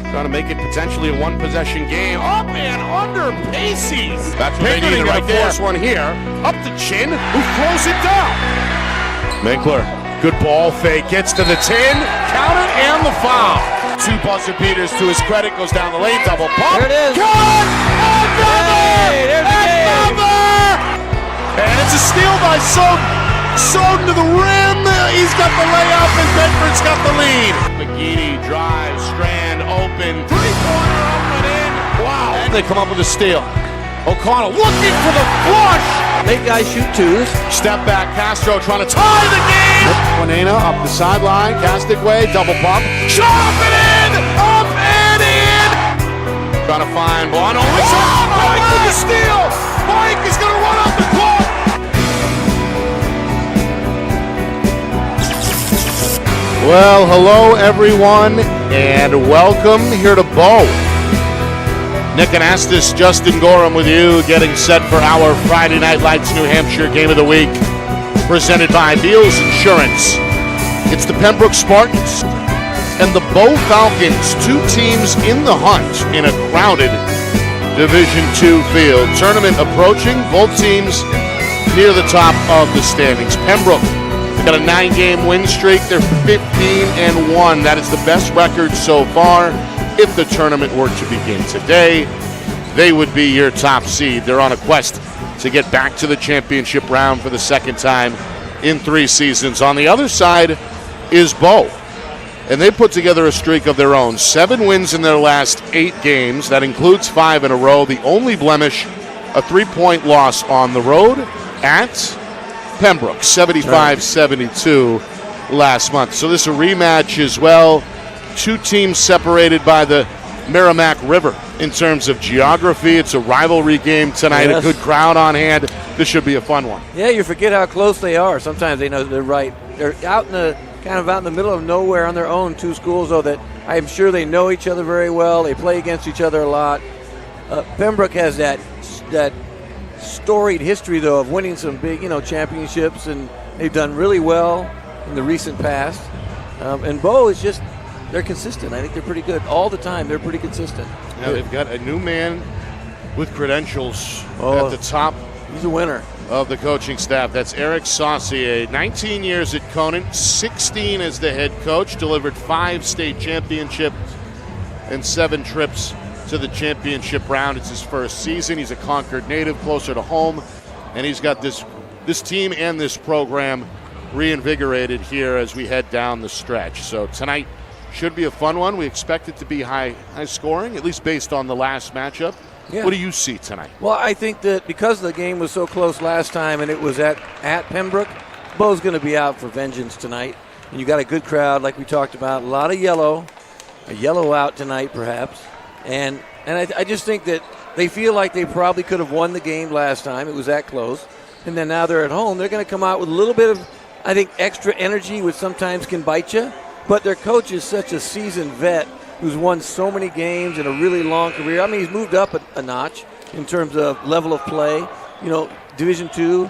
Trying to make it potentially a one-possession game. Up and under Pacey's. That's what they need right there. Force one here. Up to Chin, who throws it down. Minkler, good ball fake, gets to the 10. Count it and the foul. Two buzzer beaters to his credit, goes down the lane, double pump. There it is. Cut! Another! And it's a steal by Soden. Soden to the rim. He's got the layup, and Bedford's got the lead. McGeady drives, Strand open. Three-pointer up and in. Wow. And they come up with a steal. O'Connell looking for the flush. Make guys shoot twos. Step back, Castro trying to tie the game. Juanena up the sideline, Castic way, double pump. Shot up and in! Up and in! Trying to find Bono. Mike with the steal! Mike is going to run out the clock! Well, hello everyone, and welcome here to Bow. Nick Anastas, Justin Gorham with you, getting set for our Friday Night Lights New Hampshire Game of the Week, presented by Beals Insurance. It's the Pembroke Spartans and the Bow Falcons, two teams in the hunt in a crowded Division II field. Tournament approaching, both teams near the top of the standings. Pembroke got a 9-game win streak. They're 15-1. That is the best record so far. If the tournament were to begin today, they would be your top seed. They're on a quest to get back to the championship round for the second time in 3 seasons. On the other side is Bow, and they put together a streak of their own. 7 wins in their last 8 games. That includes 5 in a row. The only blemish, a 3-point loss on the road at Pembroke, 75-72 last month. So this is a rematch as well. 2 teams separated by the Merrimack River in terms of geography. It's a rivalry game tonight. Yes. A good crowd on hand. This should be a fun one. Yeah, you forget how close they are. Sometimes they know they're right. They're out in the middle of nowhere on their own. 2 schools, though, that I'm sure they know each other very well. They play against each other a lot. Pembroke has that storied history, though, of winning some big, championships, and they've done really well in the recent past. And Bow is just, they're consistent. I think they're pretty good all the time. They're pretty consistent. Yeah, they've got a new man with credentials at the top. He's a winner of the coaching staff. That's Eric Saucier. 19 years at Conant, 16 as the head coach, delivered 5 state championships and 7 trips to the championship round. It's his first season. He's a Concord native, closer to home, and he's got this team and this program reinvigorated here as we head down the stretch. So tonight should be a fun one. We expect it to be high scoring, at least based on the last matchup. Yeah. What do you see tonight? Well, I think that because the game was so close last time and it was at Pembroke, Bow's going to be out for vengeance tonight. And you got a good crowd, like we talked about. A lot of yellow, a yellow out tonight perhaps. And I just think that they feel like they probably could have won the game last time. It was that close. And then now they're at home. They're going to come out with a little bit of, I think, extra energy, which sometimes can bite you. But their coach is such a seasoned vet who's won so many games in a really long career. I mean, he's moved up a notch in terms of level of play. Division II,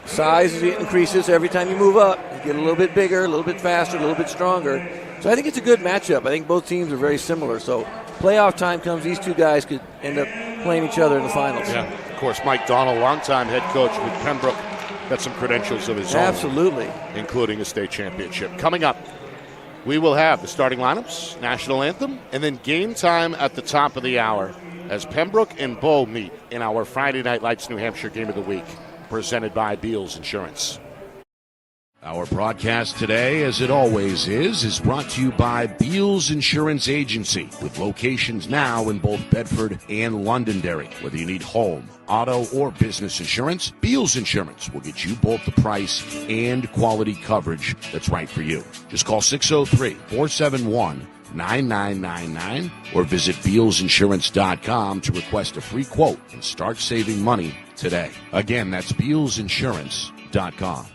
size increases every time you move up. You get a little bit bigger, a little bit faster, a little bit stronger. So I think it's a good matchup. I think both teams are very similar. So playoff time comes, these two guys could end up playing each other in the finals. Yeah, of course, Mike Donnell, longtime head coach with Pembroke, got some credentials of his own. Absolutely. Including a state championship. Coming up, we will have the starting lineups, national anthem, and then game time at the top of the hour as Pembroke and Bow meet in our Friday Night Lights New Hampshire Game of the Week, presented by Beals Insurance. Our broadcast today, as it always is brought to you by Beals Insurance Agency, with locations now in both Bedford and Londonderry. Whether you need home, auto, or business insurance, Beals Insurance will get you both the price and quality coverage that's right for you. Just call 603-471-9999 or visit BealsInsurance.com to request a free quote and start saving money today. Again, that's BealsInsurance.com.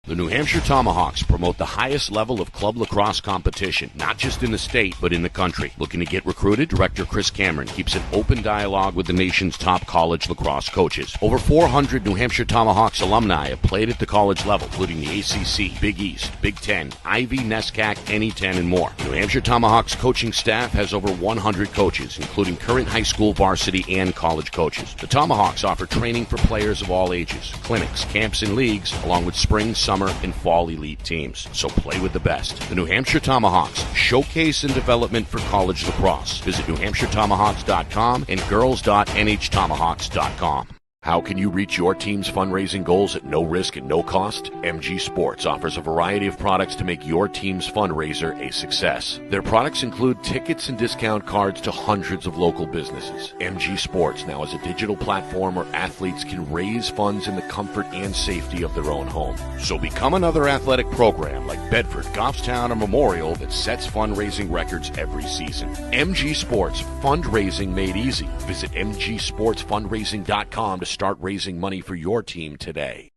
The New Hampshire Tomahawks promote the highest level of club lacrosse competition, not just in the state, but in the country. Looking to get recruited? Director Chris Cameron keeps an open dialogue with the nation's top college lacrosse coaches. Over 400 New Hampshire Tomahawks alumni have played at the college level, including the ACC, Big East, Big Ten, Ivy, NESCAC, NE10, and more. The New Hampshire Tomahawks coaching staff has over 100 coaches, including current high school, varsity, and college coaches. The Tomahawks offer training for players of all ages, clinics, camps, and leagues, along with spring, summer, and fall elite teams. So play with the best. The New Hampshire Tomahawks, showcase and development for college lacrosse. Visit NewHampshireTomahawks.com and girls.nhtomahawks.com. How can you reach your team's fundraising goals at no risk and no cost? MG Sports offers a variety of products to make your team's fundraiser a success. Their products include tickets and discount cards to hundreds of local businesses. MG Sports now has a digital platform where athletes can raise funds in the comfort and safety of their own home. So become another athletic program like Bedford, Goffstown, or Memorial that sets fundraising records every season. MG Sports, fundraising made easy. Visit mgsportsfundraising.com to start raising money for your team today.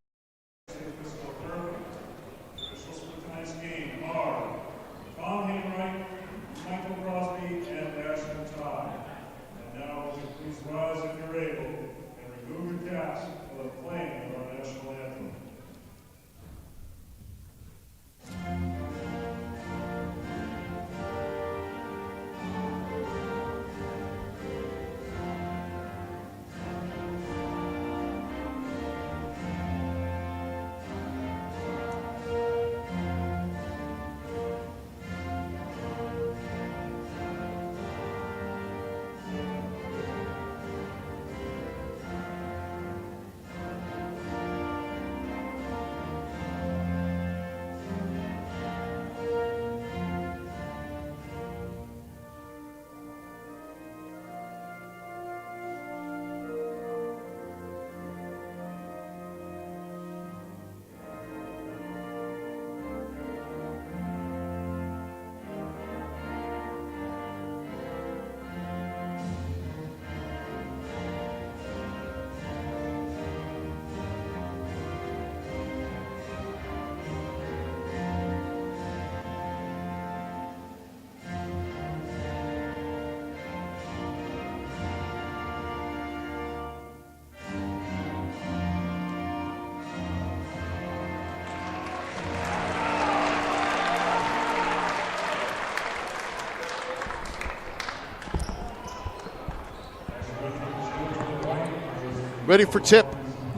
Ready for tip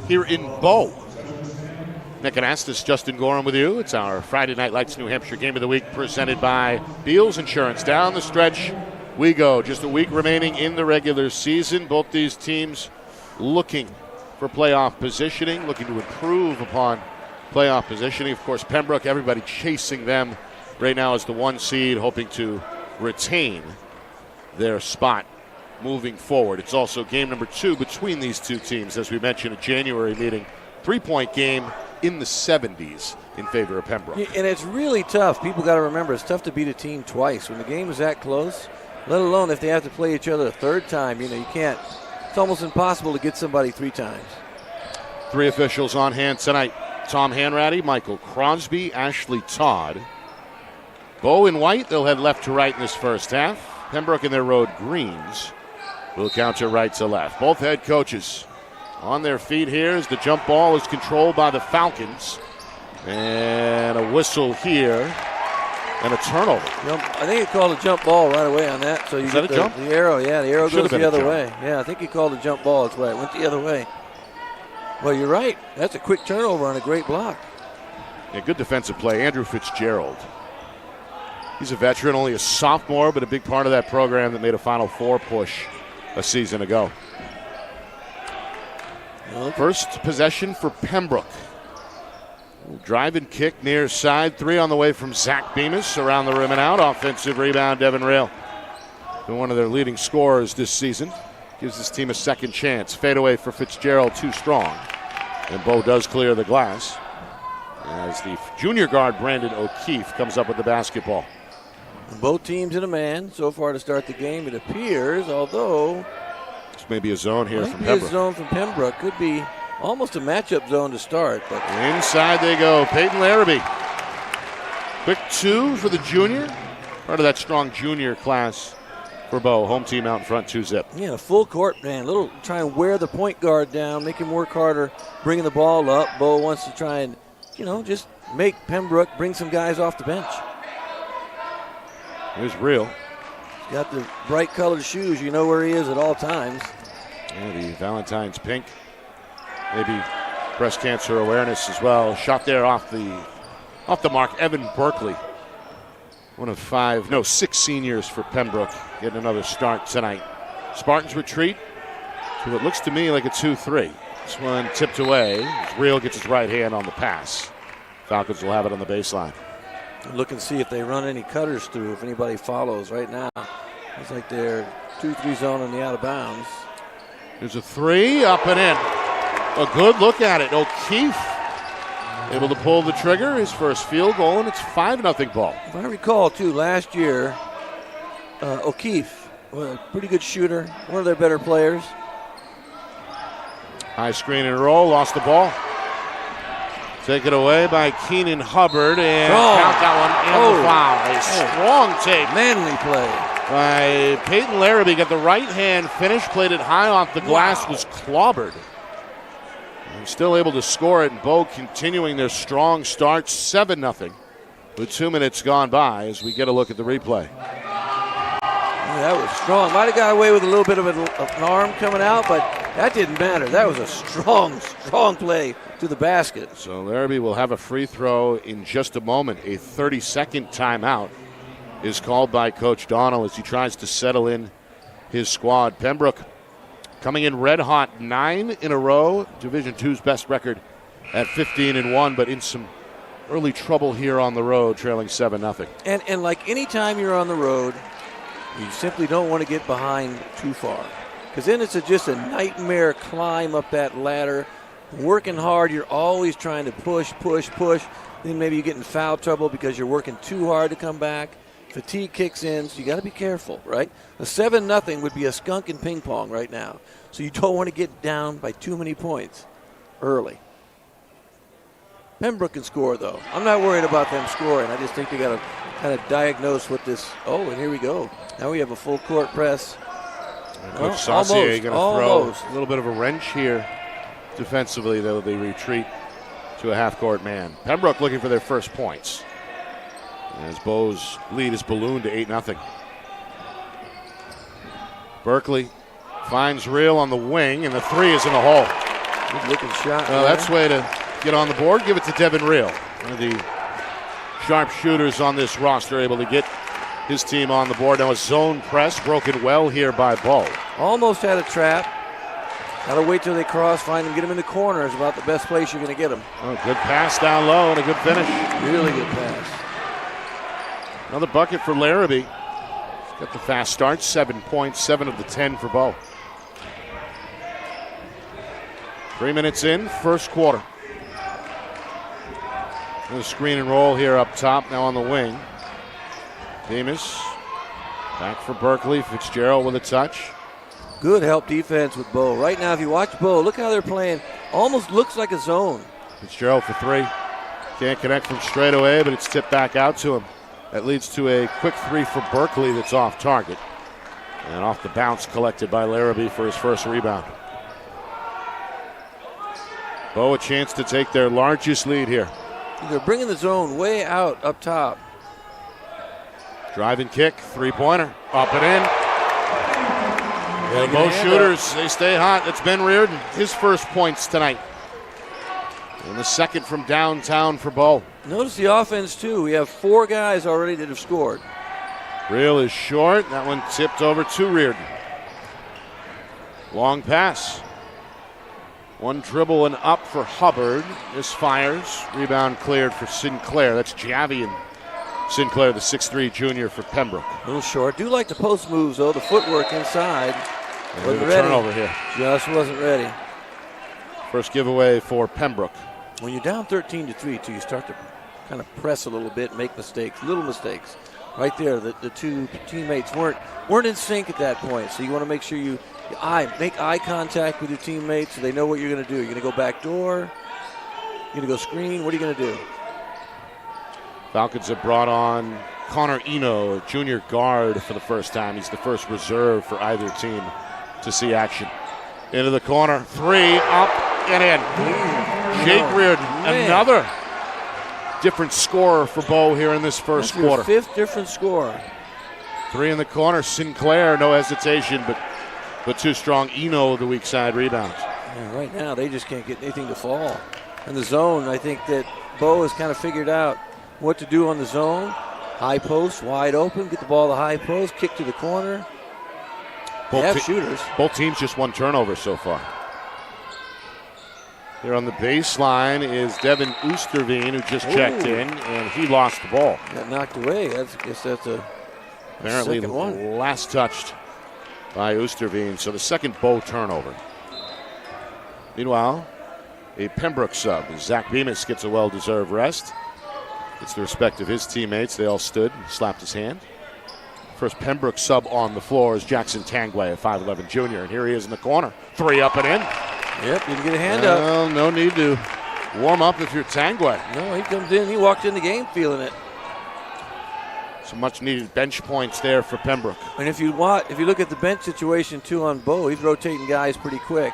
here in Bow. Nick Anastas, Justin Gorham with you. It's our Friday Night Lights New Hampshire Game of the Week presented by Beals Insurance. Down the stretch we go. Just a week remaining in the regular season. Both these teams looking for playoff positioning, looking to improve upon playoff positioning. Of course, Pembroke, everybody chasing them right now as the 1 seed, hoping to retain their spot moving forward. It's also game number 2 between these two teams. As we mentioned, a January meeting, 3-point game in the 70s in favor of Pembroke. And it's really tough. People got to remember, it's tough to beat a team twice when the game is that close, let alone if they have to play each other a third time. You can't. It's almost impossible to get somebody 3 times. 3 officials on hand tonight. Tom Hanratty, Michael Crosby, Ashley Todd. Bow in white. They'll head left to right in this first half. Pembroke in their road greens will counter right to left. Both head coaches on their feet here as the jump ball is controlled by the Falcons. And a whistle here and a turnover. I think he called a jump ball right away on that. So you get the arrow. Yeah, the arrow goes the other way. Yeah, I think he called a jump ball. That's why it went the other way. Well, you're right. That's a quick turnover on a great block. Yeah, good defensive play. Andrew Fitzgerald. He's a veteran, only a sophomore, but a big part of that program that made a Final Four push a season ago. First possession for Pembroke. Drive and kick near side. 3 on the way from Zach Bemis. Around the rim and out. Offensive rebound, Devin Rail. Been one of their leading scorers this season. Gives this team a second chance. Fadeaway for Fitzgerald, too strong. And Bow does clear the glass as the junior guard Brandon O'Keefe comes up with the basketball. Both teams in a man so far to start the game, it appears, although this may be a zone here from Pembroke. Pembroke. A zone from Pembroke. Could be Almost a matchup zone to start. But inside they go. Peyton Larrabee. Quick 2 for the junior. Part of that strong junior class for Bow. Home team out in front, 2-zip. Yeah, full court, man. Try and wear the point guard down, make him work harder, bringing the ball up. Bow wants to try and, just make Pembroke bring some guys off the bench. Here's Real. He's got the bright colored shoes. You know where he is at all times. Yeah, the Valentine's pink. Maybe breast cancer awareness as well. Shot there off the mark. Evan Berkeley. One of 6 seniors for Pembroke, getting another start tonight. Spartans retreat to what looks to me like a 2-3. This one tipped away. Real gets his right hand on the pass. Falcons will have it on the baseline. Look and see if they run any cutters through, if anybody follows right now. Looks like they're 2-3 zone on the out of bounds. There's a 3, up and in. A good look at it. O'Keefe able to pull the trigger, his first field goal, and it's 5-0 Ball. If I recall, too, last year, O'Keefe, a pretty good shooter, one of their better players. High screen and roll, lost the ball. Taken away by Keenan Hubbard, and count that one and the foul. A strong take. Manly play. By Peyton Larrabee, got the right hand finish, played it high off the glass, was clobbered. And still able to score it, and Bow continuing their strong start, 7-0, with 2 minutes gone by as we get a look at the replay. Yeah, that was strong. Might have got away with a little bit of an arm coming out, but that didn't matter. That was a strong play to the basket. So Larrabee will have a free throw in just a moment. A 30-second timeout is called by Coach Donnell as he tries to settle in his squad. Pembroke coming in red hot, 9 in a row. Division II's best record at 15-1, but in some early trouble here on the road, trailing 7-0. And like any time you're on the road, you simply don't want to get behind too far, because then it's just a nightmare climb up that ladder. Working hard, you're always trying to push. Then maybe you get in foul trouble because you're working too hard to come back. Fatigue kicks in, so you got to be careful, right? A 7-0 would be a skunk in ping pong right now. So you don't want to get down by too many points early. Pembroke can score, though. I'm not worried about them scoring. I just think they got to kind of diagnose what this. Oh, and here we go. Now we have a full court press. Coach Saucier going to throw a little bit of a wrench here defensively, though they retreat to a half-court man. Pembroke looking for their first points, as Bow's lead is ballooned to 8-0. Berkeley finds Real on the wing, and the 3 is in the hole. Good looking shot. That's the way to get on the board. Give it to Devin Real, one of the sharp shooters on this roster, able to get his team on the board. Now a zone press broken well here by Bow. Almost had a trap. Got to wait till they cross, find him, get him in the corner is about the best place you're going to get him. Oh, good pass down low and a good finish. Really good pass. Another bucket for Larrabee. He's got the fast start, 7 points, 7 of the 10 for Bow. 3 minutes in, first quarter. A screen and roll here up top, now on the wing. Demas back for Berkeley. Fitzgerald with a touch. Good help defense with Bow. Right now, if you watch Bow, look how they're playing. Almost looks like a zone. Fitzgerald for 3. Can't connect from straight away, but it's tipped back out to him. That leads to a quick 3 for Berkeley that's off target. And off the bounce collected by Larrabee for his first rebound. Bow a chance to take their largest lead here. They're bringing the zone way out up top. Drive and kick, 3-pointer, up and in. Yeah, both shooters, they stay hot. That's Ben Reardon, his first points tonight. And the second from downtown for Bow. Notice the offense, too. We have 4 guys already that have scored. Real is short. That one tipped over to Reardon. Long pass. One dribble and up for Hubbard. This fires. Rebound cleared for Sinclair. That's Javian Sinclair, the 6'3 junior for Pembroke. A little short. Do like the post moves, though. The footwork inside. Wasn't ready. Turnover here. Just wasn't ready. First giveaway for Pembroke. When you're down 13-3, too, you start to kind of press a little bit, make mistakes, little mistakes. Right there, the two teammates weren't in sync at that point, so you want to make sure you Make eye contact with your teammates so they know what you're going to do. You're going to go back door. You're going to go screen. What are you going to do? Falcons have brought on Connor Eno, a junior guard, for the first time. He's the first reserve for either team to see action. Into the corner. 3, up and in. Jake Reardon, another different scorer for Bow here in this first quarter. Your 5th different scorer. 3 in the corner. Sinclair, no hesitation, but too strong. Eno, the weak side rebounds. Yeah, right now, they just can't get anything to fall. In the zone, I think that Bow has kind of figured out what to do on the zone. High post, wide open, get the ball to the high post, kick to the corner. They have shooters. Both teams just 1 turnover so far. Here on the baseline is Devin Oosterveen, who just checked in, and he lost the ball. Got knocked away. I guess that's a apparently second one. Last touched by Oosterveen, so the second Bow turnover. Meanwhile, a Pembroke sub. Zach Bemis gets a well-deserved rest. Gets the respect of his teammates. They all stood and slapped his hand. First Pembroke sub on the floor is Jackson Tangway, a 5'11 junior, and here he is in the corner. 3 up and in. Yep, didn't get a hand up. Well, no need to warm up if you're Tangway. No, he comes in. He walked in the game feeling it. Some much-needed bench points there for Pembroke. And if you look at the bench situation too on Bow, he's rotating guys pretty quick.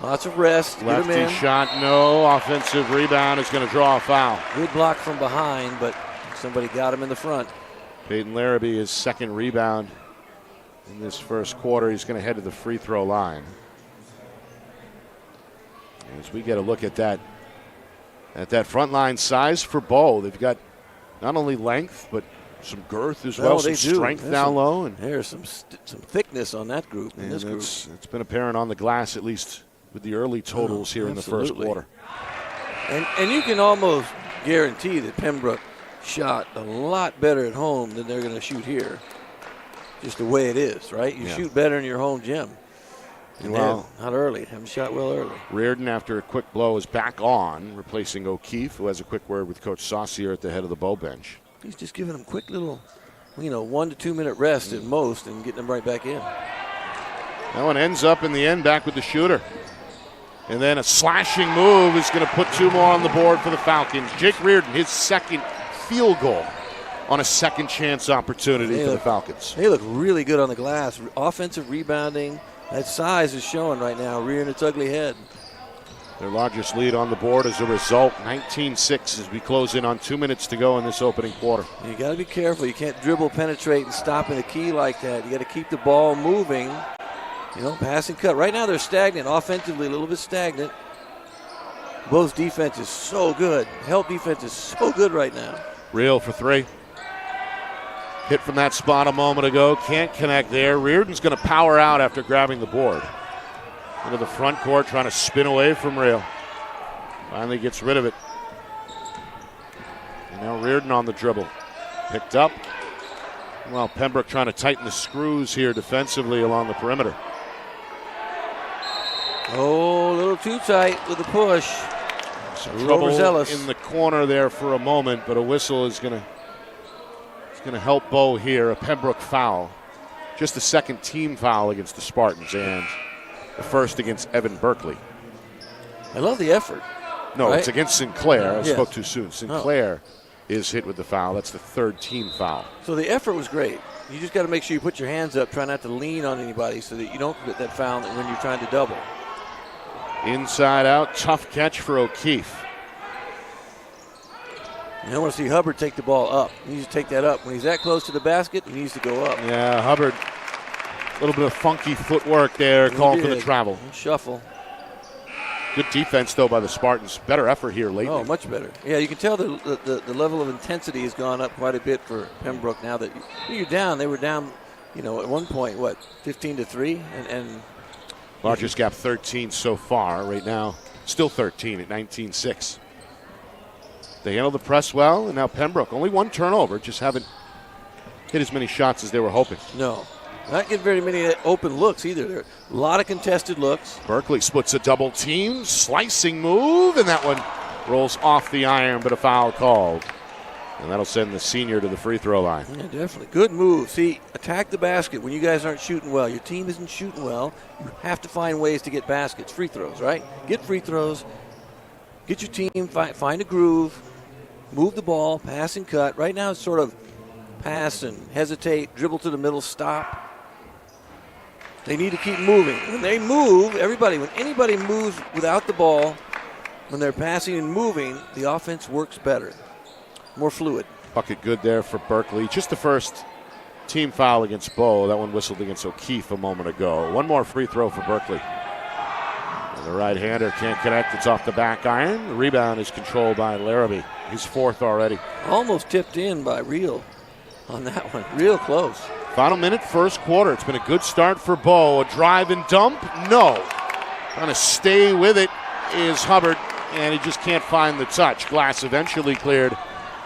Lots of rest. Lefty shot, no. Offensive rebound is going to draw a foul. Good block from behind, but somebody got him in the front. Peyton Larrabee, his second rebound in this first quarter. He's going to head to the free throw line. As we get a look at that front line size for Bow, they've got not only length but some girth as well, some strength down low, and there's some thickness on that group. In this group, it's been apparent on the glass, at least with the early totals here in the first quarter. And you can almost guarantee that Pembroke shot a lot better at home than they're going to shoot here. Just the way it is, right? You shoot better in your home gym. Well, not early. Haven't shot well early. Reardon, after a quick blow, is back on, replacing O'Keefe, who has a quick word with Coach Saucier at the head of the Bow bench. He's just giving them quick little, 1 to 2 minute rest at most and getting them right back in. That one ends up in the end back with the shooter. And then a slashing move is going to put 2 more on the board for the Falcons. Jake Reardon, his second field goal on a second chance opportunity for the Falcons. They look really good on the glass. Offensive rebounding. That size is showing right now, rearing its ugly head. Their largest lead on the board as a result, 19-6 as we close in on 2 minutes to go in this opening quarter. You got to be careful. You can't dribble, penetrate, and stop in the key like that. You got to keep the ball moving. Pass and cut. Right now they're stagnant, offensively a little bit stagnant. Bow's defense is so good. Help defense is so good right now. Real for 3. Hit from that spot a moment ago. Can't connect there. Reardon's going to power out after grabbing the board. Into the front court, trying to spin away from Real. Finally gets rid of it. And now Reardon on the dribble. Picked up. Well, Pembroke trying to tighten the screws here defensively along the perimeter. Oh, a little too tight with the push. Some trouble in the corner there for a moment, but a whistle is going to help Bow here. A Pembroke foul. Just the second team foul against the Spartans and the first against Evan Berkeley. I love the effort. No, right? It's against Sinclair. I spoke too soon. Sinclair is hit with the foul. That's the third team foul. So the effort was great. You just got to make sure you put your hands up, try not to lean on anybody so that you don't get that foul when you're trying to double. Inside out, tough catch for O'Keefe. I want to see Hubbard take the ball up. He needs to take that up. When he's that close to the basket, he needs to go up. Yeah, Hubbard, a little bit of funky footwork there, calling for the travel. Shuffle. Good defense, though, by the Spartans. Better effort here lately. Oh, much better. Yeah, you can tell the level of intensity has gone up quite a bit for Pembroke now that you're down. They were down, at one point, 15-3? And largest gap 13 so far. Right now, still 13 at 19-6. They handled the press well, and now Pembroke, only 1 turnover, just haven't hit as many shots as they were hoping. No, not getting very many open looks either. There are a lot of contested looks. Berkeley splits a double team, slicing move, and that one rolls off the iron, but a foul called. And that'll send the senior to the free throw line. Yeah, definitely. Good move. See, attack the basket when you guys aren't shooting well. Your team isn't shooting well. You have to find ways to get baskets, free throws, right? Get free throws. Get your team, find a groove, move the ball, pass and cut. Right now it's sort of pass and hesitate, dribble to the middle, stop. They need to keep moving. When they move, when anybody moves without the ball, when they're passing and moving, the offense works better, more fluid. Bucket good there for Berkeley. Just the first team foul against Bow. That one whistled against O'Keefe a moment ago. One more free throw for Berkeley. And the right-hander can't connect. It's off the back iron. The rebound is controlled by Larrabee. He's fourth already. Almost tipped in by Real on that one. Real close. Final minute, first quarter. It's been a good start for Bow. A drive and dump? No. Trying to stay with it is Hubbard, and he just can't find the touch. Glass eventually cleared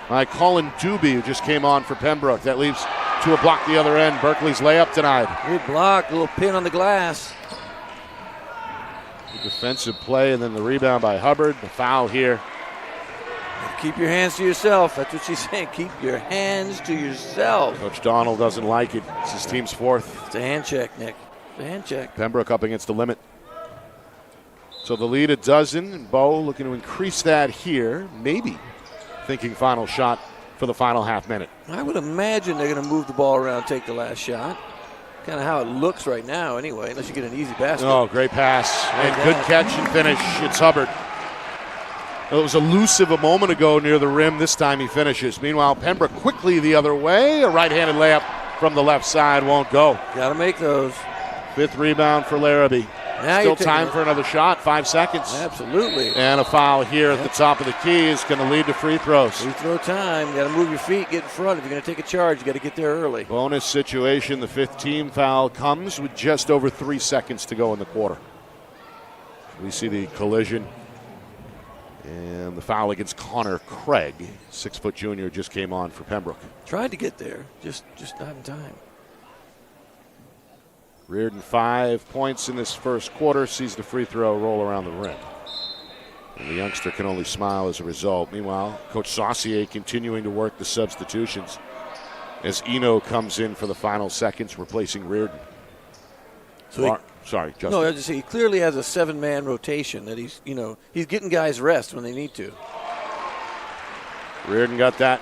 by Colin Doobie, who just came on for Pembroke. That leaves to a block the other end. Berkeley's layup denied. Good block, a little pin on the glass. Good defensive play, and then the rebound by Hubbard. The foul here. Keep your hands to yourself. That's what she's saying. Keep your hands to yourself. Coach Donald doesn't like it. It's his team's fourth. It's a hand check, Nick. It's a hand check. Pembroke up against the limit. So the lead a dozen, and Bow looking to increase that here. Maybe thinking final shot for the final half minute. I would imagine they're going to move the ball around, take the last shot. Kind of how it looks right now anyway, unless you get an easy basket. Oh, great pass. And good catch and finish. It's Hubbard. It was elusive a moment ago near the rim. This time he finishes. Meanwhile, Pembroke quickly the other way. A right-handed layup from the left side won't go. Got to make those. Fifth rebound for Larrabee. Now Still time for another shot. 5 seconds. Absolutely. And a foul here at the top of the key is going to lead to free throws. Free throw time. You got to move your feet, get in front. If you're going to take a charge, you got to get there early. Bonus situation. The fifth team foul comes with just over 3 seconds to go in the quarter. We see the collision. And the foul against Connor Craig, 6-foot junior, just came on for Pembroke. Tried to get there, just not in time. Reardon 5 points in this first quarter, sees the free throw roll around the rim. And the youngster can only smile as a result. Meanwhile, Coach Saucier continuing to work the substitutions as Eno comes in for the final seconds, replacing Reardon. Sorry, Justin. No, I was just saying, he clearly has a 7-man rotation that he's getting guys rest when they need to. Reardon got that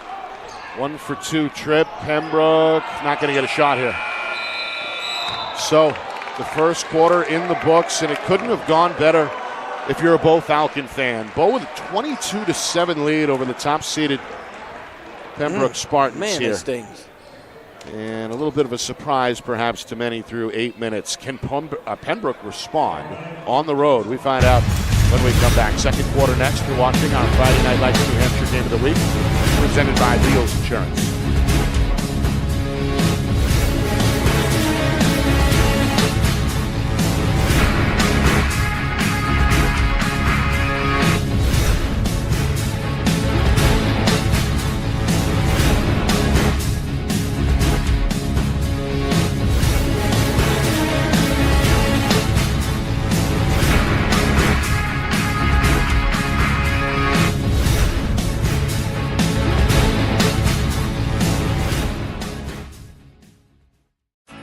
1-for-2 trip. Pembroke not going to get a shot here. So the first quarter in the books, and it couldn't have gone better if you're a Bow Falcon fan. Bow with a 22-7 lead over the top-seeded Pembroke Spartans man, here. It stings. And a little bit of a surprise, perhaps, to many through 8 minutes. Can Pembroke respond on the road? We find out when we come back. Second quarter next. You're watching our Friday Night Lights New Hampshire Game of the Week, presented by Beals Insurance.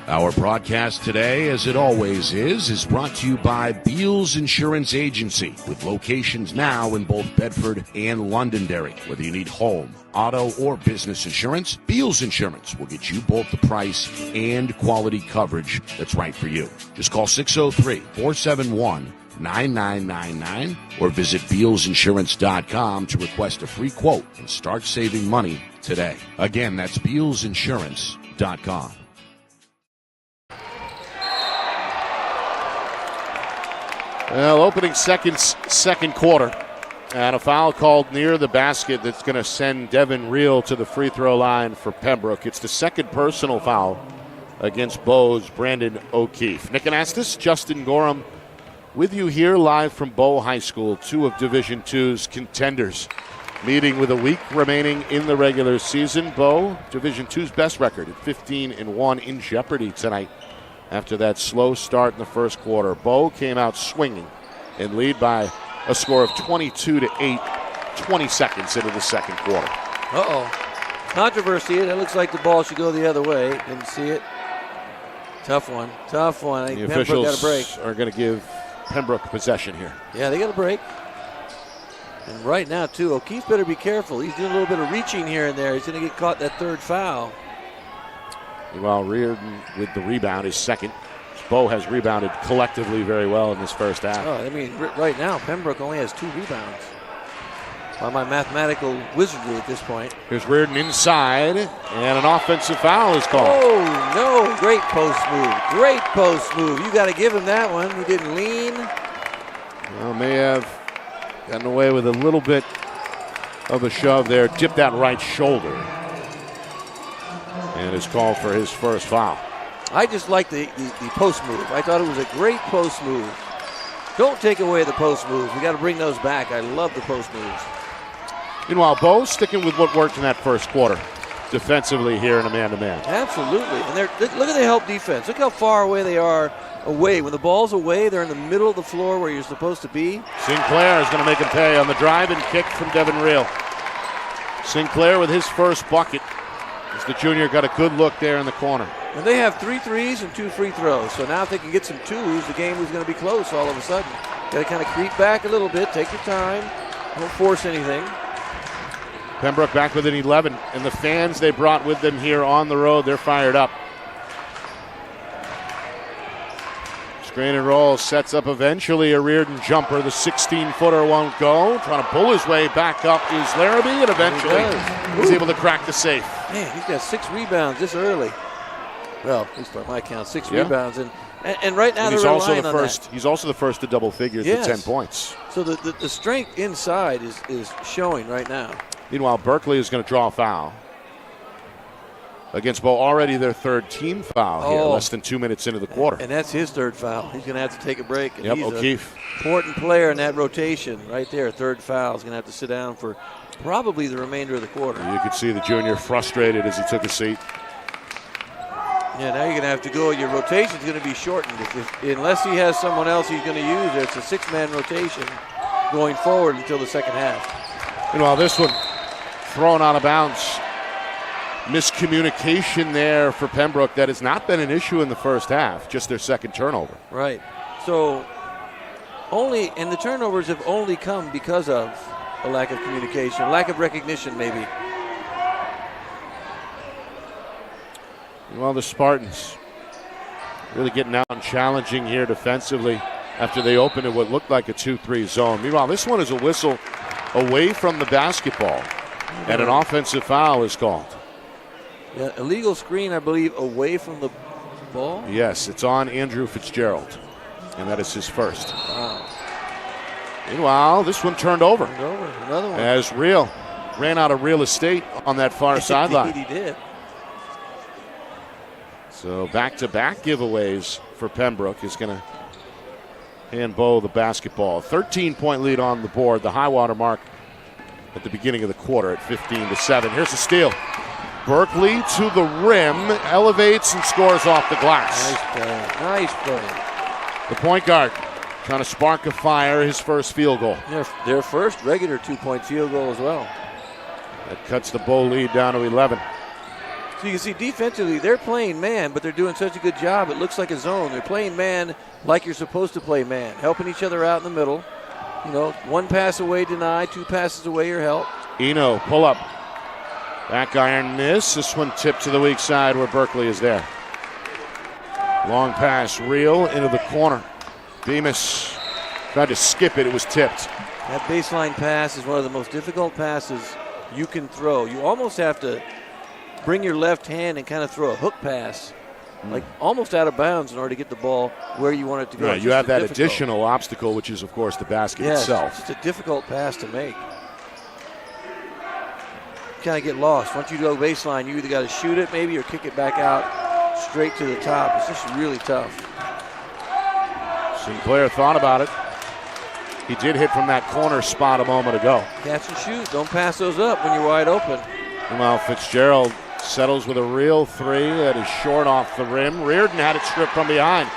Our broadcast today, as it always is brought to you by Beals Insurance Agency, with locations now in both Bedford and Londonderry. Whether you need home, auto, or business insurance, Beals Insurance will get you both the price and quality coverage that's right for you. Just call 603-471-9999 or visit BealsInsurance.com to request a free quote and start saving money today. Again, that's BealsInsurance.com. Well, opening second quarter, and a foul called near the basket that's going to send Devin Reel to the free throw line for Pembroke. It's the second personal foul against Bow's Brandon O'Keefe. Nick Anastas, Justin Gorham, with you here live from Bow High School, 2 of Division II's contenders, meeting with a week remaining in the regular season. Bow, Division II's best record at 15-1 in jeopardy tonight. After that slow start in the first quarter, Bow came out swinging and lead by a score of 22-8, 20 seconds into the second quarter. Uh-oh. Controversy. It looks like the ball should go the other way. Didn't see it. Tough one. Tough one. I think The Pembroke got a break. officials are going to give Pembroke possession here. Yeah, they got a break. And right now, too, O'Keefe better be careful. He's doing a little bit of reaching here and there. He's going to get caught that third foul. Meanwhile, Reardon with the rebound is second. Bow has rebounded collectively very well in this first half. Oh, I mean, right now, Pembroke only has 2 rebounds. By my mathematical wizardry at this point. Here's Reardon inside, and an offensive foul is called. Oh, no. Great post move. Great post move. You got to give him that one. He didn't lean. Well, may have gotten away with a little bit of a shove there. Tipped that right shoulder. And is called for his first foul. I just like the post move. I thought it was a great post move. Don't take away the post moves. We got to bring those back. I love the post moves. Meanwhile, Bo sticking with what worked in that first quarter defensively here in a man-to-man. Absolutely. And look at the help defense. Look how far away they are away. When the ball's away, they're in the middle of the floor where you're supposed to be. Sinclair is going to make him pay on the drive and kick from Devin Reel. Sinclair with his first bucket. As the junior got a good look there in the corner. And they have 3 threes and 2 free throws. So now if they can get some 2s, the game is going to be close all of a sudden. Got to kind of creep back a little bit. Take your time. Don't force anything. Pembroke back with an 11, and the fans they brought with them here on the road, they're fired up. Screen and roll sets up eventually a Reardon jumper. The 16-footer won't go. Trying to pull his way back up is Larrabee, and eventually he's able to crack the safe. Man, he's got 6 rebounds this early. Well, at least by my count, 6 rebounds. And right now and they're relying on that. He's also the first to double figures with 10 points. So the strength inside is showing right now. Meanwhile, Berkeley is going to draw a foul against Bo. Already their third team foul here, less than 2 minutes into the quarter. And that's his third foul. He's going to have to take a break. And he's O'Keefe. An important player in that rotation right there. Third foul. He's going to have to sit down for probably the remainder of the quarter. You could see the junior frustrated as he took a seat. Yeah, now you're going to have to go. Your rotation's going to be shortened. Unless he has someone else he's going to use, it's a 6-man rotation going forward until the second half. Meanwhile, this one thrown out of bounds. Miscommunication there for Pembroke that has not been an issue in the first half, just their second turnover. Right. So and the turnovers have only come because of a lack of communication, lack of recognition maybe. Well, the Spartans really getting out and challenging here defensively after they opened at what looked like a 2-3 zone. Meanwhile, this one is a whistle away from the basketball, and an offensive foul is called. Yeah, illegal screen, I believe, away from the ball. Yes, it's on Andrew Fitzgerald, and that is his first. Wow. Meanwhile, this one turned over. Another one. As Real ran out of real estate on that far sideline. He did. So back-to-back giveaways for Pembroke is going to hand Bo the basketball. 13-point lead on the board, the high water mark at the beginning of the quarter at 15-7. Here's a steal. Berkeley to the rim, elevates and scores off the glass. Nice play. The point guard trying to spark a fire, his first field goal. Their first regular 2-point field goal as well. That cuts the Bo lead down to 11. So you can see defensively, they're playing man, but they're doing such a good job. It looks like a zone. They're playing man like you're supposed to play man, helping each other out in the middle. You know, 1 pass away, deny, 2 passes away, your help. Eno, pull up. Back iron miss. This one tipped to the weak side where Berkeley is there. Long pass, Real into the corner. Bemis tried to skip it. It was tipped. That baseline pass is one of the most difficult passes you can throw. You almost have to bring your left hand and kind of throw a hook pass, like almost out of bounds in order to get the ball where you want it to go. Right, you have that additional obstacle, which is, of course, the basket itself. It's a difficult pass to make. Kind of get lost. Once you go baseline, you either got to shoot it maybe or kick it back out straight to the top. It's just really tough. Sinclair thought about it. He did hit from that corner spot a moment ago. Catch and shoot. Don't pass those up when you're wide open. Meanwhile, Fitzgerald settles with a real 3 that is short off the rim. Reardon had it stripped from behind.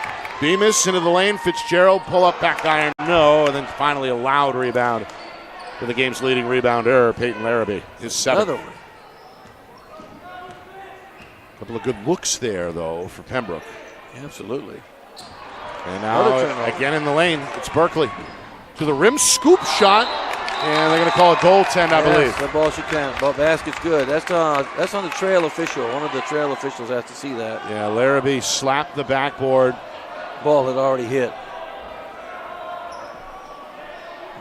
Bemis into the lane. Fitzgerald pull up back iron. No, and then finally a loud rebound for the game's leading rebounder, Peyton Larrabee. His 7th. Another one. A couple of good looks there, though, for Pembroke. Absolutely. And now, again in the lane, it's Berkeley. To the rim, scoop shot, and they're going to call it goaltend, I believe. The ball should count. Ball basket's good. That's on the trail official. One of the trail officials has to see that. Yeah, Larrabee slapped the backboard. Ball had already hit.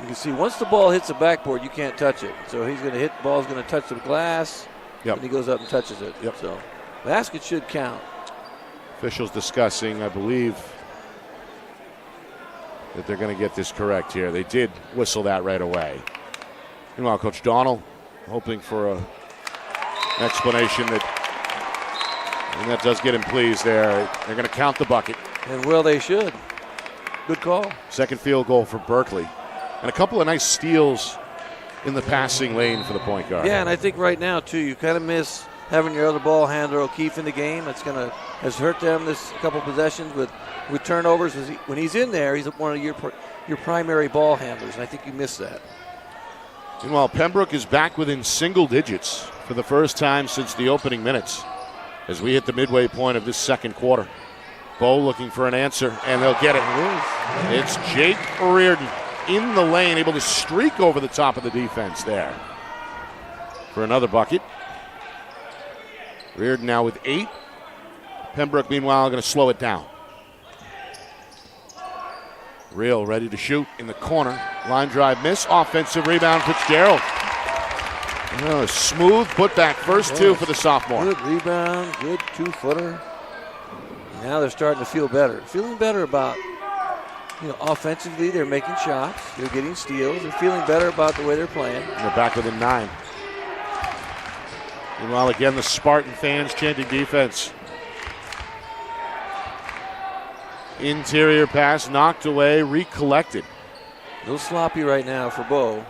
You can see once the ball hits the backboard, you can't touch it. So he's going to hit. The ball's going to touch the glass. Yep. And he goes up and touches it. Yep. So basket should count. Officials discussing, I believe, that they're going to get this correct here. They did whistle that right away. Meanwhile, Coach Donald hoping for an explanation and that does get him pleased there. They're going to count the bucket. And well, they should. Good call. Second field goal for Berkeley. And a couple of nice steals in the passing lane for the point guard. Yeah, and I think right now, too, you kind of miss having your other ball handler O'Keefe in the game. That's has hurt them this couple possessions with turnovers. When he's in there, he's one of your primary ball handlers, and I think you miss that. Meanwhile, Pembroke is back within single digits for the first time since the opening minutes as we hit the midway point of this second quarter. Bow looking for an answer, and they'll get it. It's Jake Reardon in the lane, able to streak over the top of the defense there for another bucket. Reardon now with 8. Pembroke, meanwhile, going to slow it down. Real ready to shoot in the corner. Line drive miss. Offensive rebound, Fitzgerald. Smooth putback. First two for the sophomore. Good rebound, good 2-footer. Now they're starting to feel better. Feeling better about, offensively, they're making shots. They're getting steals. They're feeling better about the way they're playing. And they're back within 9. Meanwhile, again, the Spartan fans chanting defense. Interior pass knocked away, recollected. A little sloppy right now for Bow.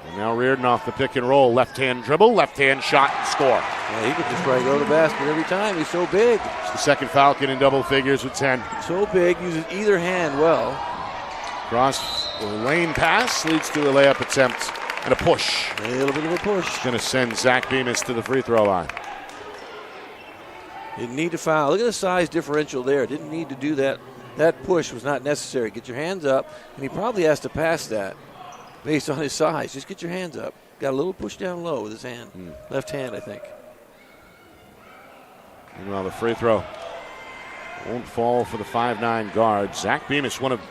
And now Reardon off the pick and roll. Left-hand dribble, left-hand shot and score. Yeah, he could just try to go to the basket every time. He's so big. It's the second Falcon in double figures with 10. So big, uses either hand well. Cross the lane pass leads to a layup attempt and a push. A little bit of a push. Going to send Zach Bemis to the free throw line. Didn't need to foul. Look at the size differential there. Didn't need to do that. That push was not necessary. Get your hands up, and he probably has to pass that based on his size. Just get your hands up. Got a little push down low with his hand. Left hand, I think. Meanwhile, the free throw won't fall for the 5'9" guard. Zach Bemis, one of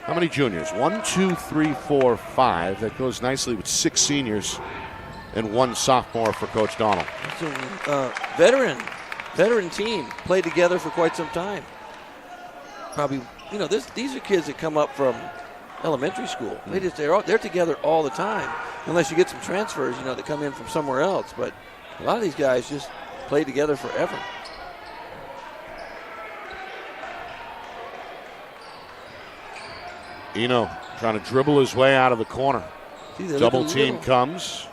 how many juniors? 1, 2, 3, 4, 5. That goes nicely with 6 seniors and 1 sophomore for Coach Donald. It's a veteran team. Played together for quite some time. Probably, these are kids that come up from elementary school. They're together all the time, unless you get some transfers, that come in from somewhere else. But a lot of these guys just play together forever. Eno trying to dribble his way out of the corner. Double team comes.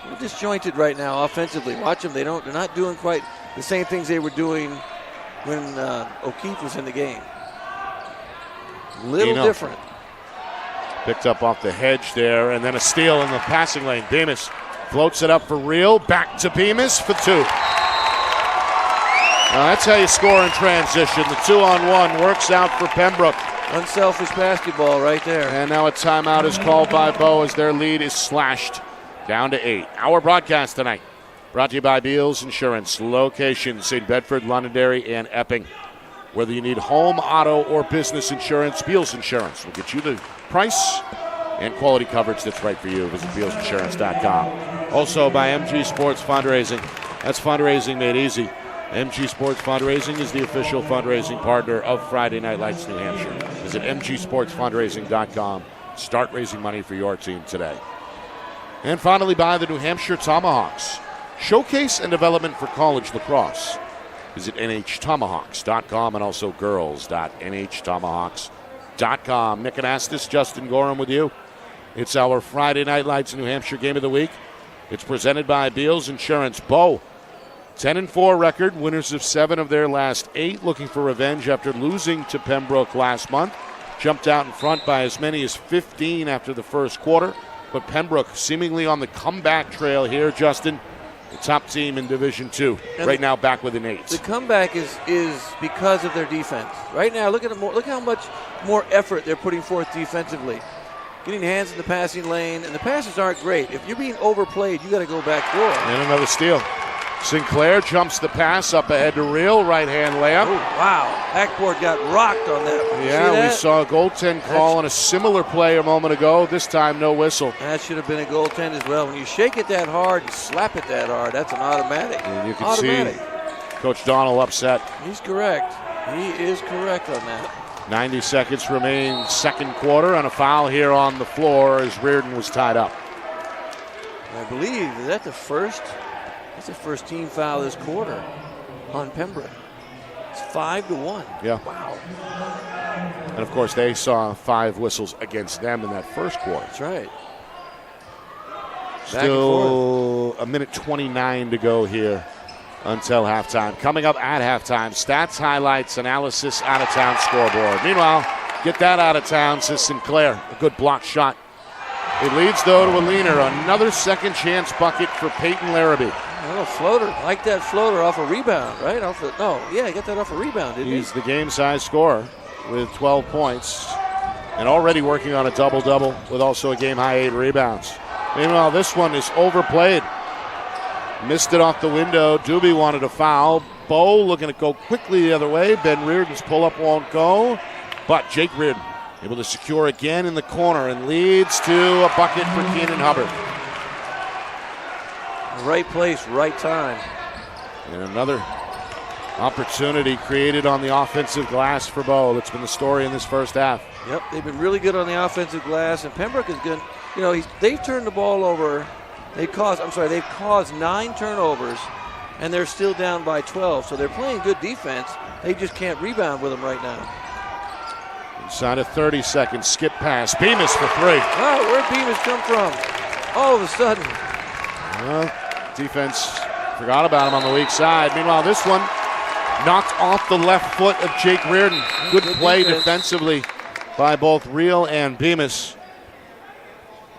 They're disjointed right now offensively. Watch them. They're not doing quite the same things they were doing when O'Keefe was in the game. Little different. Picked up off the hedge there, and then a steal in the passing lane. Bemis floats it up for Real. Back to Bemis for 2. Now that's how you score in transition. The 2-on-1 works out for Pembroke. Unselfish basketball right there. And now a timeout is called by Bow as their lead is slashed down to 8. Our broadcast tonight brought to you by Beals Insurance. Locations in Bedford, Londonderry, and Epping. Whether you need home, auto, or business insurance, Beals Insurance will get you the price and quality coverage that's right for you. Visit BealsInsurance.com. Also by MG Sports Fundraising. That's fundraising made easy. MG Sports Fundraising is the official fundraising partner of Friday Night Lights New Hampshire. Visit MGSportsFundraising.com. Start raising money for your team today. And finally by the New Hampshire Tomahawks. Showcase and development for college lacrosse. Visit NHTomahawks.com and also girls.NHTomahawks.com. Nick Anastas, Justin Gorham with you. It's our Friday Night Lights New Hampshire Game of the Week. It's presented by Beals Insurance. Bow, 10-4 record, winners of 7 of their last 8, looking for revenge after losing to Pembroke last month. Jumped out in front by as many as 15 after the first quarter, but Pembroke seemingly on the comeback trail here, Justin. the top team in Division II. Right now back with an 8. The comeback is because of their defense. Right now, look how much more effort they're putting forth defensively. Getting hands in the passing lane, and the passes aren't great. If you're being overplayed, you got to go back door. And another steal. Sinclair jumps the pass up ahead to Real, right-hand layup. Oh, wow. Backboard got rocked on that one. Yeah, we saw a goaltend call on a similar play a moment ago. This time, no whistle. That should have been a goaltend as well. When you shake it that hard and slap it that hard, that's an automatic. And you can see Coach Donald upset. He's correct. He is correct on that. 90 seconds remain, second quarter, and a foul here on the floor as Reardon was tied up. I believe, is that the first? That's the first team foul this quarter on Pembroke. It's 5-1. Yeah. Wow. And of course, they saw 5 whistles against them in that first quarter. That's right. Still a minute 29 to go here until halftime. Coming up at halftime, stats, highlights, analysis, out-of-town scoreboard. Meanwhile, get that out of town, says Sinclair. A good block shot. It leads, though, to a leaner. Another second chance bucket for Peyton Larrabee. A little floater, like that floater off a rebound, right? He got that off a rebound, didn't he? He's the game-size scorer with 12 points and already working on a double-double with also a game-high 8 rebounds. Meanwhile, this one is overplayed. Missed it off the window. Doobie wanted a foul. Bow looking to go quickly the other way. Ben Reardon's pull-up won't go, but Jake Reardon able to secure again in the corner and leads to a bucket for Keenan Hubbard. Right place, right time. And another opportunity created on the offensive glass for Bow. That's been the story in this first half. Yep, they've been really good on the offensive glass, and Pembroke is good. You know, they've turned the ball over. They've caused 9 turnovers, and they're still down by 12. So they're playing good defense. They just can't rebound with them right now. Inside of 30 seconds, skip pass. Bemis for 3. Oh, where'd Bemis come from? All of a sudden. Defense forgot about him on the weak side. Meanwhile, this one knocked off the left foot of Jake Reardon. Good play defensively by both Real and Bemis.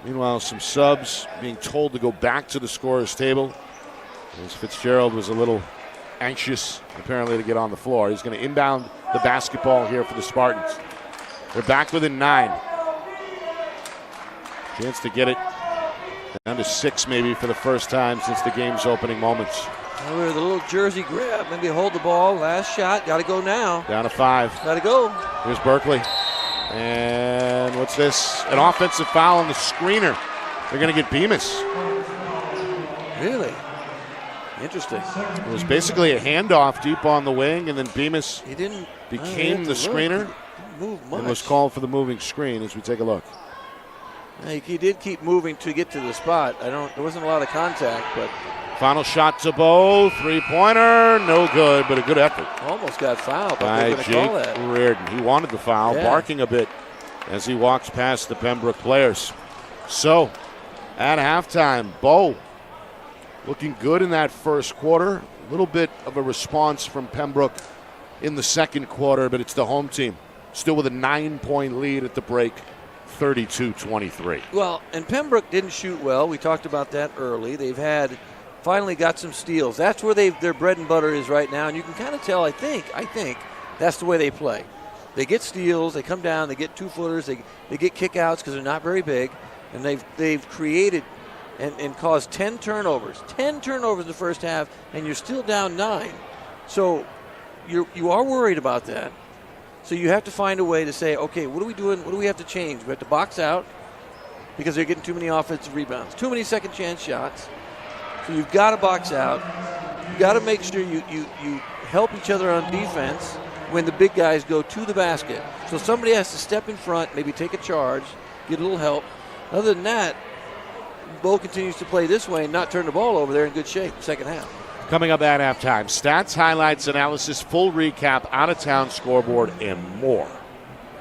Meanwhile, some subs being told to go back to the scorer's table as Fitzgerald was a little anxious, apparently, to get on the floor. He's going to inbound the basketball here for the Spartans. They're back within 9. Chance to get it down to 6 maybe for the first time since the game's opening moments. The little jersey grab, maybe hold the ball, last shot, got to go now. Down to 5. Got to go. Here's Berkeley. And what's this? An offensive foul on the screener. They're going to get Bemis. Really? Interesting. It was basically a handoff deep on the wing, and then Bemis became the screener and was called for the moving screen as we take a look. He did keep moving to get to the spot. There wasn't a lot of contact, but. Final shot to Bow, 3-pointer, no good, but a good effort. Almost got fouled, but by they're going to call that. Jake Reardon. He wanted the foul, barking a bit as he walks past the Pembroke players. So, at halftime, Bow looking good in that first quarter. A little bit of a response from Pembroke in the second quarter, but it's the home team. Still with a 9-point lead at the break, 32-23. Well, and Pembroke didn't shoot well. We talked about that early. They've finally got some steals. That's where their bread and butter is right now, and you can kind of tell, I think, that's the way they play. They get steals, they come down, they get 2-footers, they get kickouts because they're not very big, and they've created and caused 10 turnovers. 10 turnovers in the first half, and you're still down 9. So you are worried about that. So you have to find a way to say, okay, what are we doing? What do we have to change? We have to box out because they're getting too many offensive rebounds, too many second chance shots. So you've got to box out. You've got to make sure you help each other on defense when the big guys go to the basket. So somebody has to step in front, maybe take a charge, get a little help. Other than that, Bo continues to play this way and not turn the ball over. They're in good shape second half. Coming up at halftime, stats, highlights, analysis, full recap, out-of-town scoreboard, and more.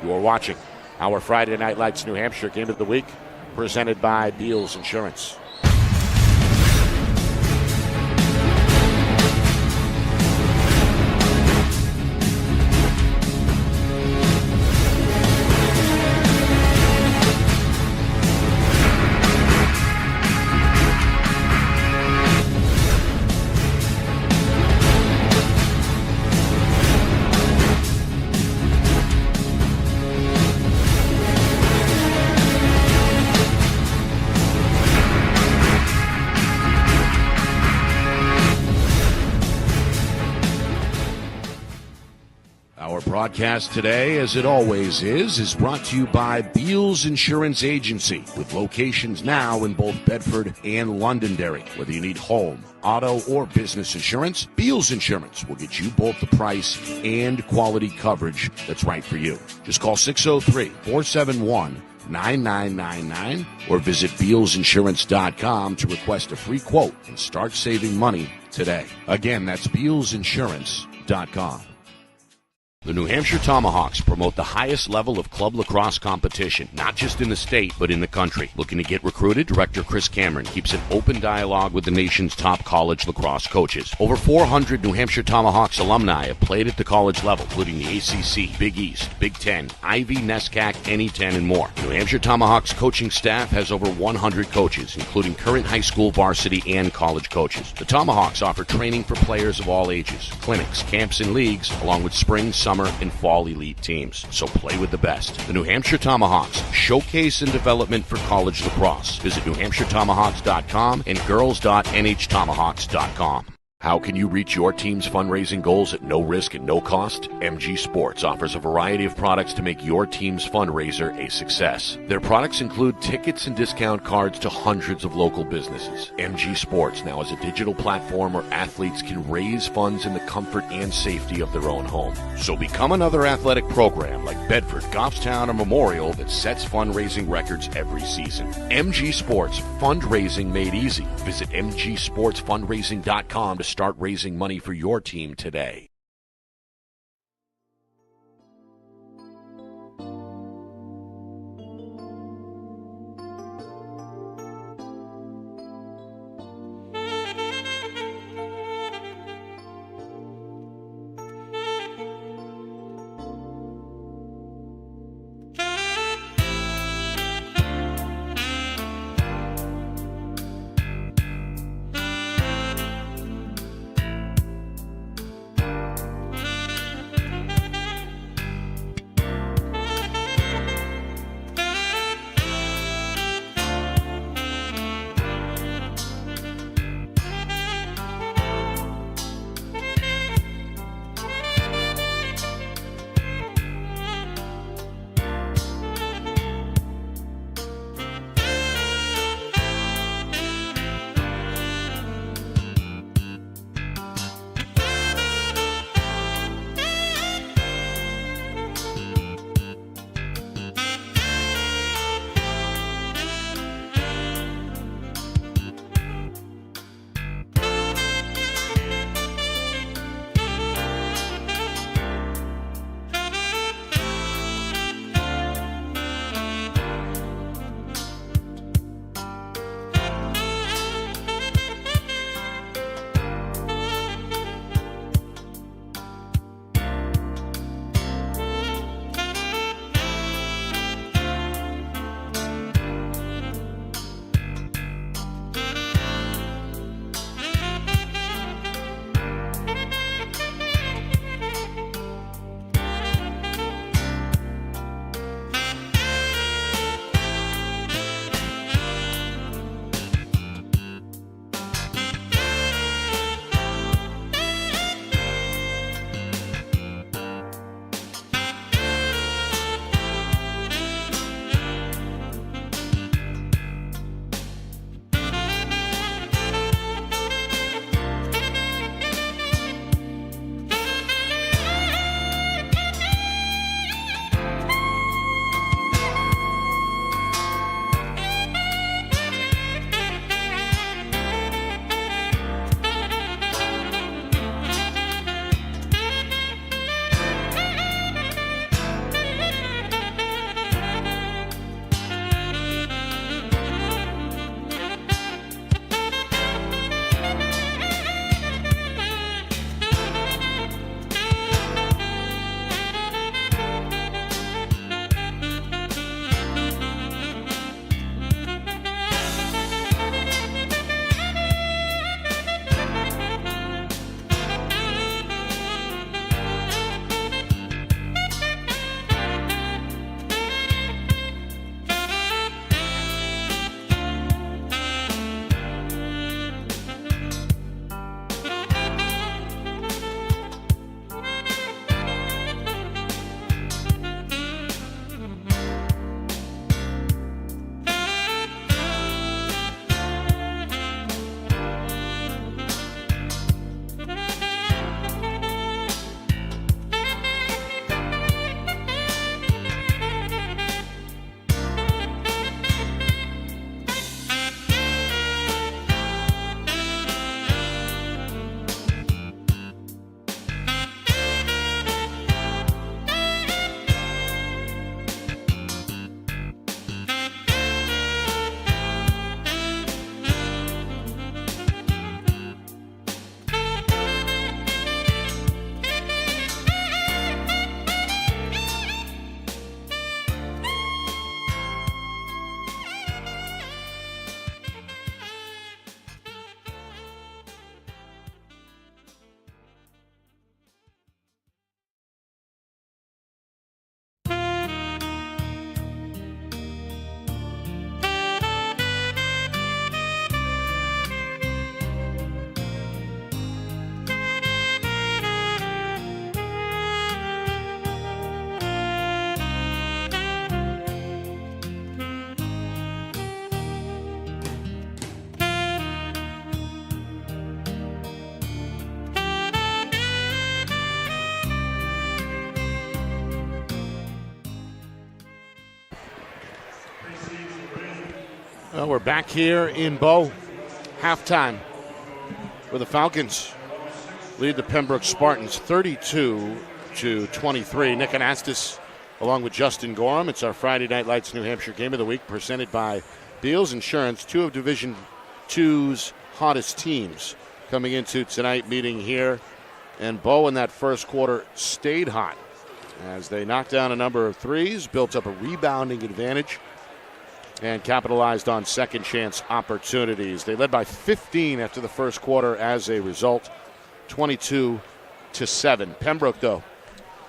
You are watching our Friday Night Lights New Hampshire Game of the Week, presented by Beals Insurance. broadcast today, as it always is brought to you by Beals Insurance Agency, with locations now in both Bedford and Londonderry. Whether you need home, auto, or business insurance, Beals Insurance will get you both the price and quality coverage that's right for you. Just call 603-471-9999 or visit BealsInsurance.com to request a free quote and start saving money today. Again, that's BealsInsurance.com. The New Hampshire Tomahawks promote the highest level of club lacrosse competition, not just in the state, but in the country. Looking to get recruited? Director Chris Cameron keeps an open dialogue with the nation's top college lacrosse coaches. Over 400 New Hampshire Tomahawks alumni have played at the college level, including the ACC, Big East, Big Ten, Ivy, NESCAC, NE10, and more. The New Hampshire Tomahawks coaching staff has over 100 coaches, including current high school, varsity, and college coaches. The Tomahawks offer training for players of all ages, clinics, camps, and leagues, along with spring, summer, and fall elite teams. So play with the best. The New Hampshire Tomahawks, showcase and development for college lacrosse. Visit NewHampshireTomahawks.com and girls.nhtomahawks.com. How can you reach your team's fundraising goals at no risk and no cost? MG Sports offers a variety of products to make your team's fundraiser a success. Their products include tickets and discount cards to hundreds of local businesses. MG Sports now has a digital platform where athletes can raise funds in the comfort and safety of their own home. So become another athletic program like Bedford, Goffstown, or Memorial that sets fundraising records every season. MG Sports, fundraising made easy. Visit mgsportsfundraising.com to start raising money for your team today. Well, we're back here in Bow. Halftime where the Falcons lead the Pembroke Spartans 32-23. Nick Anastas along with Justin Gorham. It's our Friday Night Lights New Hampshire Game of the Week presented by Beals Insurance, two of Division II's hottest teams coming into tonight meeting here. And Bow in that first quarter stayed hot as they knocked down a number of threes, built up a rebounding advantage, and capitalized on second chance opportunities. They led by 15 after the first quarter as a result, 22-7. Pembroke, though,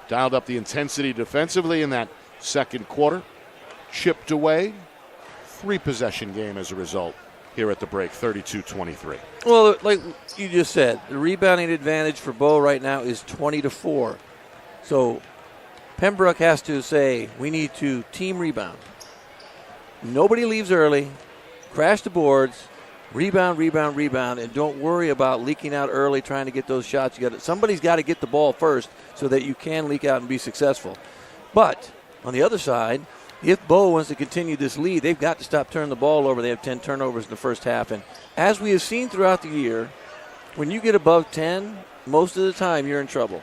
dialed up the intensity defensively in that second quarter, chipped away, three-possession game as a result here at the break, 32-23. Well, like you just said, the rebounding advantage for Bow right now is 20-4. So Pembroke has to say, we need to team rebound. Nobody leaves early, crash the boards, rebound, and don't worry about leaking out early trying to get those shots. Somebody's got to get the ball first so that you can leak out and be successful. But on the other side, if Bow wants to continue this lead, they've got to stop turning the ball over. They have 10 turnovers in the first half. And as we have seen throughout the year, when you get above 10, most of the time you're in trouble.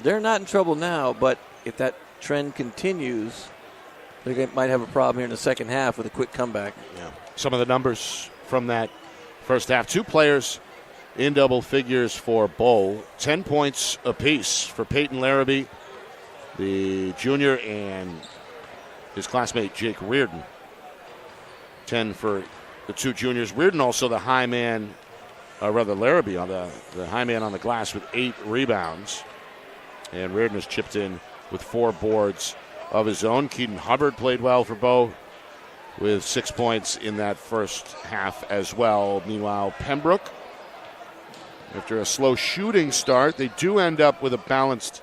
They're not in trouble now, but if that trend continues, they might have a problem here in the second half with a quick comeback. Yeah. Some of the numbers from that first half. Two players in double figures for Bow. 10 points apiece for Peyton Larrabee, the junior, and his classmate Jake Reardon. 10 for the two juniors. Reardon also the high man, or rather Larrabee on the high man on the glass with 8 rebounds. And Reardon has chipped in with 4 boards of his own. Keaton Hubbard played well for Bow with 6 points in that first half as well. Meanwhile, Pembroke, after a slow shooting start, they do end up with a balanced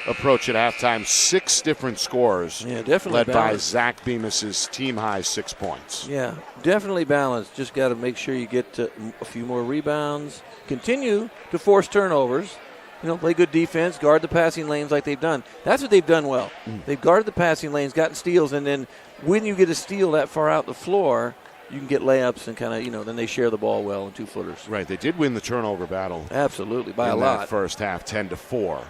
approach at halftime. 6 different scores. Yeah, definitely led balanced by Zach Bemis's team high 6 points. Yeah, definitely balanced. Just got to make sure you get a few more rebounds. Continue to force turnovers. Play good defense, guard the passing lanes like they've done. That's what they've done well. They've guarded the passing lanes, gotten steals, and then when you get a steal that far out the floor, you can get layups and kind of, then they share the ball well in 2-footers. Right, they did win the turnover battle. Absolutely, by a in lot. That first half, 10-4,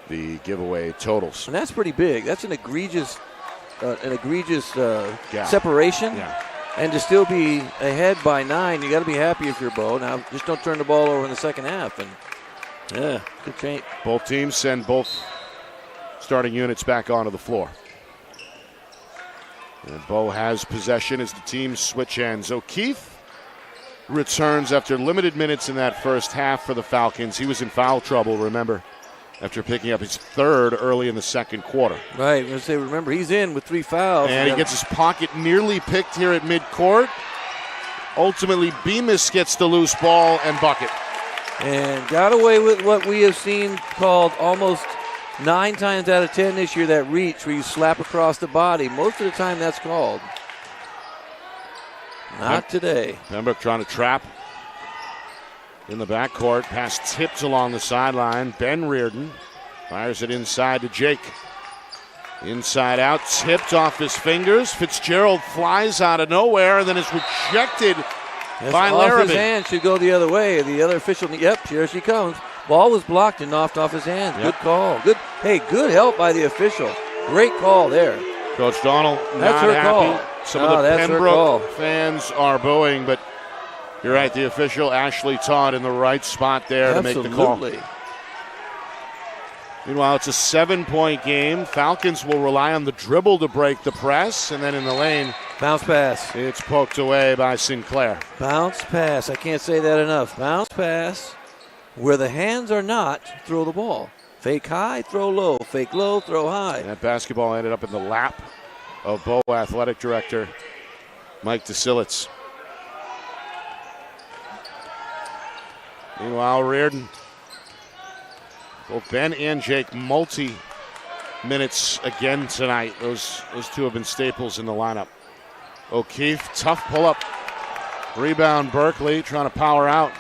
the giveaway totals. And that's pretty big. That's an egregious Gap. separation. Yeah. And to still be ahead by 9, you got to be happy if you're Bow. Now, just don't turn the ball over in the second half. And yeah, good change. Both teams send both starting units back onto the floor. And Bow has possession as the teams switch ends. O'Keefe returns after limited minutes in that first half for the Falcons. He was in foul trouble, remember, after picking up his 3rd early in the second quarter. Right, I'm going to say, remember, he's in with 3 fouls. And he gets his pocket nearly picked here at midcourt. Ultimately, Bemis gets the loose ball and bucket. And got away with what we have seen called almost 9 times out of 10 this year, that reach where you slap across the body. Most of the time that's called. Not today. Pembroke trying to trap in the backcourt. Pass tipped along the sideline. Ben Reardon fires it inside to Jake. Inside out, tipped off his fingers. Fitzgerald flies out of nowhere and then is rejected by Larrabee. His hand should go the other way. The other official, yep, here she comes. Ball was blocked and knocked off his hands. Yep. Good call. Good help by the official. Great call there. Coach Donald That's not her happy. call. Some of the that's her Pembroke call. fans are booing, but you're right, the official, Ashley Todd, in the right spot there to make the call. Absolutely. Meanwhile, it's a 7-point game. Falcons will rely on the dribble to break the press, and then in the lane, Bounce pass. it's poked away by Sinclair. Bounce pass. I can't say that enough. Bounce pass. Where the hands are not, throw the ball. Fake high, throw low. Fake low, throw high. And that basketball ended up in the lap of Bow Athletic Director Mike DeSillitz. Meanwhile, Reardon. Both Ben and Jake multi-minutes again tonight. Those two have been staples in the lineup. O'Keefe, tough pull-up. Rebound, Berkeley trying to power out.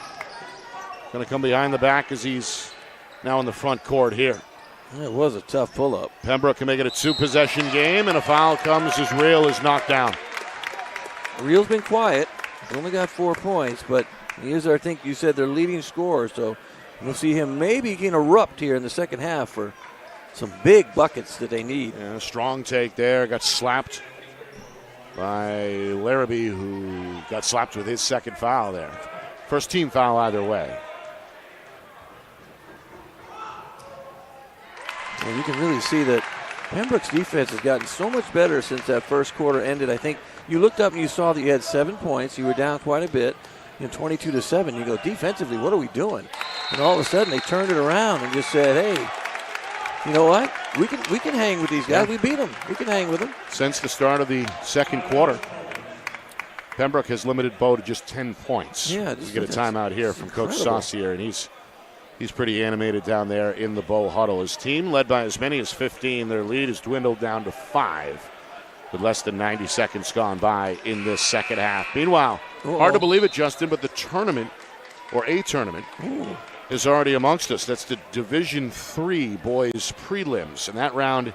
Going to come behind the back as he's now in the front court here. It was a tough pull-up. Pembroke can make it a 2-possession game, and a foul comes as Real is knocked down. Real's been quiet. He's only got 4 points, but he is, I think you said, their leading scorer. So you'll see him maybe can erupt here in the second half for some big buckets that they need. Yeah, strong take there. Got slapped by Larrabee, who got slapped with his second foul there. First team foul either way. And you can really see that Pembroke's defense has gotten so much better since that first quarter ended. I think you looked up and you saw that you had 7 points. You were down quite a bit, 22-7. You go, defensively, what are we doing? And all of a sudden they turned it around and just said, hey, you know what? We can hang with these guys. Yeah. We beat them. We can hang with them. Since the start of the second quarter, Pembroke has limited Bow to just 10 points. Yeah, we get a timeout here from Coach Saucier, and he's pretty animated down there in the Bow huddle. His team, led by as many as 15, their lead has dwindled down to 5 with less than 90 seconds gone by in this second half. Meanwhile, hard to believe it, Justin, but the tournament, or a tournament, is already amongst us. That's the Division III boys prelims, and that round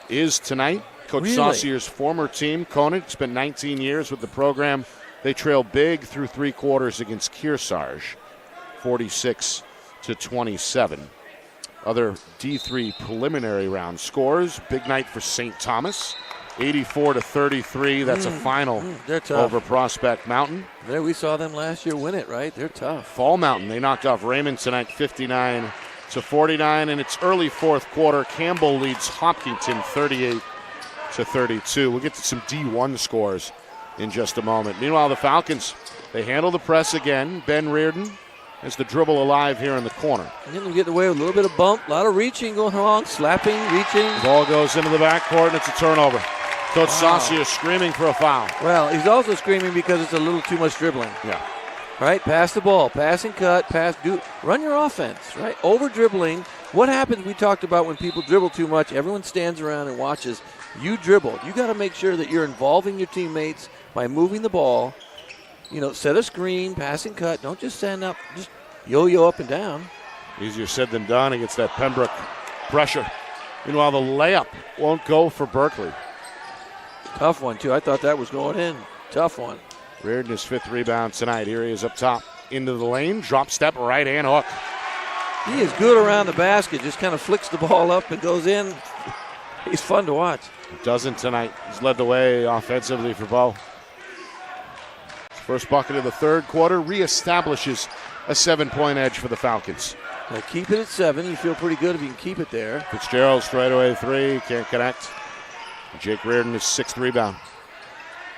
is tonight. Coach Saucier's former team, Conant, spent 19 years with the program. They trail big through 3 quarters against Kearsarge, 46-27. Other D3 preliminary round scores. Big night for St. Thomas, 84-33. That's a final over Prospect Mountain. There, we saw them last year win it, right? They're tough. Fall Mountain, they knocked off Raymond tonight, 59-49. And it's early fourth quarter. Campbell leads Hopkinton, 38-32. We'll get to some D1 scores in just a moment. Meanwhile, the Falcons, they handle the press again. Ben Reardon has the dribble alive here in the corner. And then we get away with a little bit of bump, a lot of reaching going on, slapping, reaching. The ball goes into the backcourt, and it's a turnover. Coach Saucier screaming for a foul. Well, he's also screaming because it's a little too much dribbling. Yeah. Right? Pass the ball, pass and cut, run your offense, right? Over dribbling. What happens, we talked about when people dribble too much, everyone stands around and watches. You dribble. You got to make sure that you're involving your teammates by moving the ball. Set a screen, pass and cut. Don't just stand up, just yo-yo up and down. Easier said than done against that Pembroke pressure. Meanwhile, the layup won't go for Berkeley. Tough one, too. I thought that was going in. Tough one. Reardon, his 5th rebound tonight. Here he is up top into the lane. Drop step, right hand hook. He is good around the basket. Just kind of flicks the ball up and goes in. He's fun to watch. Doesn't tonight. He's led the way offensively for Bow. First bucket of the third quarter reestablishes a 7-point edge for the Falcons. Now keep it at 7. You feel pretty good if you can keep it there. Fitzgerald straightaway 3, can't connect. Jake Reardon, his 6th rebound.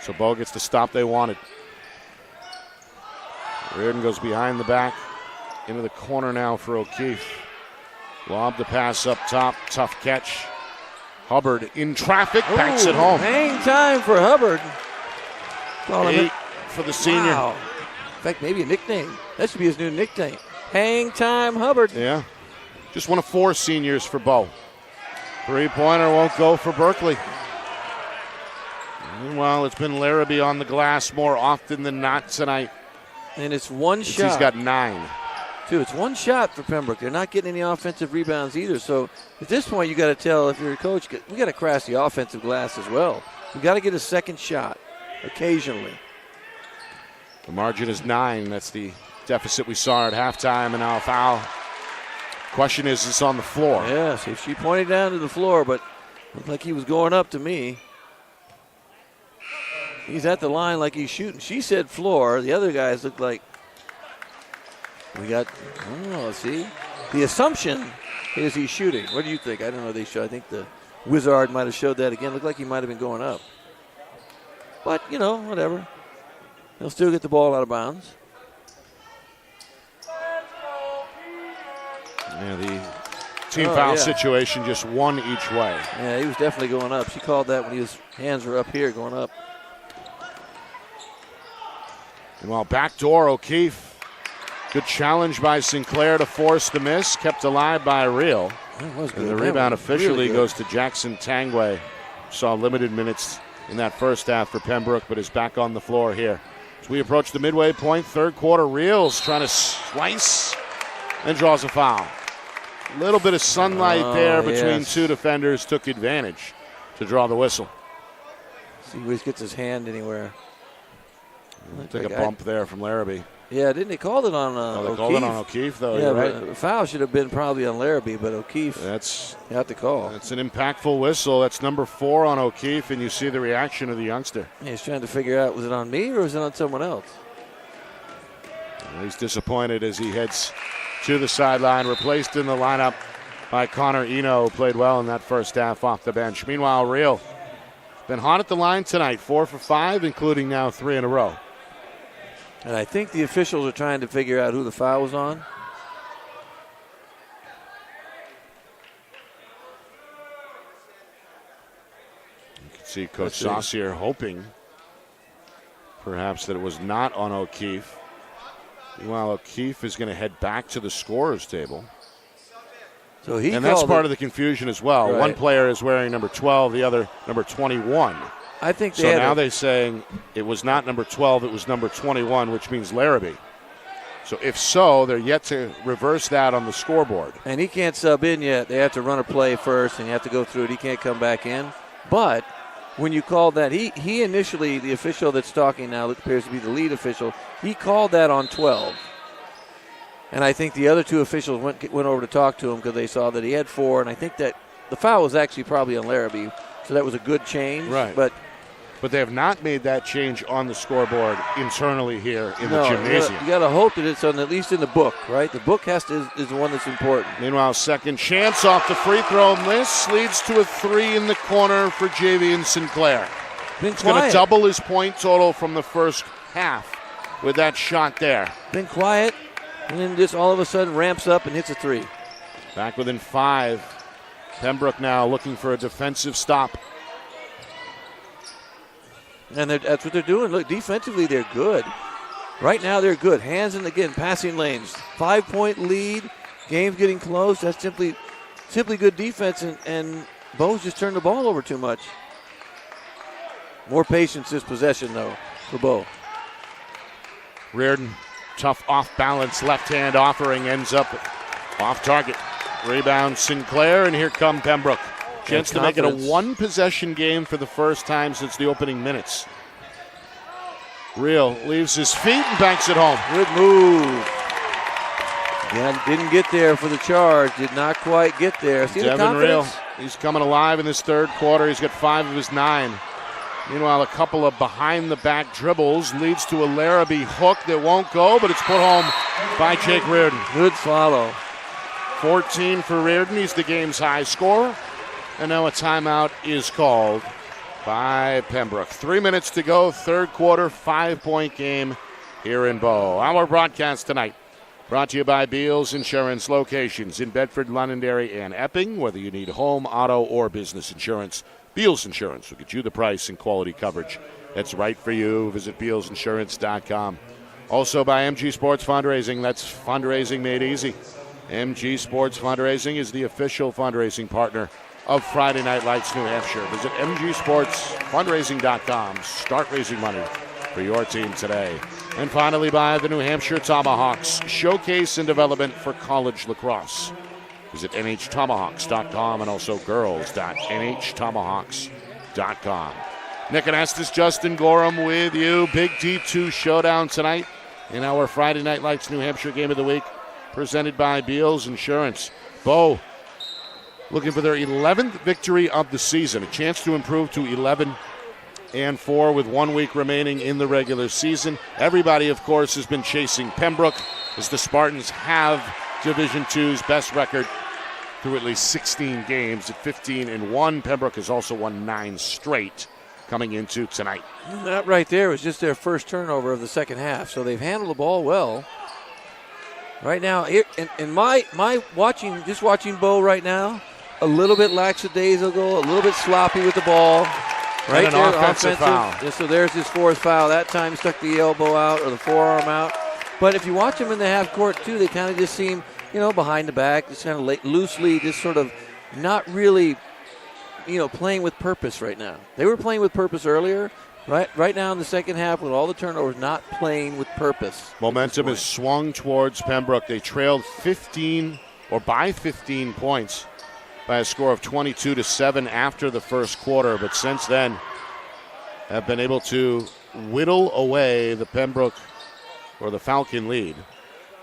So Bow gets the stop they wanted. Reardon goes behind the back into the corner now for O'Keefe. Lob the pass up top, tough catch. Hubbard in traffic, backs it home. Hang time for Hubbard. 8 for the senior. Wow. In fact, maybe a nickname. That should be his new nickname. Hang time Hubbard. Yeah. Just one of 4 seniors for Bow. 3-pointer won't go for Berkeley. Meanwhile, it's been Larrabee on the glass more often than not tonight. And it's one shot. He's got 9. Dude, it's one shot for Pembroke. They're not getting any offensive rebounds either. So at this point, you got to tell, if you're a coach, we got to crash the offensive glass as well. We got to get a second shot occasionally. The margin is 9. That's the deficit we saw at halftime, and now a foul. Question is this on the floor? Yes, if she pointed down to the floor, but looked like he was going up to me. He's at the line like he's shooting. She said floor. The other guys look like see. The assumption is he's shooting. What do you think? I don't know. I think the Wizard might have showed that again. Looked like he might have been going up. But, whatever. He'll still get the ball out of bounds. Yeah, the team foul situation just one each way. Yeah, he was definitely going up. She called that when his hands were up here going up. And while backdoor O'Keefe, good challenge by Sinclair to force the miss, kept alive by Real. And the rebound officially goes to Jackson Tangway. Saw limited minutes in that first half for Pembroke, but is back on the floor here. As we approach the midway point, third quarter, Real's trying to slice and draws a foul. A little bit of sunlight there between 2 defenders, took advantage to draw the whistle. See if he gets his hand anywhere. Took a bump there from Larrabee. Yeah, didn't they call it on They O'Keefe? called it on O'Keefe, though. Yeah, you're but right. the foul should have been probably on Larrabee, but O'Keefe got the call. That's an impactful whistle. That's number 4 on O'Keefe, and you see the reaction of the youngster. He's trying to figure out, was it on me or was it on someone else? He's disappointed as he heads to the sideline, replaced in the lineup by Connor Eno, who played well in that first half off the bench. Meanwhile, Real been hot at the line tonight, 4 for 5, including now 3 in a row. And I think the officials are trying to figure out who the foul was on. You can see Coach Saucier hoping perhaps that it was not on O'Keefe. Meanwhile, O'Keefe is going to head back to the scorer's table. So and that's part of the confusion as well. Right. One player is wearing number 12, the other number 21. I think so now they're saying it was not number 12, it was number 21, which means Larrabee. So if so, they're yet to reverse that on the scoreboard. And he can't sub in yet. They have to run a play first, and you have to go through it. He can't come back in. But when you called that, he initially, the official that's talking now, that appears to be the lead official, he called that on 12. And I think the other 2 officials went over to talk to him because they saw that he had 4, and I think that the foul was actually probably on Larrabee. So that was a good change. Right. But they have not made that change on the scoreboard internally here in the gymnasium. You got to hope that it's on, at least in the book, right? The book is the one that's important. Meanwhile, second chance off the free throw miss leads to a 3 in the corner for Javian Sinclair. He's going to double his point total from the first half with that shot there. Been quiet, and then just all of a sudden ramps up and hits a 3. Back within 5. Pembroke now looking for a defensive stop. And that's what they're doing. Look, defensively, they're good. Right now, they're good. Hands in, again, passing lanes. 5-point lead. Game's getting close. That's simply good defense, and Bow's just turned the ball over too much. More patience this possession, though, for Bow. Reardon, tough off-balance left-hand offering, ends up off target. Rebound Sinclair, and here come Pembroke. Chance to make it a 1-possession game for the first time since the opening minutes. Real leaves his feet and banks it home. Good move. Yeah, didn't get there for the charge. Did not quite get there. See Devin Real, he's coming alive in this third quarter. He's got 5 of his 9. Meanwhile, a couple of behind-the-back dribbles leads to a Larrabee hook that won't go, but it's put home by Jake Reardon. Good follow. 14 for Reardon. He's the game's high scorer. And now a timeout is called by Pembroke. 3 minutes to go, third quarter, 5-point game here in Bow. Our broadcast tonight brought to you by Beals Insurance, locations in Bedford, Londonderry, and Epping. Whether you need home, auto, or business insurance, Beals Insurance will get you the price and quality coverage that's right for you. Visit BealsInsurance.com. Also by MG Sports Fundraising. That's fundraising made easy. MG Sports Fundraising is the official fundraising partner of Friday Night Lights New Hampshire. Visit mgsportsfundraising.com. Start raising money for your team today. And finally by the New Hampshire Tomahawks, showcase and development for college lacrosse. Visit nhtomahawks.com and also girls.nhtomahawks.com. Nick Anastas, Justin Gorham with you. Big D2 showdown tonight in our Friday Night Lights New Hampshire Game of the Week, presented by Beals Insurance. Bow looking for their 11th victory of the season, a chance to improve to 11-4 with 1 week remaining in the regular season. Everybody, of course, has been chasing Pembroke as the Spartans have Division II's best record through at least 16 games at 15-1. Pembroke has also won 9 straight coming into tonight. That right there was just their first turnover of the second half, so they've handled the ball well. Right now, in my watching Bow right now, a little bit lackadaisical, a little bit sloppy with the ball. Right and an there, offensive foul. So there's his 4th foul. That time stuck the elbow out or the forearm out. But if you watch them in the half court too, they kind of just seem, behind the back, just kind of loosely, just sort of not really, playing with purpose right now. They were playing with purpose earlier. Right now in the second half with all the turnovers, not playing with purpose. Momentum is swung towards Pembroke. They trailed 15 points by a score of 22-7 after the first quarter, but since then have been able to whittle away the Pembroke or the Falcon lead.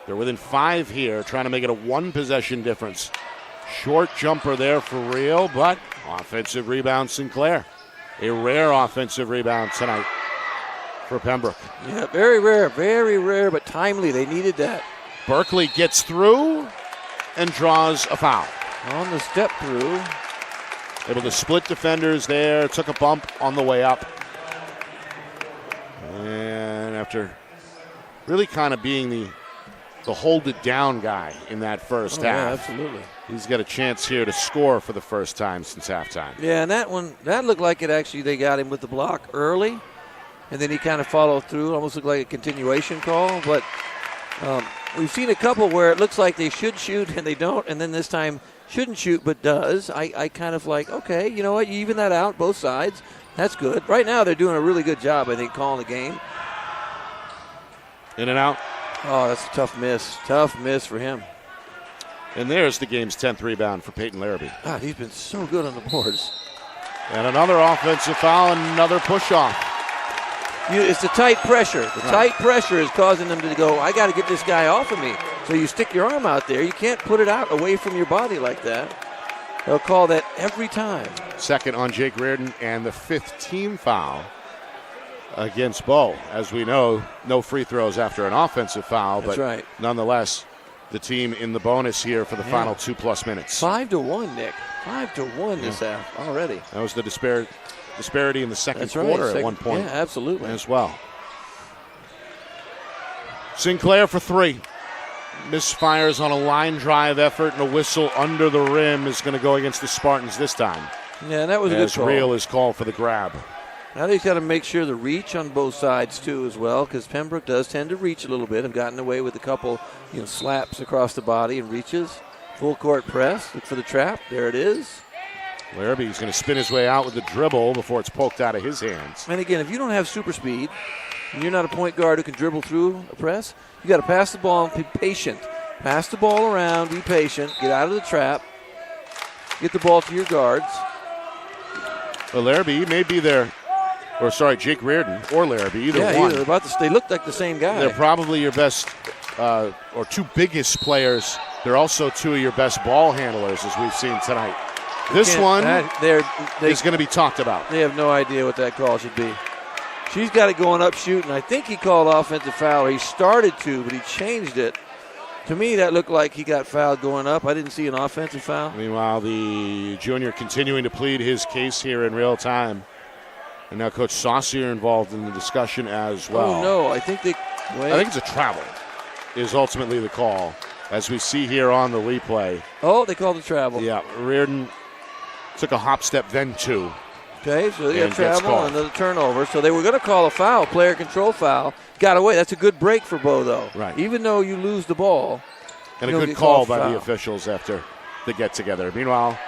They're within 5 here, trying to make it a 1-possession difference. Short jumper there for Real, but offensive rebound Sinclair. A rare offensive rebound tonight for Pembroke. Yeah, very rare, but timely. They needed that. Berkeley gets through and draws a foul. On the step through. Able to split defenders there. Took a bump on the way up. And after really kind of being the hold it down guy in that first half. Yeah, absolutely. He's got a chance here to score for the first time since halftime. Yeah, and that looked like it actually, they got him with the block early, and then he kind of followed through. Almost looked like a continuation call, but we've seen a couple where it looks like they should shoot and they don't, and then this time shouldn't shoot but does. I kind of like, okay, you know what, you even that out, both sides. That's good. Right now they're doing a really good job, I think, calling the game. In and out. Oh, that's a tough miss. Tough miss for him. And there's the game's 10th rebound for Peyton Larrabee. God, he's been so good on the boards. And another offensive foul and another push-off. It's the tight pressure. The tight pressure is causing them to go, I got to get this guy off of me. So you stick your arm out there. You can't put it out away from your body like that. They'll call that every time. Second on Jake Reardon and the 5th team foul against Bow. As we know, no free throws after an offensive foul. That's but right. Nonetheless, the team in the bonus here for the final 2+ minutes. 5-1, Nick. 5-1 this half already. That was the disparity in the second That's quarter right. at one point. Yeah, absolutely. As well. Sinclair for 3. Misfires on a line drive effort, and a whistle under the rim is going to go against the Spartans this time. Yeah, and that was a good call. Real is called for the grab. Now they've got to make sure the reach on both sides, too, as well, because Pembroke does tend to reach a little bit. Have gotten away with a couple slaps across the body and reaches. Full court press. Look for the trap. There it is. Larrabee's going to spin his way out with the dribble before it's poked out of his hands. And again, if you don't have super speed, and you're not a point guard who can dribble through a press, you got to pass the ball and be patient. Pass the ball around, be patient, get out of the trap, get the ball to your guards. Well, Larrabee may be there. Or, sorry, Jake Reardon or Larrabee, either one. Yeah, they look like the same guy. They're probably your best or 2 biggest players. They're also 2 of your best ball handlers, as we've seen tonight. This one is going to be talked about. They have no idea what that call should be. She's got it going up shooting. I think he called offensive foul. He started to, but he changed it. To me, that looked like he got fouled going up. I didn't see an offensive foul. Meanwhile, the junior continuing to plead his case here in real time. And now Coach Saucier involved in the discussion as well. Oh, no. I think it's a travel is ultimately the call, as we see here on the replay. Oh, they called the travel. Yeah, Reardon took a hop step, then 2. Okay, so they got travel and another turnover. So they were going to call a foul, player control foul. Got away. That's a good break for Bow, though. Right. Even though you lose the ball. And a good call by the officials after the get-together. Meanwhile,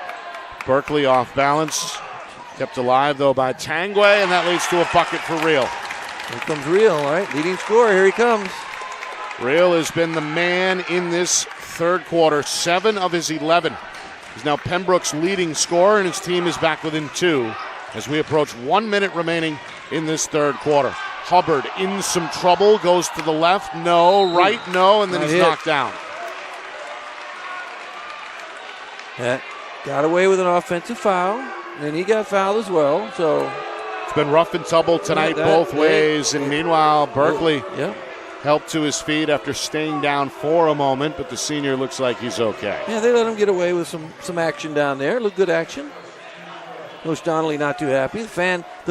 Berkeley off balance. Kept alive, though, by Tangway, and that leads to a bucket for Real. Here comes Real, all right? Leading scorer, here he comes. Real has been the man in this third quarter, 7 of his 11. He's now Pembroke's leading scorer, and his team is back within 2 as we approach 1 minute remaining in this third quarter. Hubbard in some trouble, goes to the left, no, right, no, and then he's knocked down. Yeah, got away with an offensive foul, and he got fouled as well, so. It's been rough and tumble tonight both ways, and meanwhile, Berkeley helped to his feet after staying down for a moment, but the senior looks like he's okay. Yeah, they let him get away with some action down there. Look, good action. Coach Donnelly not too happy. The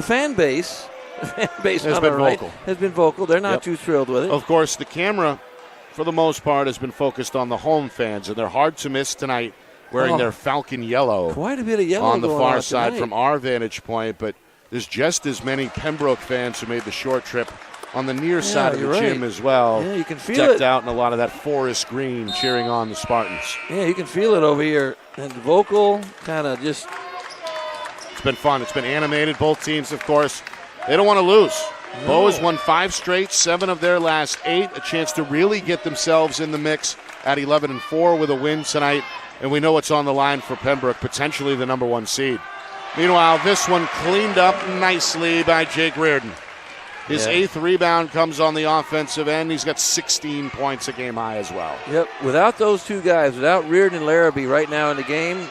fan base has been vocal. They're not too thrilled with it. Of course, the camera, for the most part, has been focused on the home fans, and they're hard to miss tonight wearing their Falcon yellow. Quite a bit of yellow on the far side tonight from our vantage point, but there's just as many Pembroke fans who made the short trip on the near side of the gym as well. Yeah, you can feel it. Decked out in a lot of that forest green, cheering on the Spartans. Yeah, you can feel it over here. And the vocal kind of just. It's been fun. It's been animated. Both teams, of course, they don't want to lose. No. Bow has won 5 straight, 7 of their last 8. A chance to really get themselves in the mix at 11-4 with a win tonight. And we know what's on the line for Pembroke, potentially the number 1 seed. Meanwhile, this one cleaned up nicely by Jake Reardon. His 8th rebound comes on the offensive end. He's got 16 points a game high as well. Yep. Without those two guys, without Reardon and Larrabee right now in the game,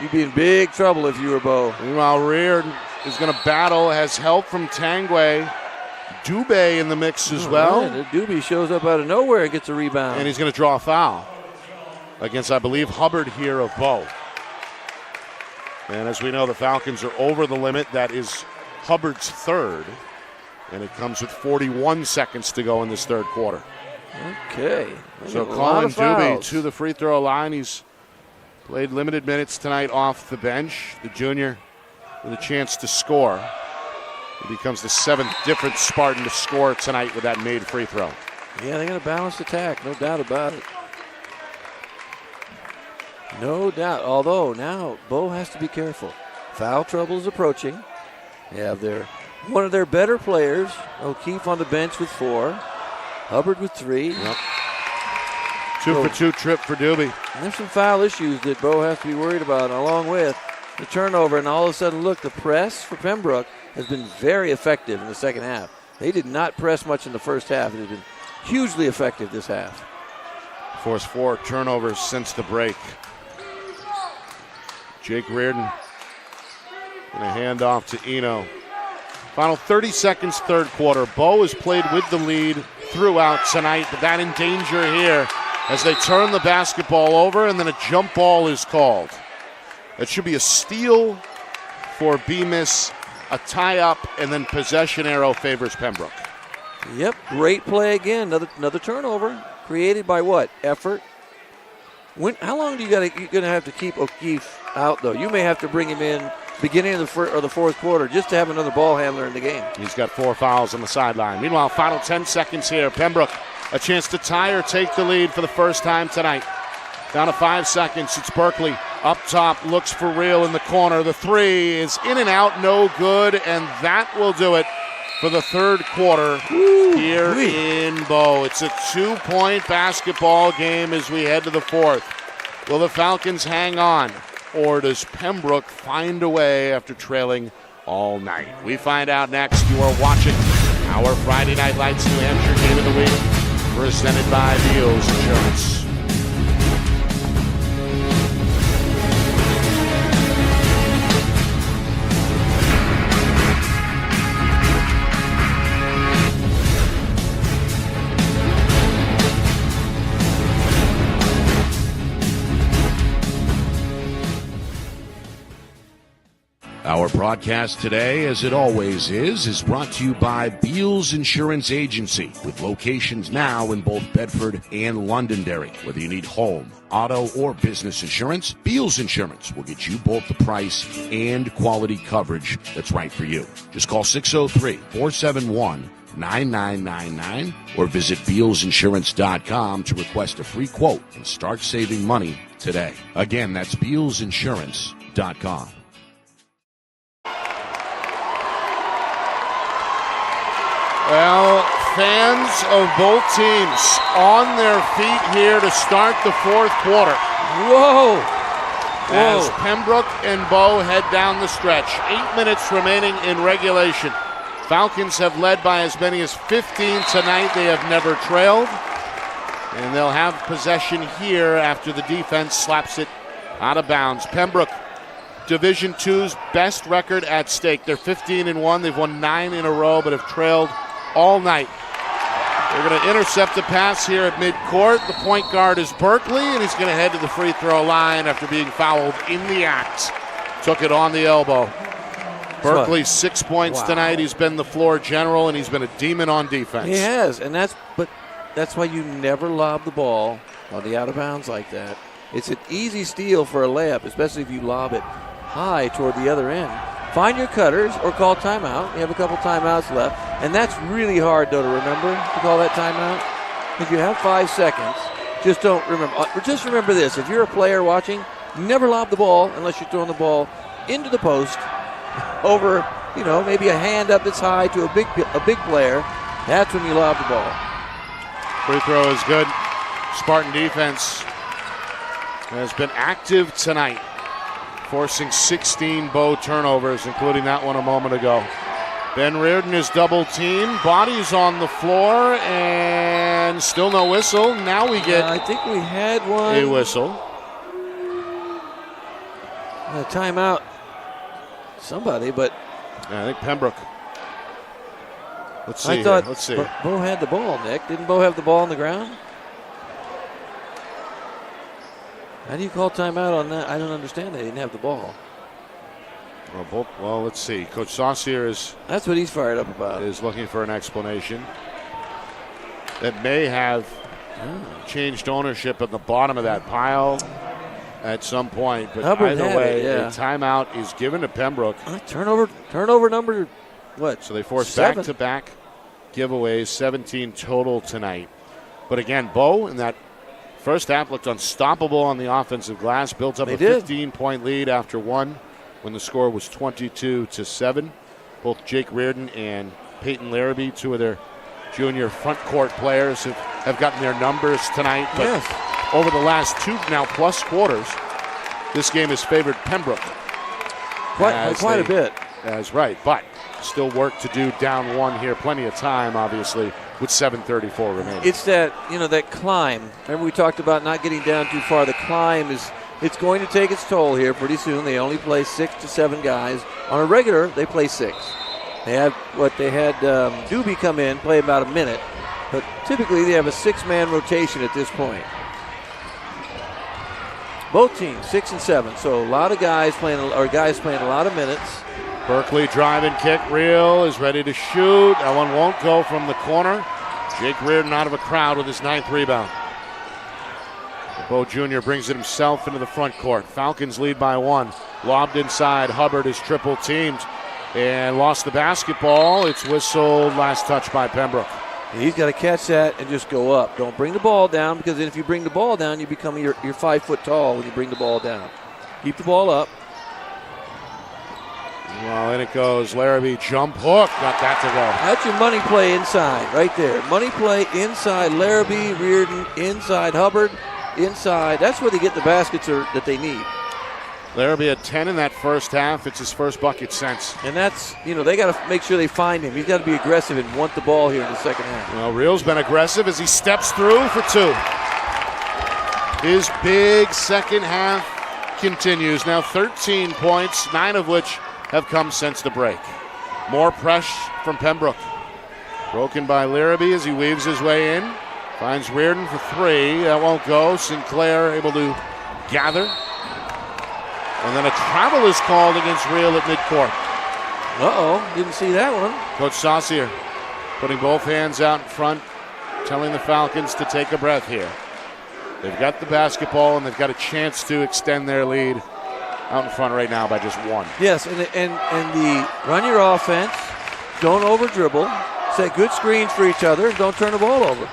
you'd be in big trouble if you were Bo. Meanwhile, Reardon is going to battle, has help from Tangway. Dubé in the mix as well. Right. Dubé shows up out of nowhere and gets a rebound. And he's going to draw a foul against, I believe, Hubbard here of Bo. And as we know, the Falcons are over the limit. That is Hubbard's 3rd. And it comes with 41 seconds to go in this 3rd quarter. Okay. So Colin Dubé to the free throw line. He's played limited minutes tonight off the bench. The junior with a chance to score. He becomes the 7th different Spartan to score tonight with that made free throw. Yeah, they got a balanced attack, no doubt about it. No doubt. Although now Bo has to be careful. Foul trouble is approaching. They have one of their better players, O'Keefe, on the bench with 4. Hubbard with 3. Yep. 2 for 2 trip for Dubé. And there's some foul issues that Bo has to be worried about, along with the turnover. And all of a sudden, look, the press for Pembroke has been very effective in the second half. They did not press much in the first half. It has been hugely effective this half. Forced 4 turnovers since the break. Jake Reardon going to hand off to Eno. Final 30 seconds, 3rd quarter. Bo has played with the lead throughout tonight, but that in danger here as they turn the basketball over and then a jump ball is called. It should be a steal for Bemis, a tie-up, and then possession arrow favors Pembroke. Yep, great play again. Another turnover created by what? Effort. How long do you're going to have to keep O'Keefe out, though? You may have to bring him in beginning of the 4th quarter just to have another ball handler in the game. He's got 4 fouls on the sideline. Meanwhile, final 10 seconds here. Pembroke, a chance to tie or take the lead for the first time tonight. Down to 5 seconds. It's Berkeley up top, looks for real in the corner. The 3 is in and out, no good, and that will do it for the 3rd quarter here in Bo. It's a 2-point basketball game as we head to the 4th. Will the Falcons hang on, or does Pembroke find a way after trailing all night? We find out next. You are watching our Friday Night Lights New Hampshire Game of the Week, presented by Beals Insurance. Our broadcast today, as it always is brought to you by Beals Insurance Agency, with locations now in both Bedford and Londonderry. Whether you need home, auto, or business insurance, Beals Insurance will get you both the price and quality coverage that's right for you. Just call 603-471-9999 or visit BealsInsurance.com to request a free quote and start saving money today. Again, that's BealsInsurance.com. Well, fans of both teams on their feet here to start the 4th quarter. Whoa! As Pembroke and Bo head down the stretch. 8 minutes remaining in regulation. Falcons have led by as many as 15 tonight. They have never trailed. And they'll have possession here after the defense slaps it out of bounds. Pembroke, Division II's best record at stake. They're 15-1. They've won 9 in a row, but have trailed all night. They're going to intercept the pass here at midcourt. The point guard is Berkeley, and he's going to head to the free throw line after being fouled in the act. Took it on the elbow. Berkeley, 6 points tonight. He's been the floor general, and he's been a demon on defense. He has, and that's why you never lob the ball on the out of bounds like that. It's an easy steal for a layup, especially if you lob it high toward the other end. Find your cutters or call timeout. You have a couple timeouts left. And that's really hard, though, to remember, to call that timeout. If you have 5 seconds, just don't remember. Just remember this. If you're a player watching, never lob the ball unless you're throwing the ball into the post over, maybe a hand up that's high to a big player. That's when you lob the ball. Free throw is good. Spartan defense has been active tonight, forcing 16 Bo turnovers, including that one a moment ago. Ben Reardon is double teamed. Bodies on the floor, and still no whistle. Now we get I think we had one. a whistle. A timeout. Somebody, but I think Pembroke. Let's see. I thought Let's see. Bo had the ball, Nick. Didn't Bo have the ball on the ground? How do you call timeout on that? I don't understand that. He didn't have the ball. Well, let's see. Coach Saucier That's what he's fired up about. is looking for an explanation. That may have changed ownership at the bottom of that pile at some point. But Hubbard either had way, it, yeah. a timeout is given to Pembroke. Turnover number what? So they force 7? back-to-back giveaways, 17 total tonight. But again, Bo in that first half looked unstoppable on the offensive glass, built up a 15-point lead after one when the score was 22-7. Both Jake Reardon and Peyton Larrabee, two of their junior front court players, have gotten their numbers tonight. But over the last two now plus quarters, this game has favored Pembroke. Quite a bit. That's right, but still work to do down one here. Plenty of time, obviously, with 7:34 remaining. It's that, that climb. Remember we talked about not getting down too far. The climb it's going to take its toll here pretty soon. They only play 6 to 7 guys. On a regular, they play 6. They had Doobie come in, play about a minute, but typically they have a 6-man rotation at this point. Both teams 6 and 7, so a lot of guys playing a lot of minutes. Berkeley driving kick, Reel is ready to shoot. That one won't go from the corner. Jake Reardon out of a crowd with his 9th rebound. Bo Jr. brings it himself into the front court. Falcons lead by 1. Lobbed inside. Hubbard is triple teamed and lost the basketball. It's whistled. Last touch by Pembroke. He's got to catch that and just go up. Don't bring the ball down, because if you bring the ball down, you're 5 foot tall when you bring the ball down. Keep the ball up. Well, in it goes. Larrabee jump hook. Got that to go. That's your money play inside right there. Money play inside. Larrabee, Reardon, inside Hubbard, inside. That's where they get the baskets that they need. Larrabee had 10 in that first half. It's his first bucket since. And that's, they got to make sure they find him. He's got to be aggressive and want the ball here in the second half. Well, Reel's been aggressive as he steps through for 2. His big second half continues. Now 13 points, 9 of which have come since the break. More pressure from Pembroke. Broken by Larrabee as he weaves his way in. Finds Reardon for 3. That won't go. Sinclair able to gather. And then a travel is called against Reel at midcourt. Didn't see that one. Coach Saucier putting both hands out in front, telling the Falcons to take a breath here. They've got the basketball and they've got a chance to extend their lead out in front right now by just 1. Yes, and the run your offense, don't over dribble, set good screens for each other, don't turn the ball over.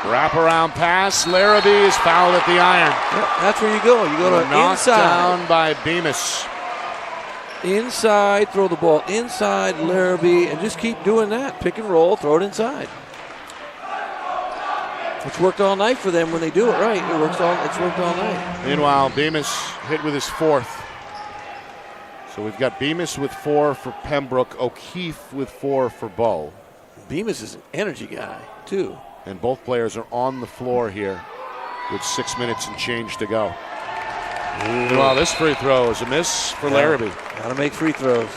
Wraparound pass. Larrabee is fouled at the iron. Yep, that's where you go. You go to knocked inside. Down by Bemis. Inside, throw the ball inside, Larrabee, and just keep doing that. Pick and roll, throw it inside. It's worked all night for them when they do it right. It's worked all night. Meanwhile, Bemis hit with his 4th. So we've got Bemis with 4 for Pembroke, O'Keefe with 4 for Bo. Bemis is an energy guy, too. And both players are on the floor here with 6 minutes and change to go. Meanwhile, this free throw is a miss for Larrabee. Got to make free throws.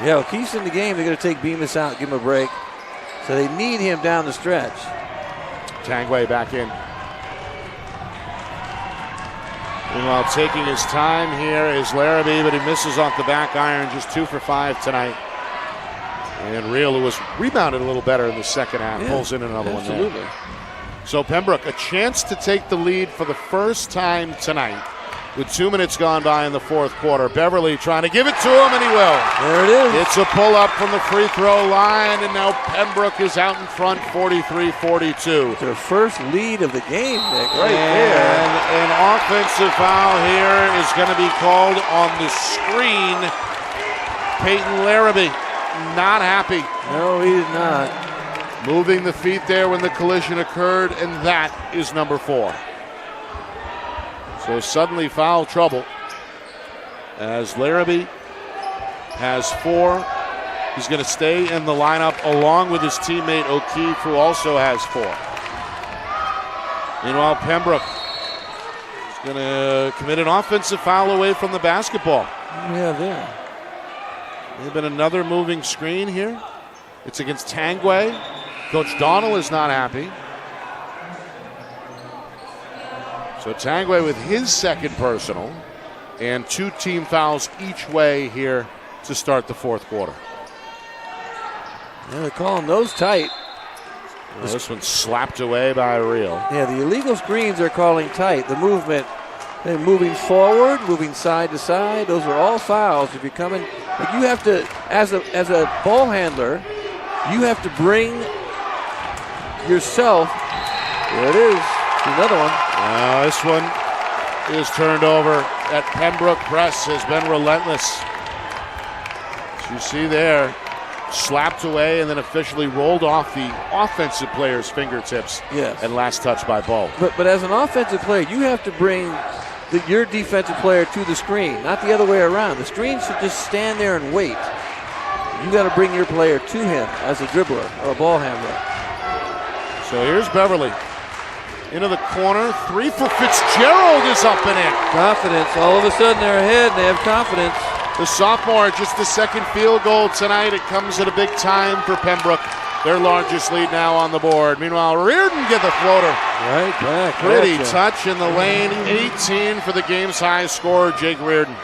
Yeah, O'Keefe's in the game. They're going to take Bemis out, give him a break. So they need him down the stretch. Tangway back in. Meanwhile, taking his time here is Larrabee, but he misses off the back iron, just 2 for 5 tonight. And Reel, who was rebounded a little better in the second half, pulls in another one there. Absolutely. So Pembroke, a chance to take the lead for the first time tonight with 2 minutes gone by in the fourth quarter. Beverly trying to give it to him, and he will. There it is. It's a pull-up from the free throw line, and now Pembroke is out in front, 43-42. Their first lead of the game, Nick, right And there. an offensive foul here is going to be called on the screen. Peyton Larrabee, not happy. No, he did not. Moving the feet there when the collision occurred, and that is number 4. So suddenly foul trouble as Larrabee has 4. He's going to stay in the lineup along with his teammate O'Keefe, who also has 4. Meanwhile, Pembroke is going to commit an offensive foul away from the basketball. Yeah, there. There's been another moving screen here. It's against Tangway. Coach Donnell is not happy. So Tangway with his second personal and 2 team fouls each way here to start the fourth quarter. Yeah, they're calling those tight. Well, this one's slapped away by Real. Yeah, the illegal screens are calling tight. The movement, they're moving forward, moving side to side. Those are all fouls. If you're coming, like you have to, as a ball handler, you have to bring yourself. There it is. Another one. This one is turned over. That Pembroke press has been relentless. As you see there, slapped away and then officially rolled off the offensive player's fingertips. Yes. And last touch by Bow. But as an offensive player, you have to bring your defensive player to the screen, not the other way around. The screen should just stand there and wait. You got to bring your player to him as a dribbler or a ball handler. So here's Beverly. Into the corner. 3 for Fitzgerald is up and in. Confidence. All of a sudden they're ahead and they have confidence. The sophomore, just the second field goal tonight. It comes at a big time for Pembroke. Their largest lead now on the board. Meanwhile, Reardon get the floater. Right back. Pretty touch in the lane. 18 for the game's highest scorer, Jake Reardon.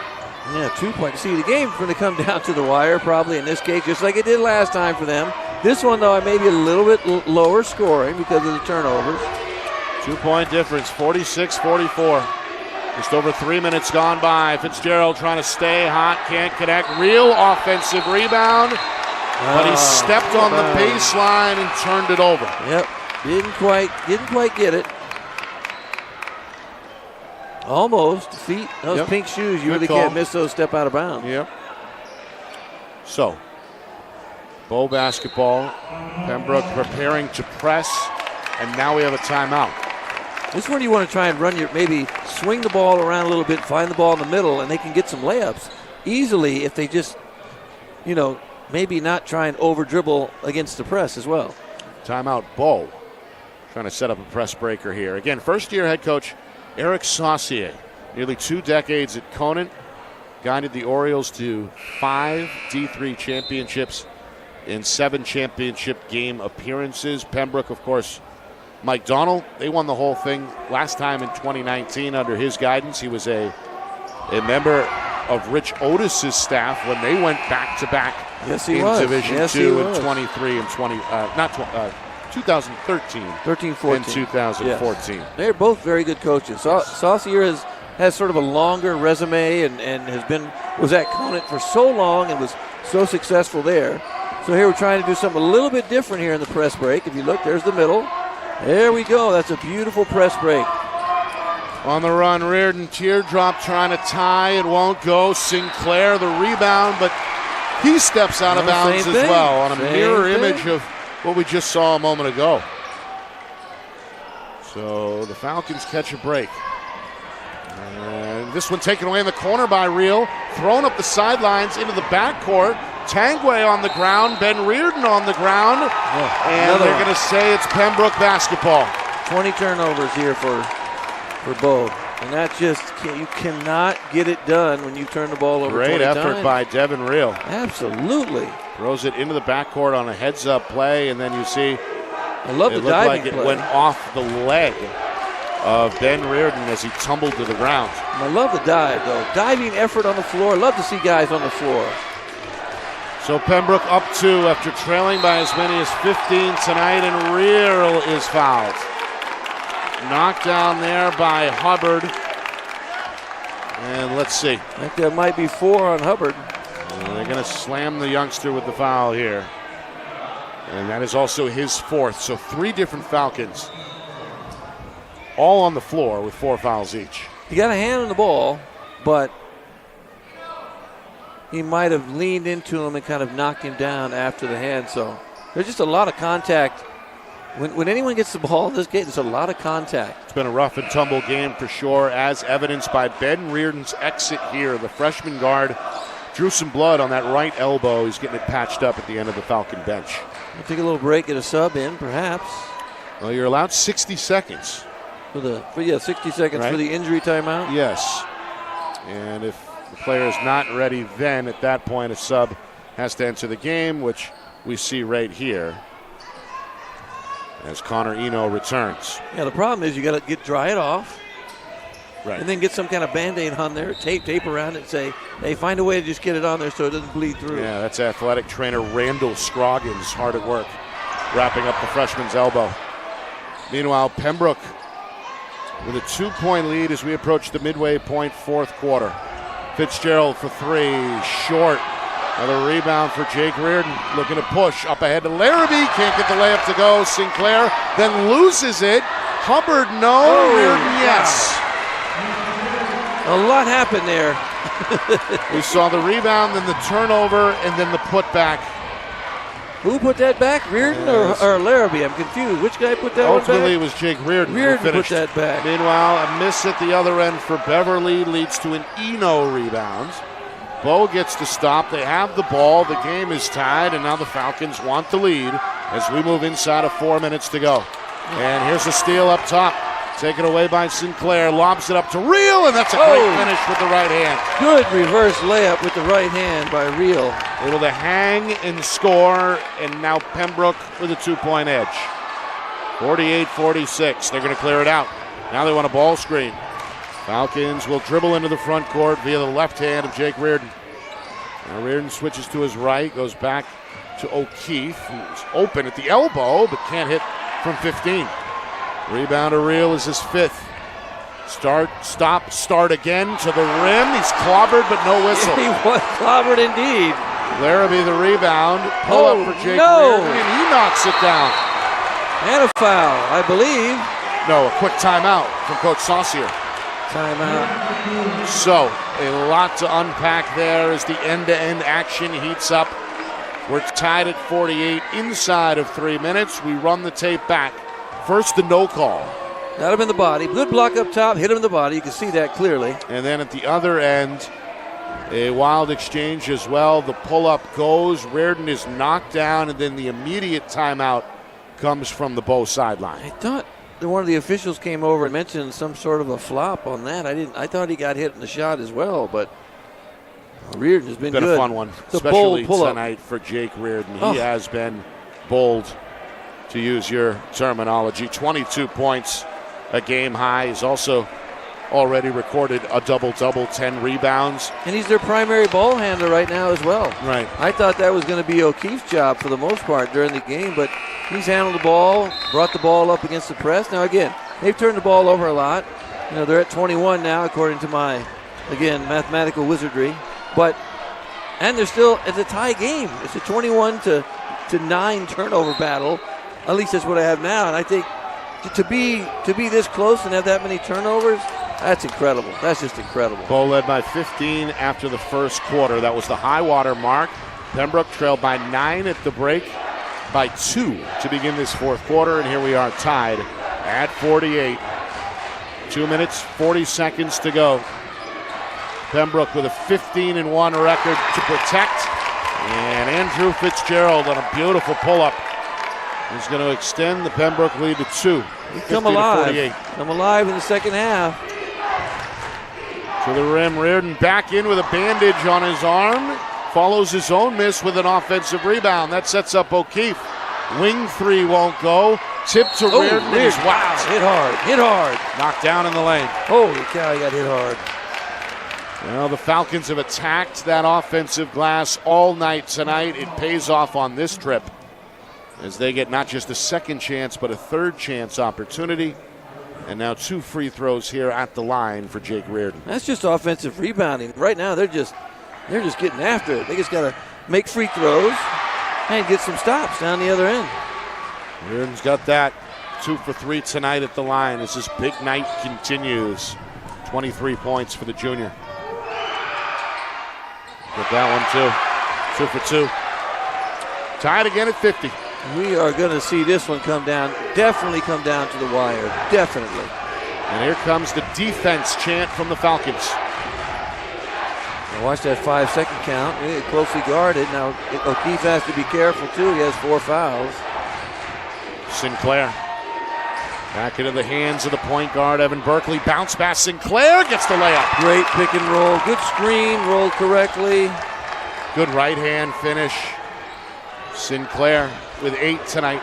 Yeah, 2 points. See, the game's going to come down to the wire probably in this case, just like it did last time for them. This one, though, maybe a little bit lower scoring because of the turnovers. 2-point difference, 46-44. Just over 3 minutes gone by. Fitzgerald trying to stay hot, can't connect. Real offensive rebound, but he stepped on the baseline and turned it over. Yep, didn't quite get it. Almost. Feet, those pink shoes, you really can't miss those step out of bounds. Yep. So, Bow basketball. Pembroke preparing to press, and now we have a timeout. This one you want to try and maybe swing the ball around a little bit, find the ball in the middle, and they can get some layups easily if they just, maybe not try and over-dribble against the press as well. Timeout, Bow. Trying to set up a press breaker here. Again, first-year head coach Eric Saucier, nearly 2 decades at Conant, guided the Orioles to 5 D3 championships in 7 championship game appearances. Pembroke, of course, Mike Donnell, they won the whole thing last time in 2019 under his guidance. He was a member of Rich Otis's staff when they went back-to-back in Division II in 23 and 2013 13-14 and 2014. Yes. They're both very good coaches. Saucier has sort of a longer resume and was at Conant for so long and was so successful there. So here we're trying to do something a little bit different here in the press break. If you look, there's the middle. There we go. That's a beautiful press break. On the run, Reardon, teardrop trying to tie. It won't go. Sinclair, the rebound, but he steps out of bounds as well on a mirror image of what we just saw a moment ago. So the Falcons catch a break. And this one taken away in the corner by Real. Thrown up the sidelines into the backcourt. Tangway on the ground, Ben Reardon on the ground, and they're going to say it's Pembroke basketball. 20 turnovers here for Bow, and that you cannot get it done when you turn the ball over. Great effort by Devin Real. Absolutely. Throws it into the backcourt on a heads-up play, and then you see I love the diving like it play. Went off the leg of Ben Reardon as he tumbled to the ground. I love the dive, though. Diving effort on the floor. Love to see guys on the floor. So Pembroke up 2 after trailing by as many as 15 tonight, and Real is fouled. Knocked down there by Hubbard. And let's see. I think there might be 4 on Hubbard. And they're going to slam the youngster with the foul here. And that is also his 4th. So 3 different Falcons all on the floor with 4 fouls each. He got a hand on the ball, but he might have leaned into him and kind of knocked him down after the hand. So there's just a lot of contact. When anyone gets the ball in this game, there's a lot of contact. It's been a rough and tumble game for sure, as evidenced by Ben Reardon's exit here. The freshman guard Drew some blood on that right elbow. He's getting it patched up at the end of the Falcon bench. We'll take a little break, get a sub in, perhaps. Well, you're allowed 60 seconds. 60 seconds for the injury timeout. Yes. And if the player is not ready, then at that point a sub has to enter the game, which we see right here as Connor Eno returns. Yeah, the problem is you got to dry it off. Right. And then get some kind of Band-Aid on there, tape around it, say, hey, find a way to just get it on there so it doesn't bleed through. Yeah, that's athletic trainer Randall Scroggins, hard at work, wrapping up the freshman's elbow. Meanwhile, Pembroke with a 2-point lead as we approach the midway point, fourth quarter. Fitzgerald for three, short. Another rebound for Jake Reardon, looking to push up ahead to Larrabee. Can't get the layup to go. Sinclair then loses it. Hubbard, no. Reardon, yes. A lot happened there. We saw the rebound, then the turnover, and then the putback. Who put that back, Reardon or Larrabee? I'm confused. Which guy put that one back? Ultimately, it was Jake Reardon. Reardon put that back. Meanwhile, a miss at the other end for Beverly leads to an Eno rebound. Bow gets to stop. They have the ball. The game is tied, and now the Falcons want the lead as we move inside of 4 minutes to go. And here's a steal up top. Taken away by Sinclair. Lobs it up to Reel, and that's a great finish with the right hand. Good reverse layup with the right hand by Reel. Able to hang and score, and now Pembroke with a 2-point edge. 48-46. They're going to clear it out. Now they want a ball screen. Falcons will dribble into the front court via the left hand of Jake Reardon. Now Reardon switches to his right, goes back to O'Keefe, who's open at the elbow, but can't hit from 15. Rebound to Reel is his fifth. Start again to the rim. He's clobbered, but no whistle. He was clobbered indeed. Larrabee the rebound. Pull up for Jake Reardon, and he knocks it down. And a foul, I believe. No, a quick timeout from Coach Saucier. Timeout. So, a lot to unpack there as the end-to-end action heats up. We're tied at 48 inside of 3 minutes. We run the tape back. First, the no call. Got him in the body. Good block up top, hit him in the body. You can see that clearly. And then at the other end, a wild exchange as well. The pull-up goes. Reardon is knocked down, and then the immediate timeout comes from the Bow sideline. I thought one of the officials came over and mentioned some sort of a flop on that. I thought he got hit in the shot as well, but Reardon has been good. Been a fun one, especially tonight for Jake Reardon. He has been bold, to use your terminology. 22 points, a game high. He's also already recorded a double-double, 10 rebounds. And he's their primary ball handler right now as well. Right. I thought that was going to be O'Keefe's job for the most part during the game, but he's handled the ball, brought the ball up against the press. Now, again, they've turned the ball over a lot. You know, they're at 21 now, according to my, again, mathematical wizardry. And they're still, it's a tie game. It's a 21-9 turnover battle. At least that's what I have now. And I think to be this close and have that many turnovers, that's incredible. That's just incredible. Bow led by 15 after the first quarter. That was the high water mark. Pembroke trailed by 9 at the break, by 2 to begin this fourth quarter. And here we are tied at 48. 2 minutes, 40 seconds to go. Pembroke with a 15-1 record to protect. And Andrew Fitzgerald on a beautiful pull-up is going to extend the Pembroke lead to 2. Come alive. Come alive in the second half. To the rim, Reardon back in with a bandage on his arm. Follows his own miss with an offensive rebound. That sets up O'Keefe. Wing three won't go. Tip to Reardon. Wow, hit hard. Knocked down in the lane. Holy cow, he got hit hard. Well, the Falcons have attacked that offensive glass all night tonight. It pays off on this trip as they get not just a second chance, but a third chance opportunity. And now 2 free throws here at the line for Jake Reardon. That's just offensive rebounding. Right now, they're just getting after it. They just got to make free throws and get some stops down the other end. Reardon's got that. 2 for 3 tonight at the line as this big night continues. 23 points for the junior. Get that one too. 2 for 2. Tied again at 50. We are going to see this one come down, definitely come down to the wire, definitely. And here comes the defense chant from the Falcons. Watch that 5-second count. Closely guarded. Now O'Keefe has to be careful too. He has 4 fouls. Sinclair back into the hands of the point guard, Evan Berkeley. Bounce pass. Sinclair gets the layup. Great pick and roll. Good screen. Rolled correctly. Good right hand finish. Sinclair with 8 tonight.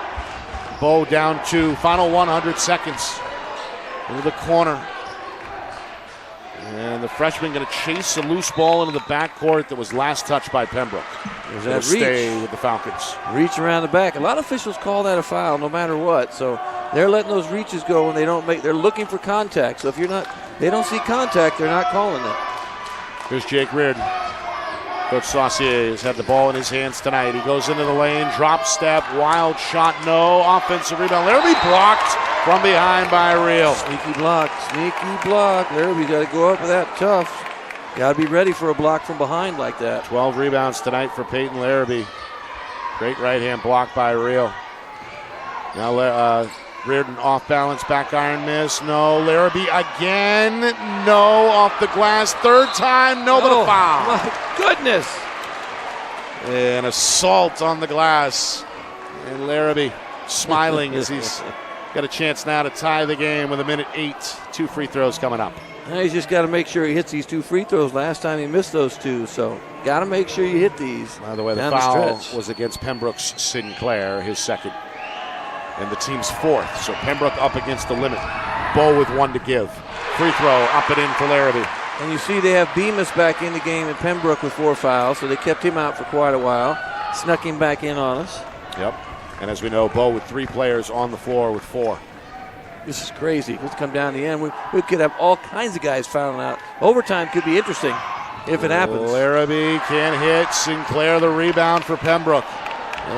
Bow down 2. Final 100 seconds. Into the corner. And the freshman going to chase a loose ball into the backcourt that was last touched by Pembroke. There's It'll that reach. stay with the Falcons. Reach around the back. A lot of officials call that a foul no matter what. So they're letting those reaches go when they're looking for contact. So if they don't see contact, they're not calling it. Here's Jake Reardon. Coach Saucier has had the ball in his hands tonight. He goes into the lane, drop step, wild shot, no. Offensive rebound. Larrabee blocked from behind by Real. Sneaky block. Larrabee got to go up with that tough. Got to be ready for a block from behind like that. 12 rebounds tonight for Peyton Larrabee. Great right-hand block by Real. Now Reardon off balance, back iron miss. No. Larrabee again. No. Off the glass. Third time. No, but a foul. My goodness. An assault on the glass. And Larrabee smiling as he's got a chance now to tie the game with 1:08. 2 free throws coming up. Now he's just got to make sure he hits these 2 free throws. Last time he missed those 2, so got to make sure you hit these. By the way, the foul was against Pembroke's Sinclair, his second, and the team's 4th. So Pembroke up against the limit. Bow with 1 to give. Free throw, up and in for Larrabee. And you see they have Bemis back in the game and Pembroke with 4 fouls, so they kept him out for quite a while. Snuck him back in on us. Yep. And as we know, Bow with 3 players on the floor with 4. This is crazy. Let's come down to the end. We could have all kinds of guys fouling out. Overtime could be interesting if it happens. Larrabee can't hit. Sinclair the rebound for Pembroke.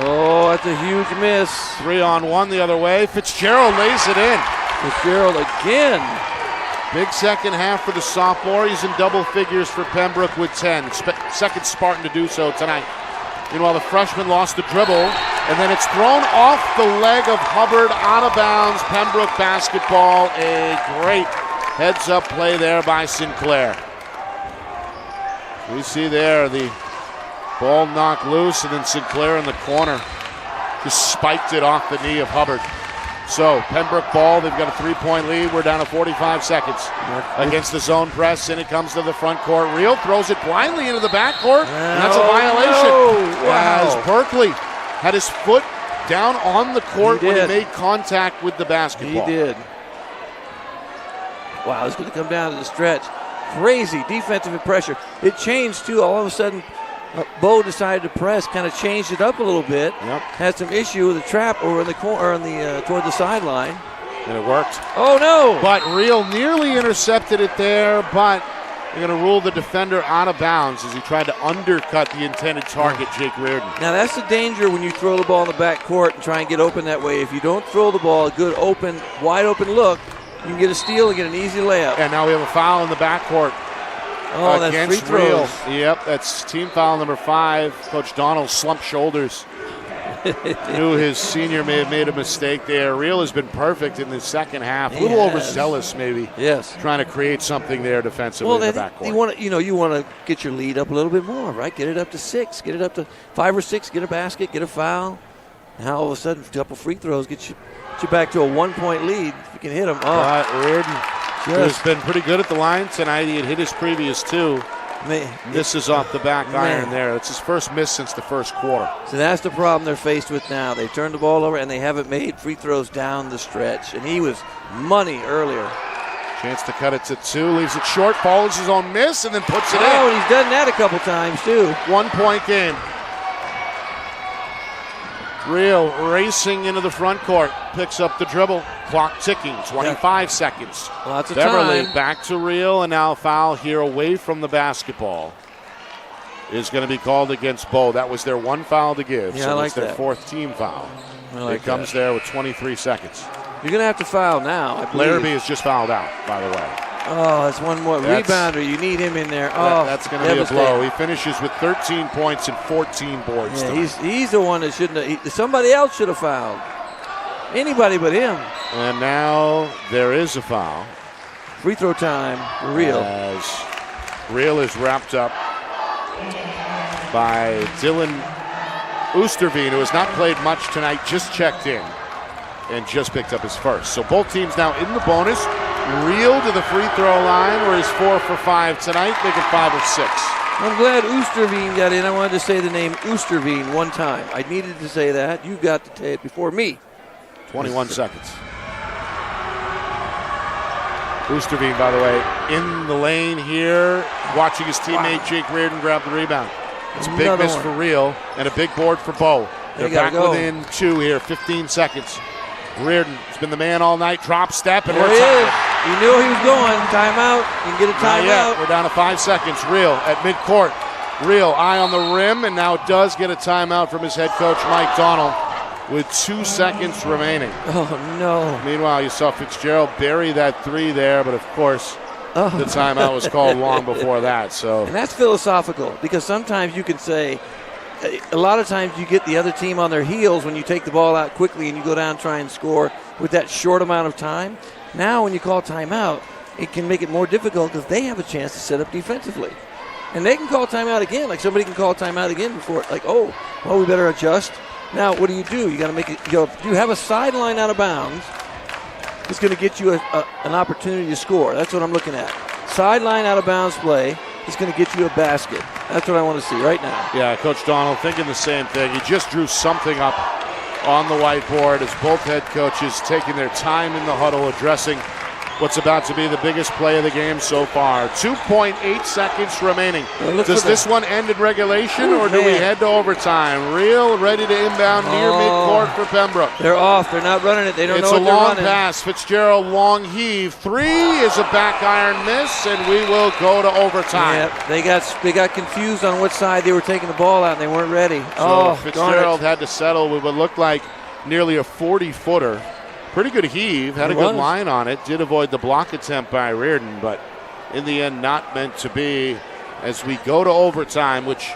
Oh, that's a huge miss. 3-on-1 the other way. Fitzgerald lays it in. Fitzgerald again. Big second half for the sophomore. He's in double figures for Pembroke with 10. Second Spartan to do so tonight. Meanwhile, the freshman lost the dribble, and then it's thrown off the leg of Hubbard, out of bounds. Pembroke basketball. A great heads-up play there by Sinclair. We see there the ball knocked loose, and then Sinclair in the corner just spiked it off the knee of Hubbard. So Pembroke ball, they've got a 3-point lead. We're down to 45 seconds against the zone press, and it comes to the front court. Real throws it blindly into the backcourt, and that's a violation. No. Wow. As Berkeley had his foot down on the court when he made contact with the basketball. He did. Wow, it's going to come down to the stretch. Crazy defensive pressure. It changed, too. All of a sudden, Bow decided to press, kind of changed it up a little bit. Yep. Had some issue with the trap over in the corner, toward the sideline. And it worked. Oh, no. But Real nearly intercepted it there, but they're going to rule the defender out of bounds as he tried to undercut the intended target, Jake Reardon. Now, that's the danger when you throw the ball in the back court and try and get open that way. If you don't throw the ball a good, open, wide open look, you can get a steal and get an easy layup. And now we have a foul in the backcourt. Oh, that's free throws. Real. Yep, that's team foul number 5. Coach Donald slumped shoulders. Knew his senior may have made a mistake there. Real has been perfect in the second half. A little overzealous, maybe. Yes. Trying to create something there defensively in the backcourt. You want to get your lead up a little bit more, right? Get it up to 6. Get it up to 5 or 6. Get a basket. Get a foul. Now all of a sudden, a couple free throws get you back to a 1-point lead. If you can hit them. Oh, Reardon has been pretty good at the line tonight. He had hit his previous 2. This is off the back iron there. It's his first miss since the first quarter. So that's the problem they're faced with now. They turned the ball over, and they haven't made free throws down the stretch. And he was money earlier. Chance to cut it to 2. Leaves it short, follows his own miss, and then puts it in. Oh, he's done that a couple times, too. 1-point game. Real racing into the front court. Picks up the dribble. Clock ticking. 25 seconds. Lots of Beverly time. back to Real, and now a foul here away from the basketball is going to be called against Bow. That was their 1 foul to give. Yeah, so I like it's their that. 4th team foul. It comes there with 23 seconds. You're going to have to foul now, I believe. Larrabee is just fouled out, by the way. Oh, that's one more. Rebounder. You need him in there. Oh, that's going to be a blow. He finishes with 13 points and 14 boards. Yeah, he's the one that shouldn't have. Somebody else should have fouled. Anybody but him. And now there is a foul. Free throw time for Real. As Real is wrapped up by Dylan Oosterveen, who has not played much tonight, just checked in and just picked up his first. So both teams now in the bonus. Real to the free throw line, where he's 4 for 5 tonight, making 5 of 6. I'm glad Oosterveen got in. I wanted to say the name Oosterveen one time. I needed to say that. You got to say it before me. 21 seconds. Oosterveen, by the way, in the lane here, watching his teammate Jake Reardon grab the rebound. It's a big miss for Real and a big board for Bow. They're back within 2 here, 15 seconds. Reardon has been the man all night. Drop step, and we're tied. He knew he was going. Timeout. You can get a timeout. We're down to 5 seconds. Real at midcourt. Real eye on the rim, and now does get a timeout from his head coach, Mike Donald, with 2 seconds remaining. Oh, no. Meanwhile, you saw Fitzgerald bury that 3 there, but of course, the timeout was called long before that. So, and that's philosophical, because sometimes you can say, a lot of times you get the other team on their heels when you take the ball out quickly and you go down and try and score with that short amount of time. Now when you call timeout, it can make it more difficult because they have a chance to set up defensively. And they can call timeout again, like somebody can call timeout again before, like, oh, well, we better adjust. Now, what do? You got to make it, you have a sideline out of bounds. It's going to get you an opportunity to score. That's what I'm looking at. Sideline out of bounds play is going to get you a basket. That's what I want to see right now. Yeah, Coach Donald thinking the same thing. He just drew something up on the whiteboard as both head coaches taking their time in the huddle addressing what's about to be the biggest play of the game so far. 2.8 seconds remaining. Does this one end in regulation, or do we head to overtime? Real ready to inbound near midcourt for Pembroke. They're off. They're not running it. They don't know what they're running. It's a long pass. Fitzgerald, long heave. 3 is a back iron miss, and we will go to overtime. Yeah, they got confused on which side they were taking the ball out, and they weren't ready. So Fitzgerald had to settle with what looked like nearly a 40-footer. Pretty good heave, had a good line on it, did avoid the block attempt by Reardon, but in the end not meant to be as we go to overtime, which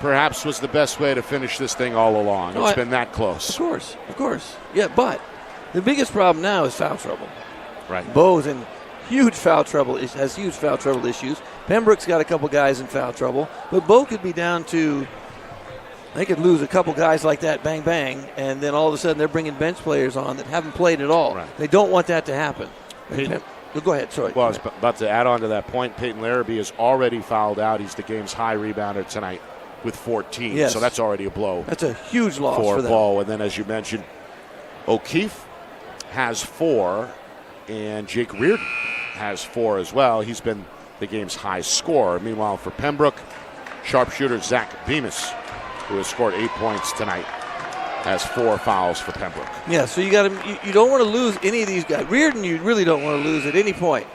perhaps was the best way to finish this thing all along. It's been that close. Of course. Yeah, but the biggest problem now is foul trouble. Right. Bow's in huge foul trouble, has huge foul trouble issues. Pembroke's got a couple guys in foul trouble, but Bow could be down to, they could lose a couple guys like that, bang, bang, and then all of a sudden they're bringing bench players on that haven't played at all. Right. They don't want that to happen. Go ahead, sorry. Well, I was about to add on to that point. Peyton Larrabee is already fouled out. He's the game's high rebounder tonight with 14, yes. So that's already a blow. That's a huge loss for them. Bow. And then, as you mentioned, O'Keefe has 4, and Jake Reardon has 4 as well. He's been the game's high scorer. Meanwhile, for Pembroke, sharpshooter Zach Bemis, who has scored 8 points tonight, has 4 fouls for Pembroke. Yeah, so you don't want to lose any of these guys. Reardon, you really don't want to lose at any point.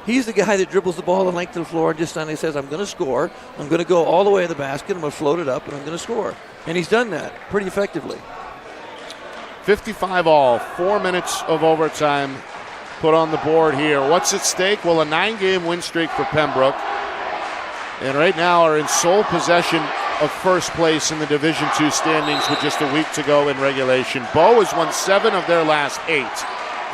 He's the guy that dribbles the ball the length of the floor and just suddenly says, I'm going to score. I'm going to go all the way to the basket. I'm going to float it up, and I'm going to score. And he's done that pretty effectively. 55 all, 4 minutes of overtime put on the board here. What's at stake? Well, a 9-game win streak for Pembroke. And right now are in sole possession of first place in the Division II standings with just a week to go in regulation. Bow has won 7 of their last 8.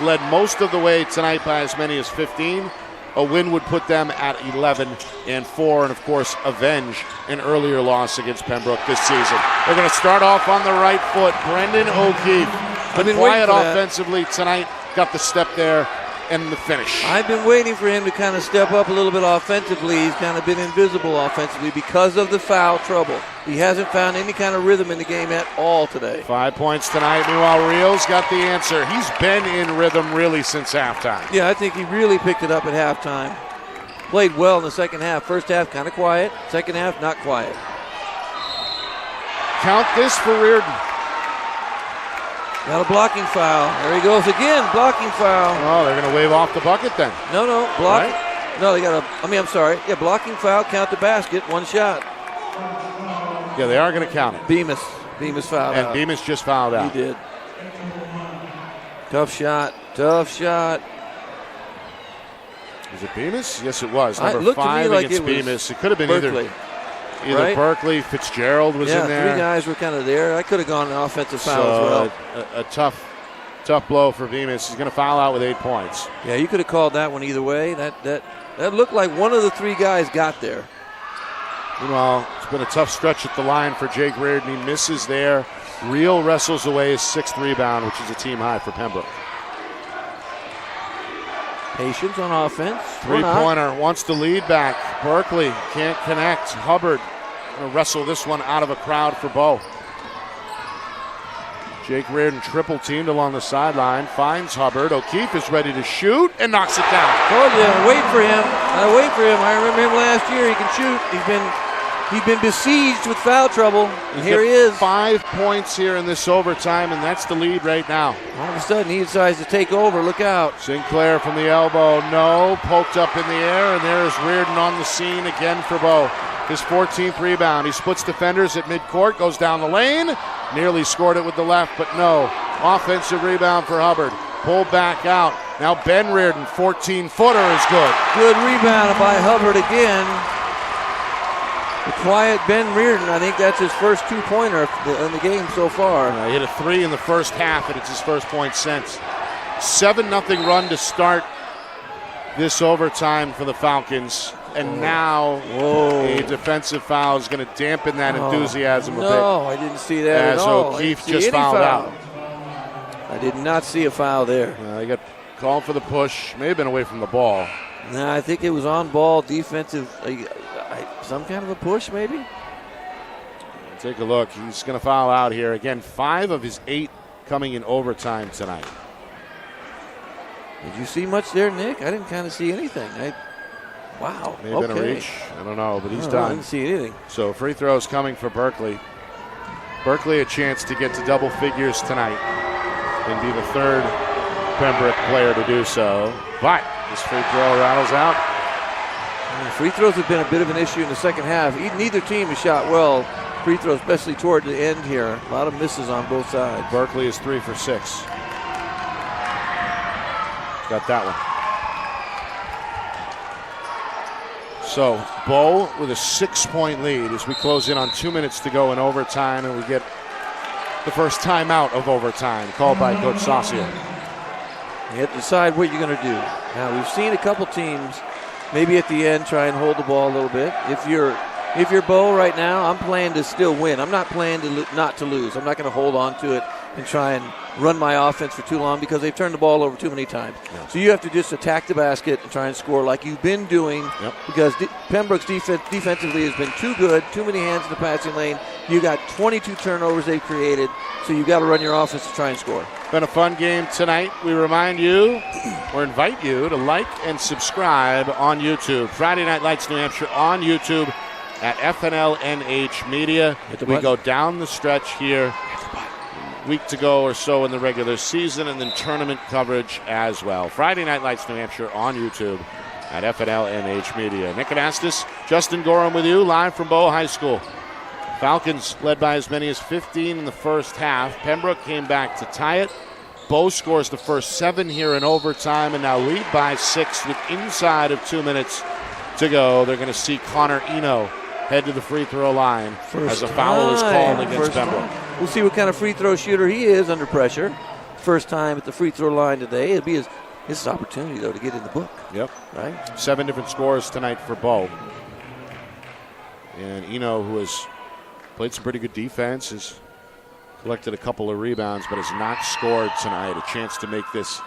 Led most of the way tonight by as many as 15. A win would put them at 11-4, and of course avenge an earlier loss against Pembroke this season. They're going to start off on the right foot. Brendan O'Keefe, but quiet offensively tonight, got the step there and the finish. I've been waiting for him to kind of step up a little bit offensively. He's kind of been invisible offensively because of the foul trouble. He hasn't found any kind of rhythm in the game at all today. 5 points tonight. Meanwhile, Real's got the answer. He's been in rhythm really since halftime. Yeah, I think he really picked it up at halftime. Played well in the second half. First half, kind of quiet. Second half, not quiet. Count this for Reardon. Got a blocking foul. There he goes again, blocking foul. Oh, they're going to wave off the bucket then. No, block. Right? No, they got I'm sorry. Yeah, blocking foul, count the basket, 1 shot. Yeah, they are going to count it. Bemis fouled out. And Bemis just fouled out. He did. Tough shot. Was it Bemis? Yes, it was. Number 5 against Bemis. It could have been Berkeley. Either right? Berkeley, Fitzgerald was in there. 3 guys were kind of there. I could have gone an offensive foul as well. A tough blow for Bemis. He's going to foul out with 8 points. Yeah, you could have called that one either way. That looked like one of the 3 guys got there. Meanwhile, It's been a tough stretch at the line for Jake Reardon. He misses there. Real wrestles away his 6th rebound, which is a team high for Pembroke. Patience on offense. Three-pointer wants the lead back. Berkeley can't connect. Hubbard going to wrestle this one out of a crowd for Bow. Jake Reardon triple teamed along the sideline. Finds Hubbard. O'Keefe is ready to shoot and knocks it down. Told you, I wait for him. I remember him last year. He can shoot. He's been besieged with foul trouble. And here he is. 5 points here in this overtime, and that's the lead right now. All of a sudden, he decides to take over. Look out. Sinclair from the elbow. No. Poked up in the air, and there's Reardon on the scene again for Bow. His 14th rebound. He splits defenders at midcourt, goes down the lane. Nearly scored it with the left, but no. Offensive rebound for Hubbard. Pulled back out. Now Ben Reardon, 14-footer is good. Good rebound by Hubbard again. The quiet Ben Reardon, I think that's his first 2-pointer in the game so far. He hit a 3 in the first half, and it's his first point since. 7-0 run to start this overtime for the Falcons. And now a defensive foul is going to dampen that enthusiasm a bit. No, I didn't see that at all. O'Keefe just fouled out. I did not see a foul there. He got called for the push. May have been away from the ball. No, I think it was on ball, defensive, some kind of a push maybe. Take a look. He's going to foul out here. Again, 5 of his 8 coming in overtime tonight. Did you see much there, Nick? I didn't kind of see anything. Wow. May have been a reach. I don't know, but he's done. I didn't see anything. So free throws coming for Berkeley. Berkeley a chance to get to double figures tonight and be the 3rd Pembroke player to do so. But this free throw rattles out. Free throws have been a bit of an issue in the second half. Neither team has shot well. Free throws, especially toward the end here. A lot of misses on both sides. Berkeley is 3 for 6. Got that one. So, Bow with a 6-point lead as we close in on 2 minutes to go in overtime, and we get the first timeout of overtime called by Coach Saucier. You have to decide what you're going to do. Now, we've seen a couple teams maybe at the end try and hold the ball a little bit. If you're Bow right now, I'm playing to still win. I'm not playing not to lose. I'm not going to hold on to it and try and run my offense for too long because they've turned the ball over too many times. Yeah. So you have to just attack the basket and try and score like you've been doing because Pembroke's defensively has been too good, too many hands in the passing lane. You got 22 turnovers they've created, so you've got to run your offense to try and score. Been a fun game tonight. We remind you or invite you to like and subscribe on YouTube. Friday Night Lights New Hampshire on YouTube at FNLNH Media. We go down the stretch here. Week to go or so in the regular season, and then tournament coverage as well. Friday Night Lights New Hampshire on YouTube at FNLNH Media. Nick Anastas, Justin Gorham with you, live from Bow High School. Falcons led by as many as 15 in the first half. Pembroke came back to tie it. Bow scores the first 7 here in overtime, and now lead by 6 with inside of 2 minutes to go. They're going to see Connor Eno head to the free throw line as a foul is called against Pembroke. We'll see what kind of free throw shooter he is under pressure. First time at the free throw line today. It'll be his opportunity, though, to get in the book. Yep. Right? 7 different scores tonight for Bow. And Eno, who has played some pretty good defense, has collected a couple of rebounds, but has not scored tonight. A chance to make this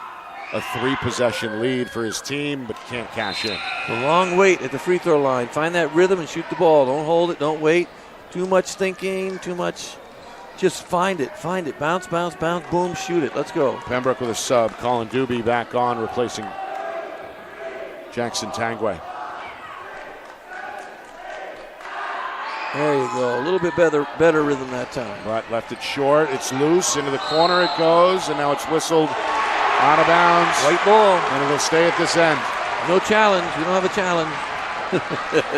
a 3-possession lead for his team, but can't cash in. A long wait at the free throw line. Find that rhythm and shoot the ball. Don't hold it. Don't wait. Too much thinking. Too much. Just find it. Find it. Bounce, bounce, bounce. Boom. Shoot it. Let's go. Pembroke with a sub. Colin Doobie back on, replacing Jackson Tangway. There you go. A little bit better rhythm that time. But left it short. It's loose. Into the corner it goes, and now it's whistled out of bounds. White ball. And it'll stay at this end. No challenge. We don't have a challenge.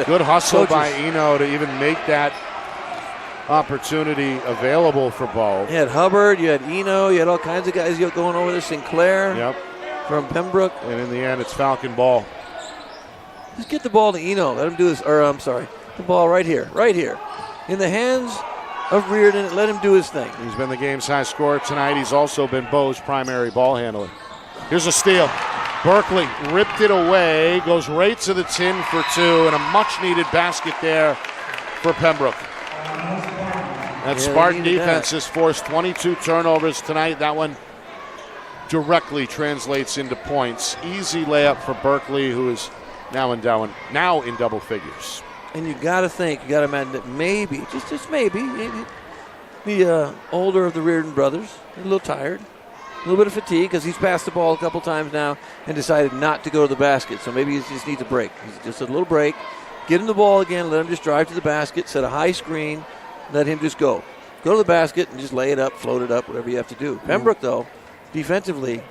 Good hustle by Eno to even make that opportunity available for Bow. You had Hubbard, you had Eno, you had all kinds of guys going over there. Sinclair from Pembroke. And in the end, it's Falcon ball. Just get the ball to Eno. Let him do this. Or, I'm sorry. The ball right here. Right here. In the hands of Reardon. Let him do his thing. He's been the game's high scorer tonight. He's also been Bow's primary ball handler. Here's a steal. Berkeley ripped it away. Goes right to the tin for 2. And a much-needed basket there for Pembroke. That Spartan defense has forced 22 turnovers tonight. That one directly translates into points. Easy layup for Berkeley, who is now in double figures. And you got to think, you got to imagine that maybe, just maybe, the older of the Reardon brothers, a little tired, a little bit of fatigue because he's passed the ball a couple times now and decided not to go to the basket. So maybe he just needs a break. He's just a little break. Get him the ball again, let him just drive to the basket, set a high screen, let him just go. Go to the basket and just lay it up, float it up, whatever you have to do. Pembroke, though, defensively,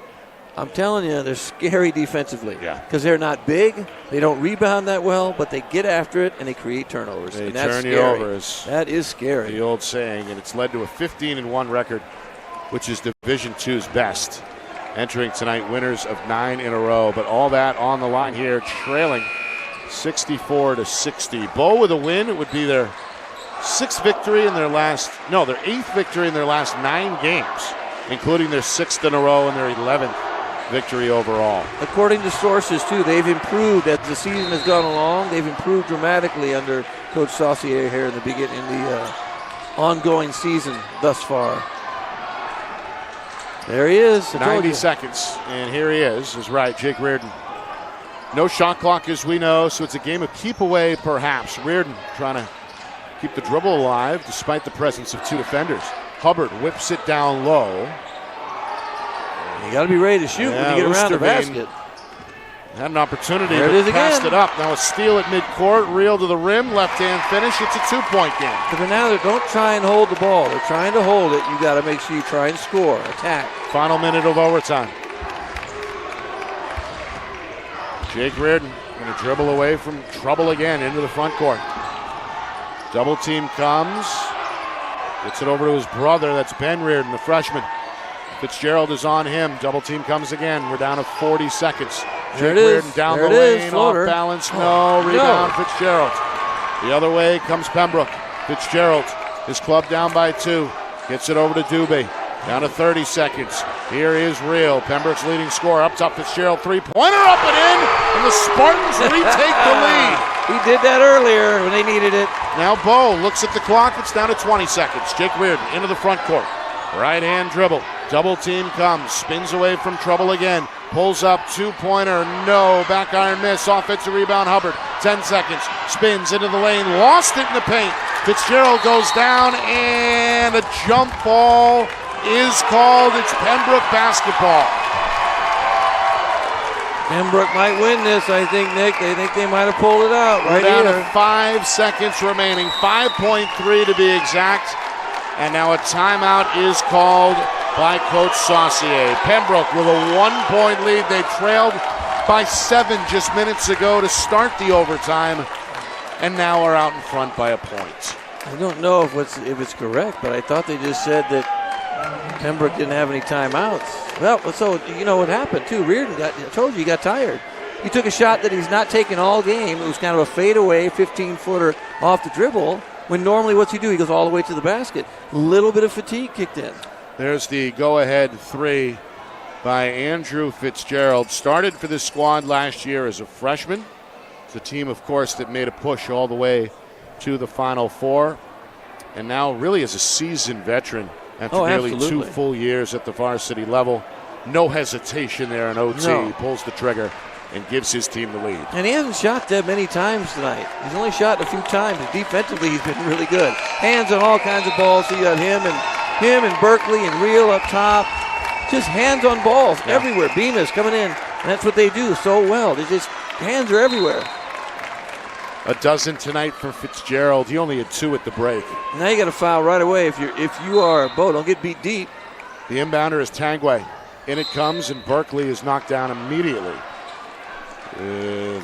I'm telling you, they're scary defensively. Because they're not big, they don't rebound that well, but they get after it and they create turnovers. They and that's turn scary. you over. That is scary. The old saying, and it's led to a 15-1 record, which is Division II's best. Entering tonight, winners of 9 in a row, but all that on the line here, trailing 64-60. Bow with a win. It would be their 8th victory in their last 9 games, including their 6th in a row and their 11th victory overall. According to sources, too, they've improved as the season has gone along. They've improved dramatically under Coach Saucier here in the ongoing season thus far. There he is. 90 seconds, and here he is right, Jake Reardon. No shot clock as we know, so it's a game of keep away perhaps. Reardon trying to keep the dribble alive despite the presence of 2 defenders. Hubbard whips it down low. You got to be ready to shoot when you get around the basket. Had an opportunity, there but passed it up. Now a steal at midcourt, reel to the rim, left-hand finish. It's a 2-point game. But now they don't try and hold the ball. They're trying to hold it. You got to make sure you try and score, attack. Final minute of overtime. Jake Reardon going to dribble away from trouble again into the front court. Double team comes. Gets it over to his brother. That's Ben Reardon, the freshman. Fitzgerald is on him. Double team comes again. We're down to 40 seconds. There Jake Reardon down the lane, off floater. balance. No, rebound Fitzgerald. The other way comes Pembroke. Fitzgerald, his club down by 2. Gets it over to Dubé. Down to 30 seconds. Here is Real. Pembroke's leading scorer. Up top, Fitzgerald. 3-pointer up and in. And the Spartans retake the lead. He did that earlier when they needed it. Now Bow looks at the clock. It's down to 20 seconds. Jake Reardon into the front court. Right hand dribble. Double team comes. Spins away from trouble again. Pulls up. 2-pointer. No. Back iron miss. Offensive rebound. Hubbard. 10 seconds. Spins into the lane. Lost it in the paint. Fitzgerald goes down. And a jump ball is called. It's Pembroke basketball. Pembroke might win this, I think, Nick. They think they might have pulled it out right down here. To 5 seconds remaining. 5.3 to be exact. And now a timeout is called by Coach Saucier. Pembroke with a 1-point lead. They trailed by 7 just minutes ago to start the overtime, and now are out in front by a point. I don't know if it's correct, but I thought they just said that Pembroke didn't have any timeouts. Well, so you know what happened too. Reardon I told you, he got tired. He took a shot that he's not taking all game. It was kind of a fadeaway 15-footer off the dribble. When normally what's he do? He goes all the way to the basket. A little bit of fatigue kicked in. There's the go-ahead 3 by Andrew Fitzgerald. Started for this squad last year as a freshman. It's a team, of course, that made a push all the way to the Final Four. And now really is a seasoned veteran after nearly 2 full years at the varsity level. No hesitation there in OT. No. He pulls the trigger and gives his team the lead. And he hasn't shot that many times tonight. He's only shot a few times. Defensively, he's been really good. Hands on all kinds of balls. So you got him and Berkeley and Real up top. Just hands on balls everywhere. Bemis coming in. And that's what they do so well. They just, hands are everywhere. A dozen tonight from Fitzgerald. He only had 2 at the break. Now you got to foul right away if you are a Bow. Don't get beat deep. The inbounder is Tangway. In it comes, and Berkeley is knocked down immediately.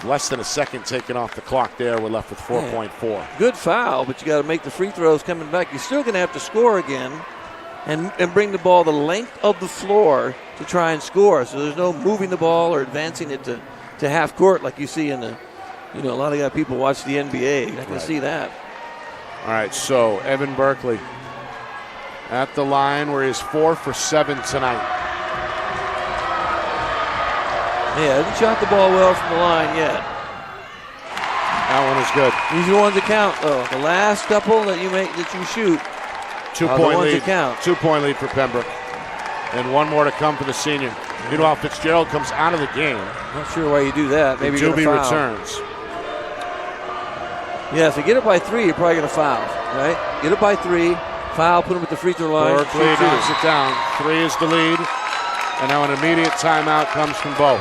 Less than a second taken off the clock there. We're left with 4.4. Good foul, but you got to make the free throws coming back. You're still going to have to score again and bring the ball the length of the floor to try and score. So there's no moving the ball or advancing it to half court like you see in the, a lot of people watch the NBA. You're not going to see that. All right, so Evan Berkeley at the line where he's 4 for 7 tonight. Yeah, hasn't shot the ball well from the line yet. That one is good. These are the ones that count, though. The last couple that you shoot. 2-point lead. Count. 2-point lead for Pembroke. And one more to come for the senior. Meanwhile, Fitzgerald comes out of the game. Not sure why you do that. Maybe you're Doobie going to foul. returns. Yeah, if you get it by 3, you're probably going to foul, right? Get it by 3, foul, put him at the free throw line. Berkeley knocks it down. 3 is the lead. And now an immediate timeout comes from Bow.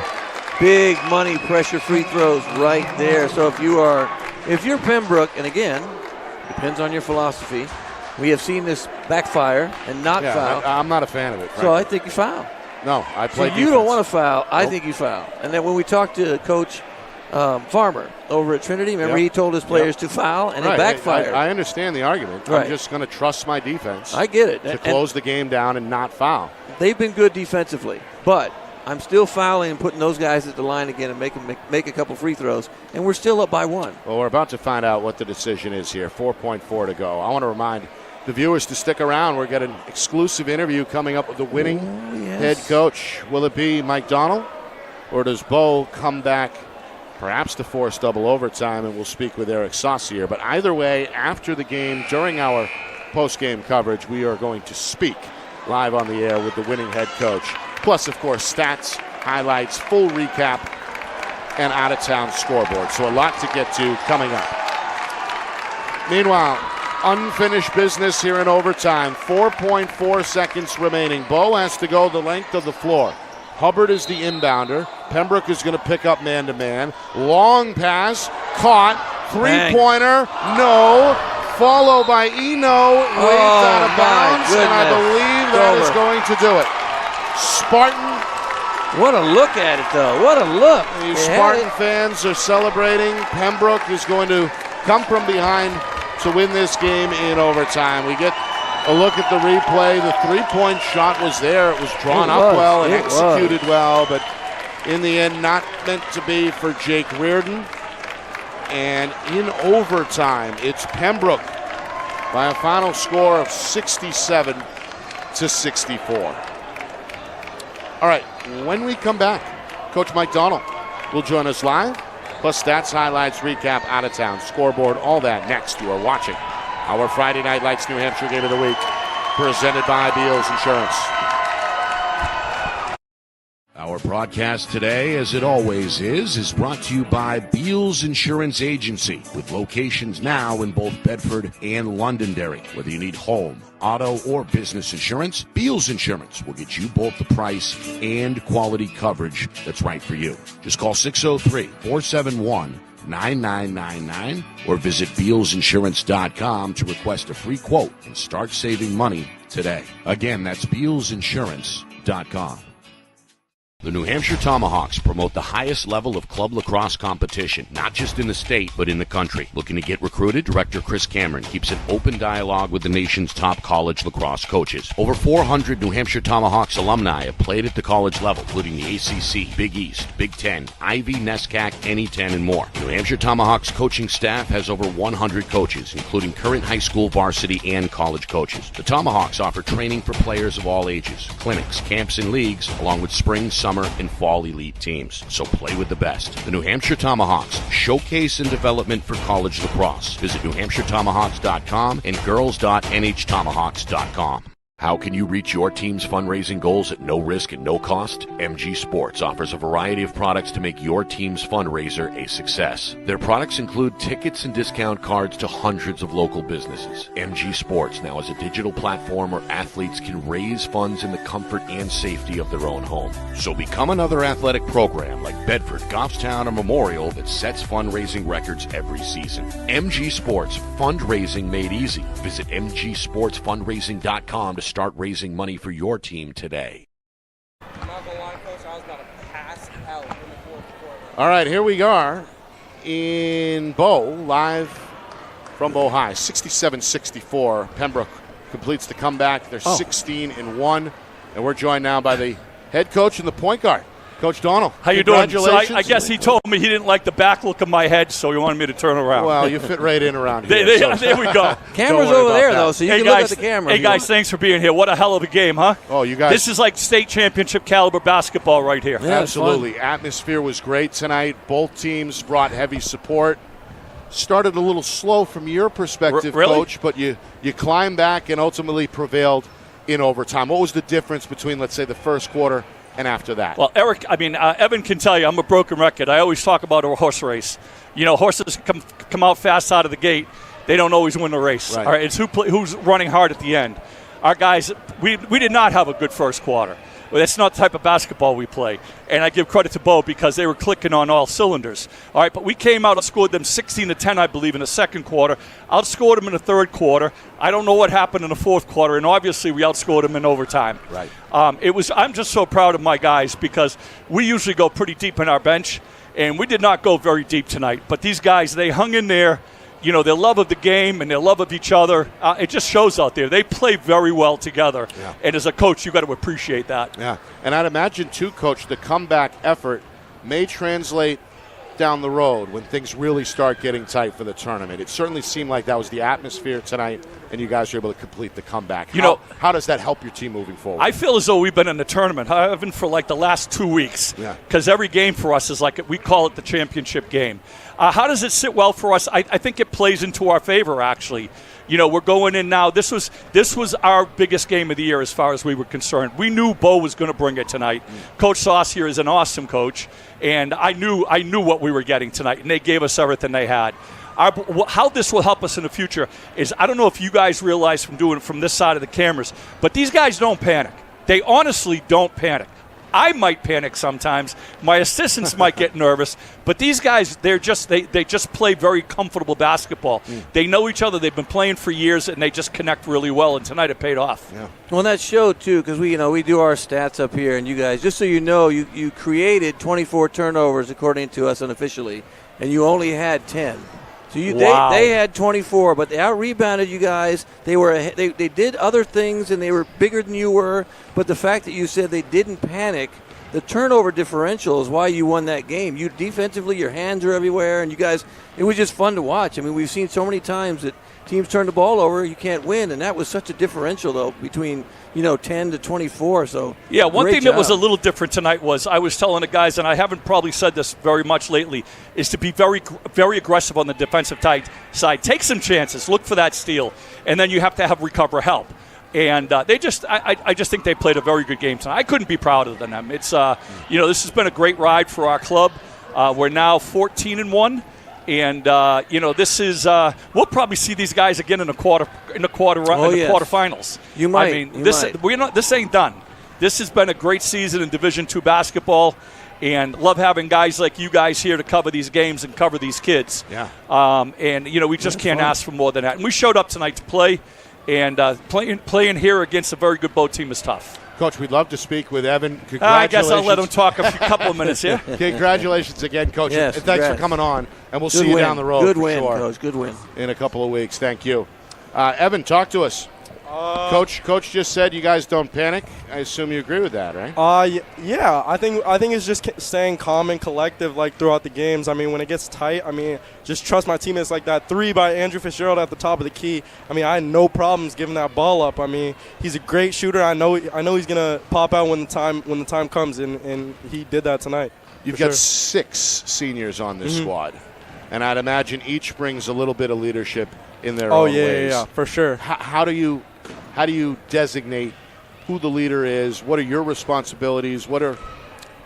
Big money pressure free throws right there. So if you're Pembroke, and again, depends on your philosophy. We have seen this backfire and not foul. I'm not a fan of it. So I think you foul. No, I play defense. You don't want to foul. I think you foul. And then when we talked to Coach Farmer over at Trinity, remember he told his players to foul, and it backfired. I understand the argument. I'm just going to trust my defense. I get it. To close the game down and not foul. They've been good defensively, but I'm still fouling and putting those guys at the line again and make a couple free throws, and we're still up by 1. Well, we're about to find out what the decision is here. 4.4 to go. I want to remind the viewers to stick around. We're getting an exclusive interview coming up with the winning head coach. Will it be Mike Donald, or does Bow come back perhaps to force double overtime, and we'll speak with Eric Saucier. But either way, after the game, during our post-game coverage, we are going to speak live on the air with the winning head coach. Plus, of course, stats, highlights, full recap, and out-of-town scoreboard. So a lot to get to coming up. Meanwhile, unfinished business here in overtime. 4.4 seconds remaining. Bow has to go the length of the floor. Hubbard is the inbounder. Pembroke is going to pick up man-to-man. Long pass, caught. Three-pointer, no. Followed by Eno, waved out of bounds, and I believe that is going to do it. Spartan. What a look at it, though. What a look. The Spartan fans are celebrating. Pembroke is going to come from behind to win this game in overtime. We get a look at the replay. The three-point shot was there. It was drawn up well and executed well, but in the end, not meant to be for Jake Reardon. And in overtime, it's Pembroke by a final score of 67-64. All right, when we come back, Coach Mike Donald will join us live, plus stats, highlights, recap, out-of-town, scoreboard, all that next. You are watching our Friday Night Lights New Hampshire Game of the Week, presented by Beals Insurance. Our broadcast today, as it always is brought to you by Beals Insurance Agency, with locations now in both Bedford and Londonderry. Whether you need home, auto, or business insurance, Beals Insurance will get you both the price and quality coverage that's right for you. Just call 603-471-9999 or visit BealsInsurance.com to request a free quote and start saving money today. Again, that's BealsInsurance.com. The New Hampshire Tomahawks promote the highest level of club lacrosse competition, not just in the state, but in the country. Looking to get recruited? Director Chris Cameron keeps an open dialogue with the nation's top college lacrosse coaches. Over 400 New Hampshire Tomahawks alumni have played at the college level, including the ACC, Big East, Big Ten, Ivy, NESCAC, NE10, and more. The New Hampshire Tomahawks coaching staff has over 100 coaches, including current high school, varsity, and college coaches. The Tomahawks offer training for players of all ages, clinics, camps, and leagues, along with spring, summer, and fall elite teams. So play with the best. The New Hampshire Tomahawks, showcase and development for college lacrosse. Visit NewHampshireTomahawks.com and girls.nhtomahawks.com. How can you reach your team's fundraising goals at no risk and no cost? MG Sports offers a variety of products to make your team's fundraiser a success. Their products include tickets and discount cards to hundreds of local businesses. MG Sports now has a digital platform where athletes can raise funds in the comfort and safety of their own home. So become another athletic program like Bedford, Goffstown, or Memorial that sets fundraising records every season. MG Sports, fundraising made easy. Visit mgsportsfundraising.com to start raising money for your team today. I'm not gonna lie, Coach, I was about to pass out in the fourth quarter. All right, here we are in Bow, live from Bow High. 67-64. Pembroke completes the comeback. They're 16-1, and we're joined now by the head coach and the point guard, Coach Donald. How you doing? So Congratulations. I guess he told me he didn't like the back look of my head, so he wanted me to turn around. Well, you fit right in around here. There we go. Camera's over there, though, so you can look at the camera. Hey, guys, thanks for being here. What a hell of a game, huh? Oh, you guys. This is like state championship caliber basketball right here. Yeah, absolutely. Atmosphere was great tonight. Both teams brought heavy support. started a little slow from your perspective, Really? Coach, but you climbed back and ultimately prevailed in overtime. What was the difference between, let's say, the first quarter and after that? Well, Evan can tell you I'm a broken record. I always talk about a horse race. You know, horses come out fast out of the gate. They don't always win the race. Right. All right, it's who's running hard at the end. Our guys, we did not have a good first quarter. Well, that's not the type of basketball we play. And I give credit to Bo because they were clicking on all cylinders. All right, but we came out and scored them 16-10, I believe, in the second quarter. Outscored them in the third quarter. I don't know what happened in the fourth quarter, and obviously we outscored them in overtime. Right. I'm just so proud of my guys because we usually go pretty deep in our bench, and we did not go very deep tonight. But these guys, they hung in there. You know, their love of the game and their love of each other, it just shows out there. They play very well together. Yeah. And as a coach, you've got to appreciate that. Yeah. And I'd imagine, too, Coach, the comeback effort may translate down the road when things really start getting tight for the tournament. It certainly seemed like that was the atmosphere tonight, and you guys were able to complete the comeback. How does that help your team moving forward? I feel as though we've been in the tournament, even for like the last 2 weeks, because every game for us is like, we call it the championship game. How does it sit well for us? I think it plays into our favor, actually. You know, we're going in now. This was our biggest game of the year as far as we were concerned. We knew Bo was going to bring it tonight. Coach Sauce here is an awesome coach, and I knew what we were getting tonight, and they gave us everything they had. How this will help us in the future is, I don't know if you guys realize from doing it from this side of the cameras, but these guys don't panic. They honestly don't panic. I might panic sometimes. My assistants might get nervous, but these guys, they just play very comfortable basketball. They know each other. They've been playing for years, and they just connect really well. And tonight it paid off. Yeah. Well, that showed too, because we do our stats up here, and you guys, just so you know, you created 24 turnovers according to us unofficially, and you only had 10. So they had 24, but they out-rebounded you guys. They did other things, and they were bigger than you were. But the fact that you said they didn't panic, the turnover differential is why you won that game. You defensively, your hands are everywhere, and you guys, it was just fun to watch. I mean, we've seen so many times that teams turn the ball over, you can't win, and that was such a differential, though, between 10 to 24. So yeah, one thing that was a little different tonight was I was telling the guys, and I haven't probably said this very much lately, is to be very, very aggressive on the defensive side. Take some chances, look for that steal, and then you have to have recover help. And I just think they played a very good game tonight. I couldn't be prouder than them. It's this has been a great ride for our club. We're now 14-1. And this is we'll probably see these guys again in the quarterfinals. You might. I mean, this ain't done. This has been a great season in Division II basketball, and love having guys like you guys here to cover these games and cover these kids. Yeah. We just can't ask for more than that. And we showed up tonight to play, and playing here against a very good Bow team is tough. Coach, we'd love to speak with Evan. Congratulations. I guess I'll let him talk a couple of minutes here. Congratulations again, Coach. Yes, and thanks for coming on. And we'll see you down the road. Good win, sure, Coach. Good win. In a couple of weeks. Thank you. Evan, talk to us. Coach just said you guys don't panic. I assume you agree with that, right? Yeah. I think it's just staying calm and collective throughout the games. I mean, when it gets tight, just trust my teammates. Like that 3 by Andrew Fitzgerald at the top of the key. I had no problems giving that ball up. He's a great shooter. I know he's gonna pop out when the time comes, and he did that tonight. You've got 6 seniors on this squad, and I'd imagine each brings a little bit of leadership in their own ways. Yeah, for sure. How do you designate who the leader is? What are your responsibilities? What does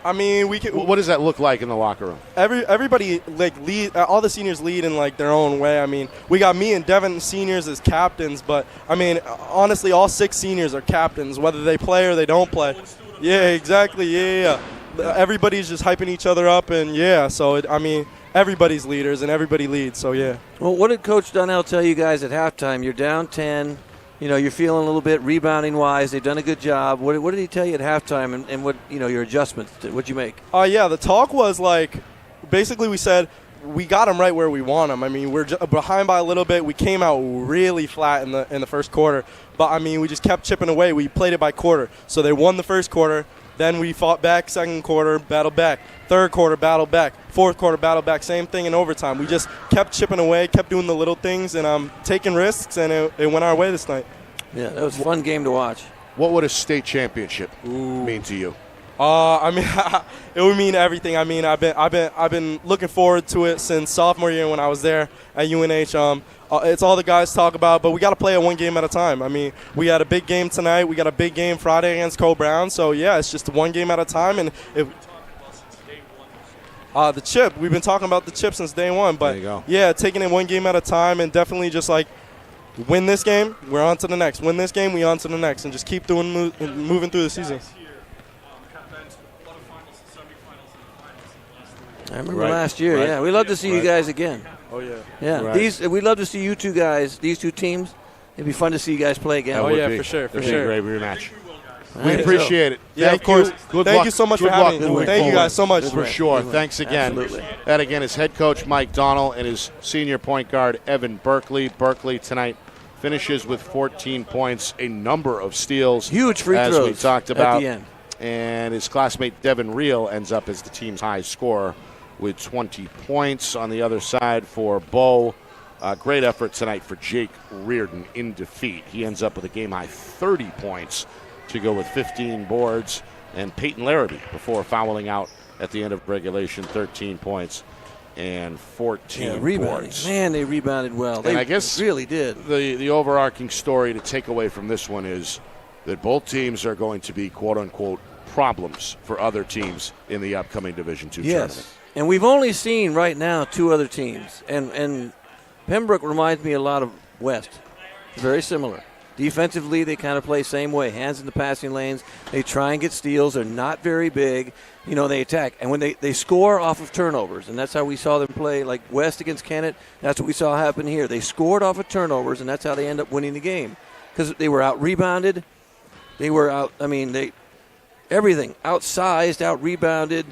that look like in the locker room? Everybody lead. All the seniors lead in their own way. We got me and Devin seniors as captains, but honestly, all 6 seniors are captains, whether they play or they don't play. Yeah, exactly. Yeah. Everybody's just hyping each other up, and so everybody's leaders and everybody leads. So yeah. Well, what did Coach Donnell tell you guys at halftime? You're down 10. You're feeling a little bit rebounding-wise. They've done a good job. What did he tell you at halftime, and what your adjustments? What'd you make? The talk was basically we said we got them right where we want them. We're behind by a little bit. We came out really flat in the first quarter, but we just kept chipping away. We played it by quarter. So they won the first quarter. Then we fought back second quarter, battled back. Third quarter, battled back. Fourth quarter, battled back. Same thing in overtime. We just kept chipping away, kept doing the little things, and taking risks, and it went our way this night. Yeah, that was a fun game to watch. What would a state championship mean to you? I mean, it would mean everything. I mean, I've been looking forward to it since sophomore year when I was there at UNH. It's all the guys talk about, but we got to play it one game at a time. I mean, we had a big game tonight. We got a big game Friday against Cole Brown. So yeah, it's just one game at a time. And the chip, we've been talking about the chip since day one. But there you go. Yeah, taking it one game at a time and definitely just like win this game, we're on to the next. Win this game, we on to the next, and just keep moving through the season. I remember last year. Yeah, we love to see you guys again. Oh yeah. Yeah, Right. we'd love to see you two guys, these two teams. It'd be fun to see you guys play again. That would yeah, be. for sure, for That'd be sure. a great rematch. All We right, appreciate it. Yeah, Thank of course. you. Good Thank luck. you so much Good for having luck me. moving Thank you forward. guys so much. For sure. Good Thanks again. Absolutely. That again is head coach Mike Donnell and his senior point guard Evan Berkeley. Berkeley tonight finishes with 14 points, a number of steals. Huge free as throws we talked about. at the end. And his classmate Devin Reel ends up as the team's high scorer with 20 points. On the other side for Bow, great effort tonight for Jake Reardon in defeat. He ends up with a game-high 30 points to go with 15 boards. And Peyton Larrabee, before fouling out at the end of regulation, 13 points and 14 rebounding. boards. Man, they rebounded well. And They I guess really did. The overarching story to take away from this one is that both teams are going to be quote-unquote problems for other teams in the upcoming Division II tournament. Yes, and we've only seen right now two other teams, and Pembroke reminds me a lot of West. Very similar. Defensively, they kind of play same way. Hands in the passing lanes. They try and get steals. They're not very big. You know, they attack. And when they score off of turnovers, and that's how we saw them play, like West against Kennett, that's what we saw happen here. They scored off of turnovers, and that's how they end up winning the game. Because they were out-rebounded. They were out, everything. Outsized, out-rebounded.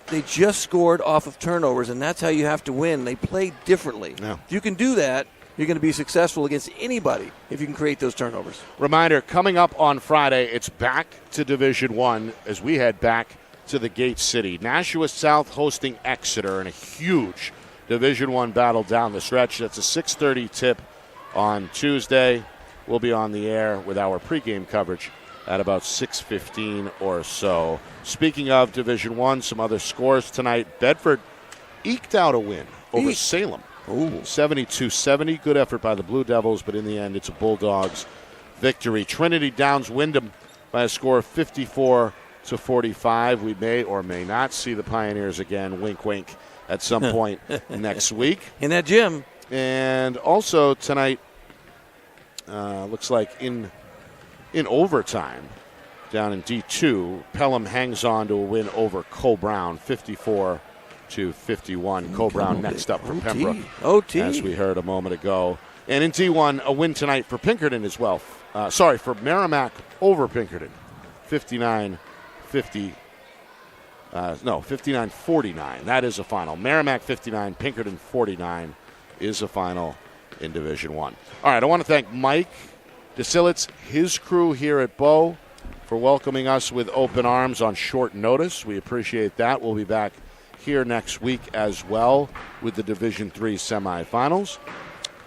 They just scored off of turnovers, and that's how you have to win. They play differently. Yeah. If you can do that, you're going to be successful against anybody if you can create those turnovers. Reminder, coming up on Friday, it's back to Division I as we head back to the Gate City. Nashua South hosting Exeter in a huge Division I battle down the stretch. That's a 6:30 tip on Tuesday. We'll be on the air with our pregame coverage at about 6:15 or so. Speaking of Division I, some other scores tonight. Bedford eked out a win over Salem. 72-70. Good effort by the Blue Devils, but in the end, it's a Bulldogs victory. Trinity downs Wyndham by a score of 54-45. We may or may not see the Pioneers again, wink, wink, at some point next week. In that gym. And also tonight, looks like in overtime, down in D2, Pelham hangs on to a win over Cole Brown, 54-51. Cole Brown next up for Pembroke, as we heard a moment ago. And in D1, a win tonight for Pinkerton as well. For Merrimack over Pinkerton, 59-49. That is a final. Merrimack 59, Pinkerton 49 is a final in Division I. All right, I want to thank Mike DeSillitz, his crew here at Bow, for welcoming us with open arms on short notice. We appreciate that. We'll be back here next week as well with the Division III semifinals,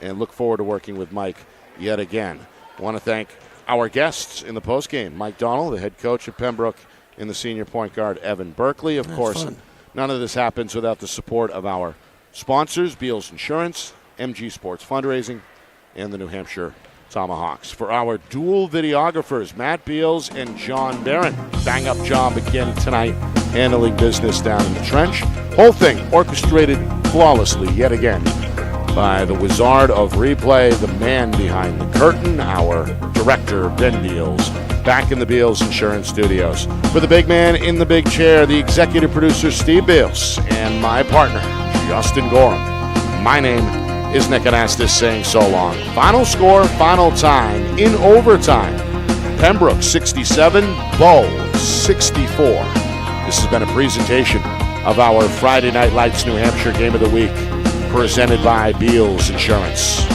and look forward to working with Mike yet again. I want to thank our guests in the postgame, Mike Donnell, the head coach of Pembroke, and the senior point guard, Evan Berkeley. Of course, fun. None of this happens without the support of our sponsors, Beals Insurance, MG Sports Fundraising, and the New Hampshire Tomahawks. For our dual videographers, Matt Beals and John Barron. Bang-up job again tonight, handling business down in the trench. Whole thing orchestrated flawlessly yet again by the wizard of replay, the man behind the curtain, our director, Ben Beals, back in the Beals Insurance Studios. For the big man in the big chair, the executive producer, Steve Beals, and my partner, Justin Gorham. My name is Nick Anastas saying so long. Final score, final time, in overtime. Pembroke 67, Bow 64. This has been a presentation of our Friday Night Lights New Hampshire Game of the Week, presented by Beals Insurance.